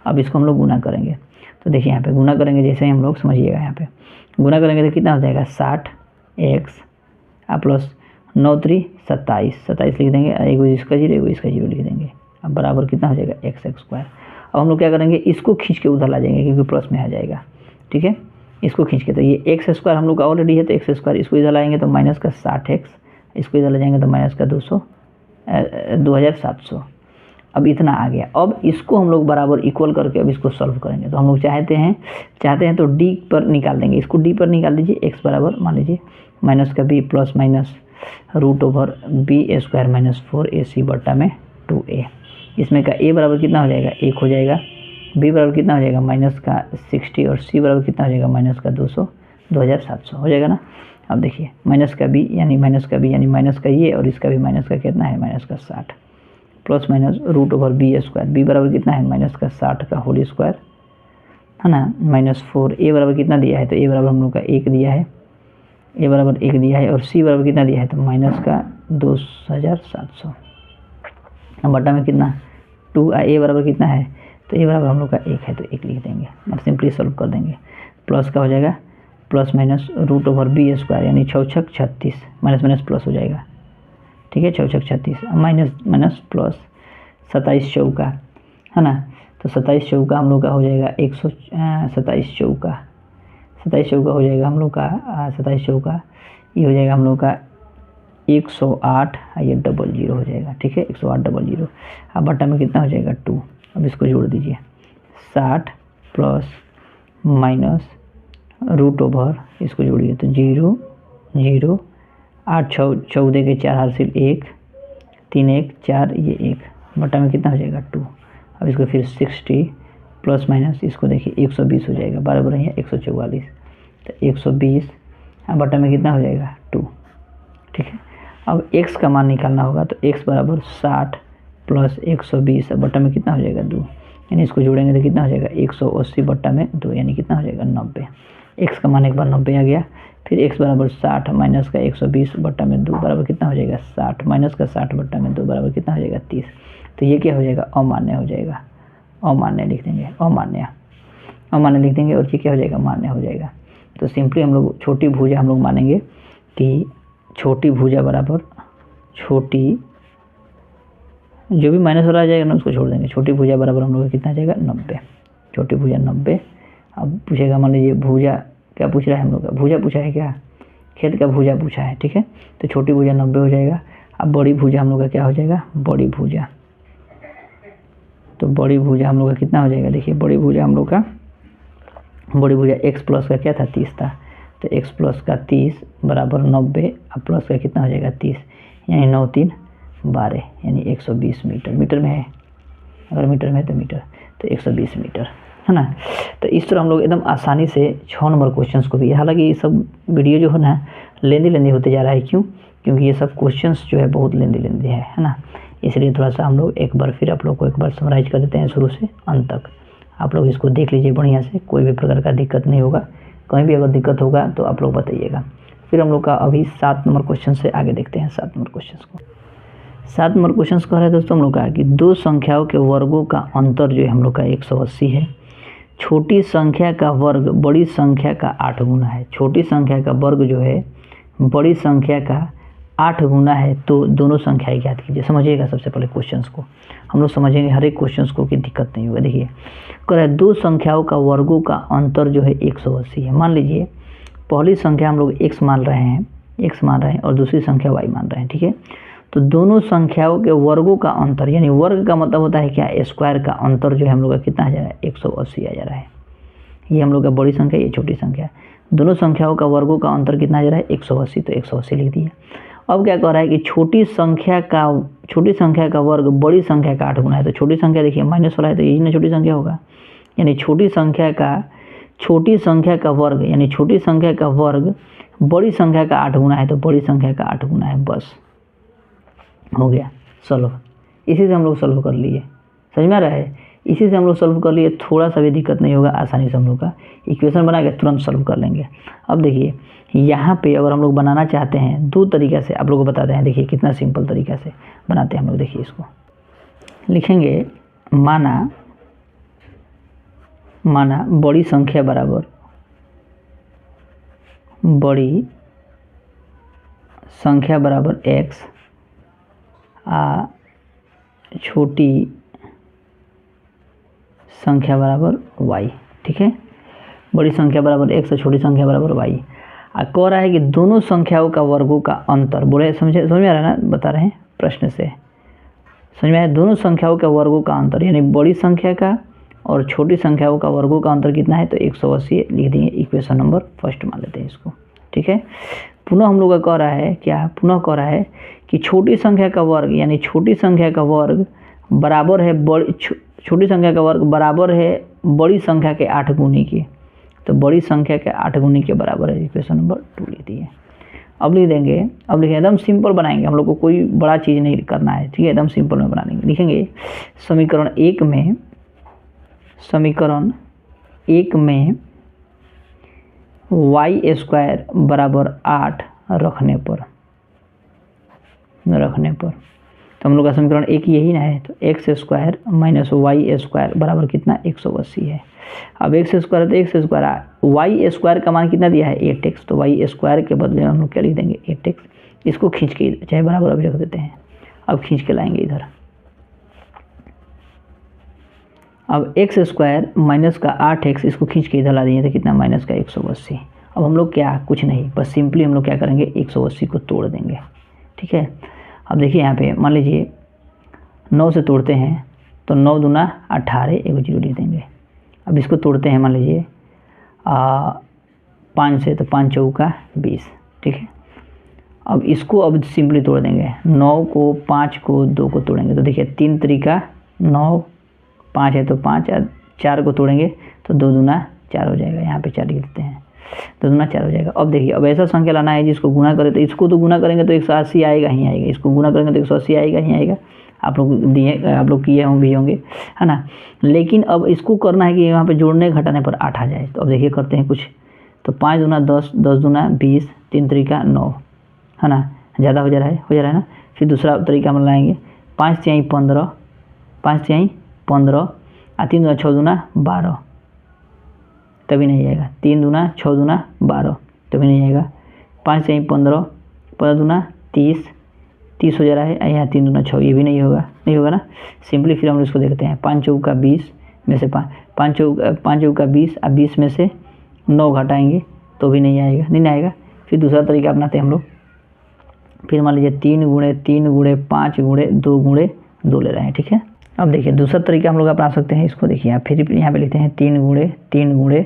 अब इसको हम लोग गुना करेंगे, तो देखिए यहाँ पे गुना करेंगे, जैसे ही हम लोग समझिएगा यहाँ पे गुना करेंगे तो कितना हो जाएगा, 60x प्लस 9 3 27 लिख देंगे, एगो इसका जीरो एगो इसका जीरो लिख देंगे। अब बराबर कितना हो जाएगा, x स्क्वायर। अब हम लोग क्या करेंगे, इसको खींच के उधर ला जाएंगे क्योंकि प्लस में आ जाएगा, ठीक है, इसको खींच के। तो ये x स्क्वायर हम लोग का ऑलरेडी है, तो x स्क्वायर इसको इधर लाएंगे तो माइनस का 60x, इसको इधर ले जाएंगे तो माइनस का 2700। अब इतना आ गया। अब इसको हम लोग बराबर इक्वल करके अब इसको सॉल्व करेंगे। तो हम लोग चाहते हैं तो d पर निकाल देंगे, इसको d पर निकाल दीजिए। x बराबर मान लीजिए माइनस का b plus minus root over b square minus 4ac बट्टा में 2a। इसमें का a बराबर कितना हो जाएगा, 1 हो जाएगा, b बराबर कितना हो जाएगा माइनस का 60 और c बराबर कितना हो जाएगा माइनस का 2700 हो जाएगा ना। अब देखिए माइनस का b यानी माइनस का ये और इसका भी माइनस का कितना है, माइनस का 60 plus minus root over b square, b बराबर कितना है माइनस का 60 का होल स्क्वायर है ना, माइनस 4। a बराबर कितना दिया है, तो a बराबर हम लोग का 1 दिया है, a बराबर 1 दिया है, और c बराबर कितना दिया है, तो माइनस का 2700 बट्टा में कितना 2। a बराबर कितना है, तो a बराबर हम लोग का 1 है, तो 1 लिख देंगे। अब सिंपली सॉल्व कर देंगे, प्लस का हो जाएगा plus minus root over b square यानी 6 6 36 माइनस माइनस प्लस हो जाएगा, ठीक है, 6 6 36 माइनस माइनस प्लस 27 चौका है ना, तो 27 चौका हम लोग का हो जाएगा 27 चौका हो जाएगा हम लोग का 27 चौका ये हो जाएगा हम लोग का 108, ये 00 हो जाएगा, ठीक है, 108 00। अब बट्टा में कितना हो जाएगा 2। अब इसको जोड़ दीजिए, 60 प्लस माइनस रूट ओवर, इसको जोड़िए तो 0 0, 8 6 14 के 4 हासिल 1, 3 1 4, ये 1 बटा में कितना हो जाएगा 2। अब इसको फिर 60 प्लस माइनस, इसको देखिए 120 हो जाएगा, बराबर है 144, तो 120 बटा में कितना हो जाएगा 2। ठीक है, अब x का मान निकालना होगा, तो x बराबर 60 प्लस 120 बटा में कितना हो जाएगा 2, यानी इसको जोड़ेंगे तो कितना हो जाएगा 180 बटा में 2, यानी कितना हो जाएगा 90। x का मान एक बार 90 आ गया, फिर x बराबर 60 माइनस का 120 बटा में 2 बराबर कितना हो जाएगा 60, माइनस का 60 बटा में 2 बराबर कितना हो जाएगा 30। तो ये क्या हो जाएगा अमान्य हो जाएगा, अमान्य लिख देंगे, अमान्य लिख देंगे, और ये क्या हो जाएगा मान्य हो जाएगा। तो सिंपली हम लोग छोटी भुजा हम लोग मानेंगे कि छोटी भुजा बराबर छोटी, जो भी माइनस वाला आ जाएगा ना उसको छोड़ देंगे, छोटी भुजा बराबर हम लोग का कितना आ जाएगा 90, छोटी भुजा 90। अब पूछेगा, मान लीजिए भुजा क्या पूछ रहा है हम लोग का, भुजा पूछा है क्या, खेत का भुजा पूछा है। ठीक है, तो छोटी भुजा 90 हो जाएगा। अब बड़ी भुजा हम लोग का क्या हो जाएगा, बड़ी भुजा, तो बड़ी भुजा हम लोग का कितना हो जाएगा, देखिए बड़ी भुजा हम लोग का, बड़ी भुजा x प्लस का क्या था 30 था, तो x प्लस का 30 बराबर 90, अब प्लस का कितना हो जाएगा 30, यानी 9 3 12, यानी 120 मीटर, मीटर में है, अगर मीटर में है तो मीटर, तो 120 मीटर है ना। तो इस तरह हम लोग एकदम आसानी से 6 नंबर क्वेश्चंस को भी, हालांकि ये सब वीडियो जो है ना लेंदी होते जा रहा है, क्यों, क्योंकि ये सब क्वेश्चंस जो है बहुत लेंदी है ना, इसलिए थोड़ा सा हम लोग एक बार फिर आप लोग को एक बार समराइज कर देते हैं शुरू से अंत तक। आप लोग इसको देख लीजिए बढ़िया से, कोई भी प्रकार का दिक्कत नहीं होगा, कहीं भी अगर दिक्कत होगा तो आप लोग बताइएगा। फिर हम लोग का अभी 7 नंबर क्वेश्चन से आगे देखते हैं 7 नंबर क्वेश्चन को। 7 नंबर क्वेश्चन कह रहा है दोस्तों हम लोग का कि दो संख्याओं के वर्गों का अंतर जो है हम लोग का 180 है, छोटी संख्या का वर्ग बड़ी संख्या का 8 गुना है, छोटी संख्या का वर्ग जो है बड़ी संख्या का 8 गुना है, तो दोनों संख्याएं ज्ञात कीजिए। समझिएगा सबसे पहले क्वेश्चंस को हम लोग समझेंगे, हर एक क्वेश्चंस को कि दिक्कत नहीं होगा। देखिए कह रहा है दो संख्याओं का वर्गों का अंतर जो है 180 है। मान लीजिए पहली संख्या हम लोग x मान रहे हैं और दूसरी संख्या y मान रहे हैं। ठीक है, तो दोनों संख्याओं के वर्गों का अंतर, यानी वर्ग का मतलब होता है क्या, स्क्वायर का अंतर जो है हम लोग का कितना आ जा रहा है 180 आ जा रहा है। ये हम लोग का बड़ी संख्या, ये छोटी संख्या, दोनों संख्याओं का वर्गों का अंतर कितना आ जा रहा है 180, तो 180 लिख दिया। अब क्या कह रहा है कि छोटी संख्या का वर्ग बड़ी संख्या का 8 गुना है, तो छोटी संख्या देखिए माइनस वाला है, तो यही ना छोटी संख्या होगा, यानी छोटी संख्या का वर्ग, यानी छोटी संख्या का वर्ग बड़ी संख्या का 8 गुना है, तो बड़ी संख्या का 8 गुना है, बस हो गया सॉल्व। इसी से हम लोग सॉल्व कर लिए, समझ में आ रहा है, इसी से हम लोग सॉल्व कर लिए, थोड़ा सा भी दिक्कत नहीं होगा, आसानी से हम लोग का इक्वेशन बना के तुरंत सॉल्व कर लेंगे। अब देखिए यहाँ पे अगर हम लोग बनाना चाहते हैं 2 तरीक़े से आप लोगों को बताते हैं, देखिए कितना सिंपल तरीक़ा से बनाते हैं हम लोग। देखिए इसको लिखेंगे, माना बड़ी संख्या बराबर x, छोटी संख्या बराबर y। ठीक है, बड़ी संख्या बराबर x और छोटी संख्या बराबर y। कह रहा है कि दोनों संख्याओं का वर्गों का अंतर, बोले समझ में आ रहा है ना, बता रहे हैं प्रश्न से समझ में आया, दोनों संख्याओं के वर्गों का अंतर, यानी बड़ी संख्या का और छोटी संख्याओं का वर्गों का अंतर कितना है, तो 180 लिख देंगे, इक्वेशन नंबर फर्स्ट मान लेते हैं इसको। ठीक है, पुनः हम लोग का कह रहा है क्या, पुनः कह रहा है कि छोटी संख्या का वर्ग, यानी छोटी संख्या का वर्ग बराबर है छोटी संख्या का वर्ग बराबर है बड़ी संख्या के 8 गुनी के, तो बड़ी संख्या के 8 गुनी के बराबर है, इक्वेशन नंबर 2 लिख दिए। अब लिख देंगे, अब लिखें एकदम सिंपल बनाएंगे, हम लोग को कोई बड़ा चीज़ नहीं करना है। ठीक है, एकदम सिंपल में बना लेंगे। लिखेंगे समीकरण 1 में y स्क्वायर बराबर 8 रखने पर तो हम लोग का समीकरण 1 यही ना है, तो x square minus y square बराबर कितना 180 है। अब x स्क्वायर तो x स्क्वायर, y स्क्वायर का मान कितना दिया है 8x, तो y स्क्वायर के बदले हम लोग क्या लिख देंगे 8x, इसको खींच के चाहे बराबर अभी रख देते हैं, अब खींच के लाएंगे इधर। अब x स्क्वायर माइनस का 8x, इसको खींच के इधर ला देंगे तो कितना माइनस का 180। अब हम लोग क्या, कुछ नहीं, बस सिंपली हम लोग क्या करेंगे 180 को तोड़ देंगे। ठीक है, अब देखिए यहाँ पे मान लीजिए 9 से तोड़ते हैं तो 9 दूना 18, 1 0 लिख देंगे, अब इसको तोड़ते हैं, मान लीजिए 5 से, तो 5 चौका 20, ठीक है। अब इसको अब सिंपली तोड़ देंगे, 9 को 5 को 2 को तोड़ेंगे तो देखिए 3 तरीका 9, 5 है तो 5, 4 को तोड़ेंगे तो 2 दूना 4 हो जाएगा, यहाँ पे 4 लिख देते हैं, 2 दूना 4 हो जाएगा। अब देखिए अब ऐसा संख्या लाना है जिसको गुना करें, तो इसको तो गुना करेंगे तो 180 आएगा ही आएगा, इसको गुना करेंगे तो 180 आएगा ही आएगा, आप लोग किए होंगे, है ना। लेकिन अब इसको करना है कि यहाँ पे जोड़ने घटाने पर 8 आ जाए। तो अब देखिए करते हैं कुछ, तो 5 दूना 10, 10 दूना 20, 3 तरीका 9, है ना, ज़्यादा हो जा रहा है ना। फिर दूसरा तरीका हम लाएंगे, 5 तिहाई 15, 5 तिहाई 15 और 3 दूना 6 दूना 12, तभी नहीं आएगा। 3 दूना 6 दूना 12, तभी नहीं आएगा। 5 तिहाई 15, 15 दूना 30, 30 हो जा रहा है, यहाँ 3 दूना 6, ये भी नहीं होगा ना। सिंपली फिर हम इसको देखते हैं, 5 चौका 20 में से 5 चौका 20 और 20 में से 9 घटाएंगे तो भी नहीं आएगा। फिर दूसरा तरीका अपनाते हैं हम लोग, फिर मान लीजिए 3 गुणे 3 गुणे 5 गुणे 2 गुणे 2 ले रहे हैं, ठीक है। अब देखिए दूसरा तरीका हम लोग अपना सकते हैं, इसको देखिए फिर यहाँ पे लिखते हैं 3 गुणे 3 गुणे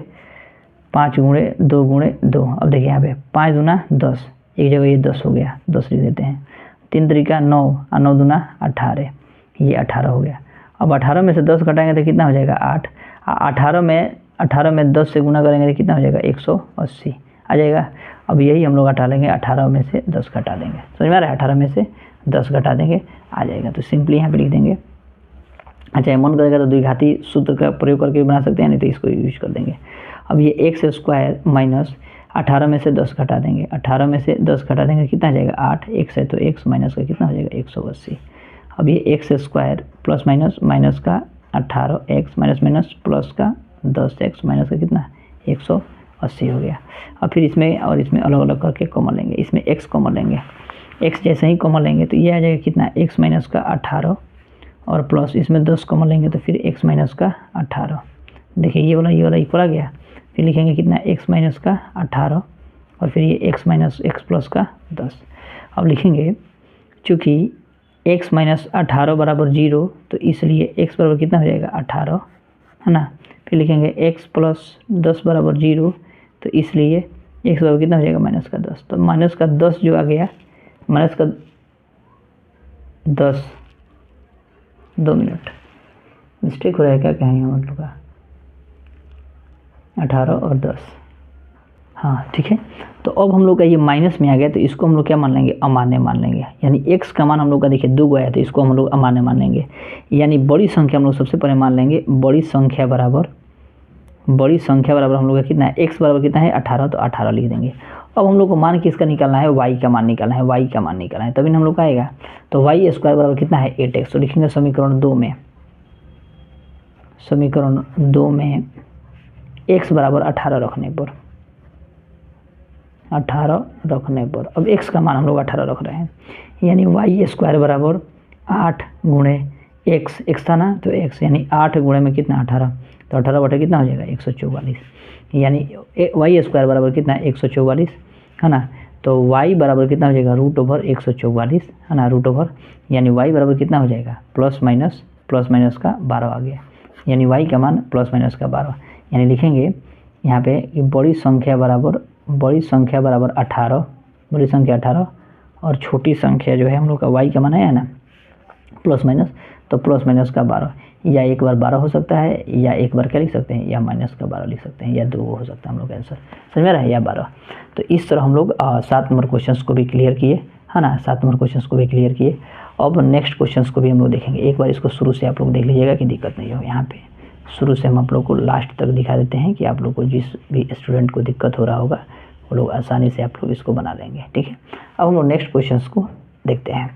5 गुणे 2 गुणे 2। अब देखिए यहाँ पे 5 दूना 10, एक जगह ये 10 हो गया, 10 लिख देते हैं। 3 तरीका 9 और 9 दूना 18, ये 18 हो गया। अब 18 में से 10 घटाएंगे तो कितना हो जाएगा 8, 18 में 10 से गुना करेंगे तो कितना हो जाएगा 180 आ जाएगा। अब यही हम लोग हटा लेंगे, 18 में से 10 घटा देंगे, समझ में आ रहा है, 18 में से 10 घटा देंगे आ जाएगा। तो सिंपली यहाँ पे लिख देंगे। अच्छा मन करेगा तो द्विघाती सूत्र का प्रयोग करके बना सकते हैं, नहीं तो इसको यूज कर देंगे। अब ये एक्स स्क्वायर माइनस 18 में से 10 घटा देंगे, 18 में से 10 घटा देंगे कितना आ जाएगा 8, एक्स है तो एक्स माइनस का कितना हो जाएगा 180। अब ये एक्स स्क्वायर प्लस माइनस का 18 एक्स माइनस प्लस का 10 एक्स माइनस का कितना 180 हो गया। अब फिर इसमें और इसमें अलग अलग करके कॉमन लेंगे, इसमें एक्स कॉमन लेंगे, एक्स जैसे ही कॉमन लेंगे तो ये आ जाएगा कितना एक्स माइनस का 18 और प्लस इसमें 10 कॉमन लेंगे तो फिर एक्स माइनस का 18। देखिए ये वाला इक्वल आ गया। फिर लिखेंगे कितना एक्स माइनस का 18 और फिर ये एक्स माइनस एक्स प्लस का 10। अब लिखेंगे चूँकि एक्स माइनस 18 बराबर 0 तो इसलिए एक्स बराबर कितना हो जाएगा 18, है ना। फिर लिखेंगे एक्स प्लस 10 बराबर 0 तो इसलिए एक्स बराबर कितना हो जाएगा माइनस का 10। तो माइनस का 10 जो आ गया, माइनस का 10, 2 मिनट मिस्टेक हो रहा है क्या कहेंगे हम लोग का 18 और 10, हाँ ठीक है। तो अब हम लोग का ये माइनस में आ गया तो इसको हम लोग क्या मान लेंगे अमान्य मान लेंगे। यानी x का मान हम लोग का देखिए 2 आया तो इसको हम लोग अमान्य मान लेंगे। यानी बड़ी संख्या हम लोग सबसे पहले मान लेंगे, बड़ी संख्या बराबर हम लोग का कितना है x बराबर कितना है 18, तो 18 लिख देंगे। अब हम लोग को मान किसका निकालना है y का मान निकालना है, तभी हम लोग का आएगा। तो y स्क्वायर बराबर कितना है 8x। तो लिखेंगे समीकरण 2 में x बराबर 18 रखने पर अब x का मान हम लोग 18 रख रहे हैं, यानी y स्क्वायर बराबर 8 गुणे x था ना, तो x यानी 8 गुणे में कितना 18, तो 18 बटे कितना हो जाएगा 144, यानी y स्क्वायर बराबर कितना 144, है ना। तो y बराबर कितना हो जाएगा √144, है ना, √ यानी y बराबर कितना हो जाएगा प्लस माइनस का 12 आ गया, यानी y का मान प्लस माइनस का 12। यानी लिखेंगे यहाँ पे कि बड़ी संख्या बराबर 18 और छोटी संख्या जो है हम लोग का y का मान है ना प्लस माइनस, तो प्लस माइनस का 12, या एक बार 12 हो सकता है, या एक बार क्या लिख सकते हैं या माइनस का 12 लिख सकते हैं, या 2 हो सकता है हम लोग का आंसर, समझ में आ रहा है, या 12। तो इस तरह हम लोग 7 नंबर क्वेश्चंस को भी क्लियर किए, है ना, 7 नंबर क्वेश्चंस को भी क्लियर किए। अब नेक्स्ट क्वेश्चंस को भी हम लोग देखेंगे। एक बार इसको शुरू से आप लोग देख लीजिएगा कि दिक्कत नहीं हो। यहाँ पे शुरू से हम आप लोग को लास्ट तक दिखा देते हैं कि आप लोग को जिस भी स्टूडेंट को दिक्कत हो रहा होगा वो लोग आसानी से आप लोग इसको बना लेंगे, ठीक है। अब हम लोग नेक्स्ट क्वेश्चंस को देखते हैं।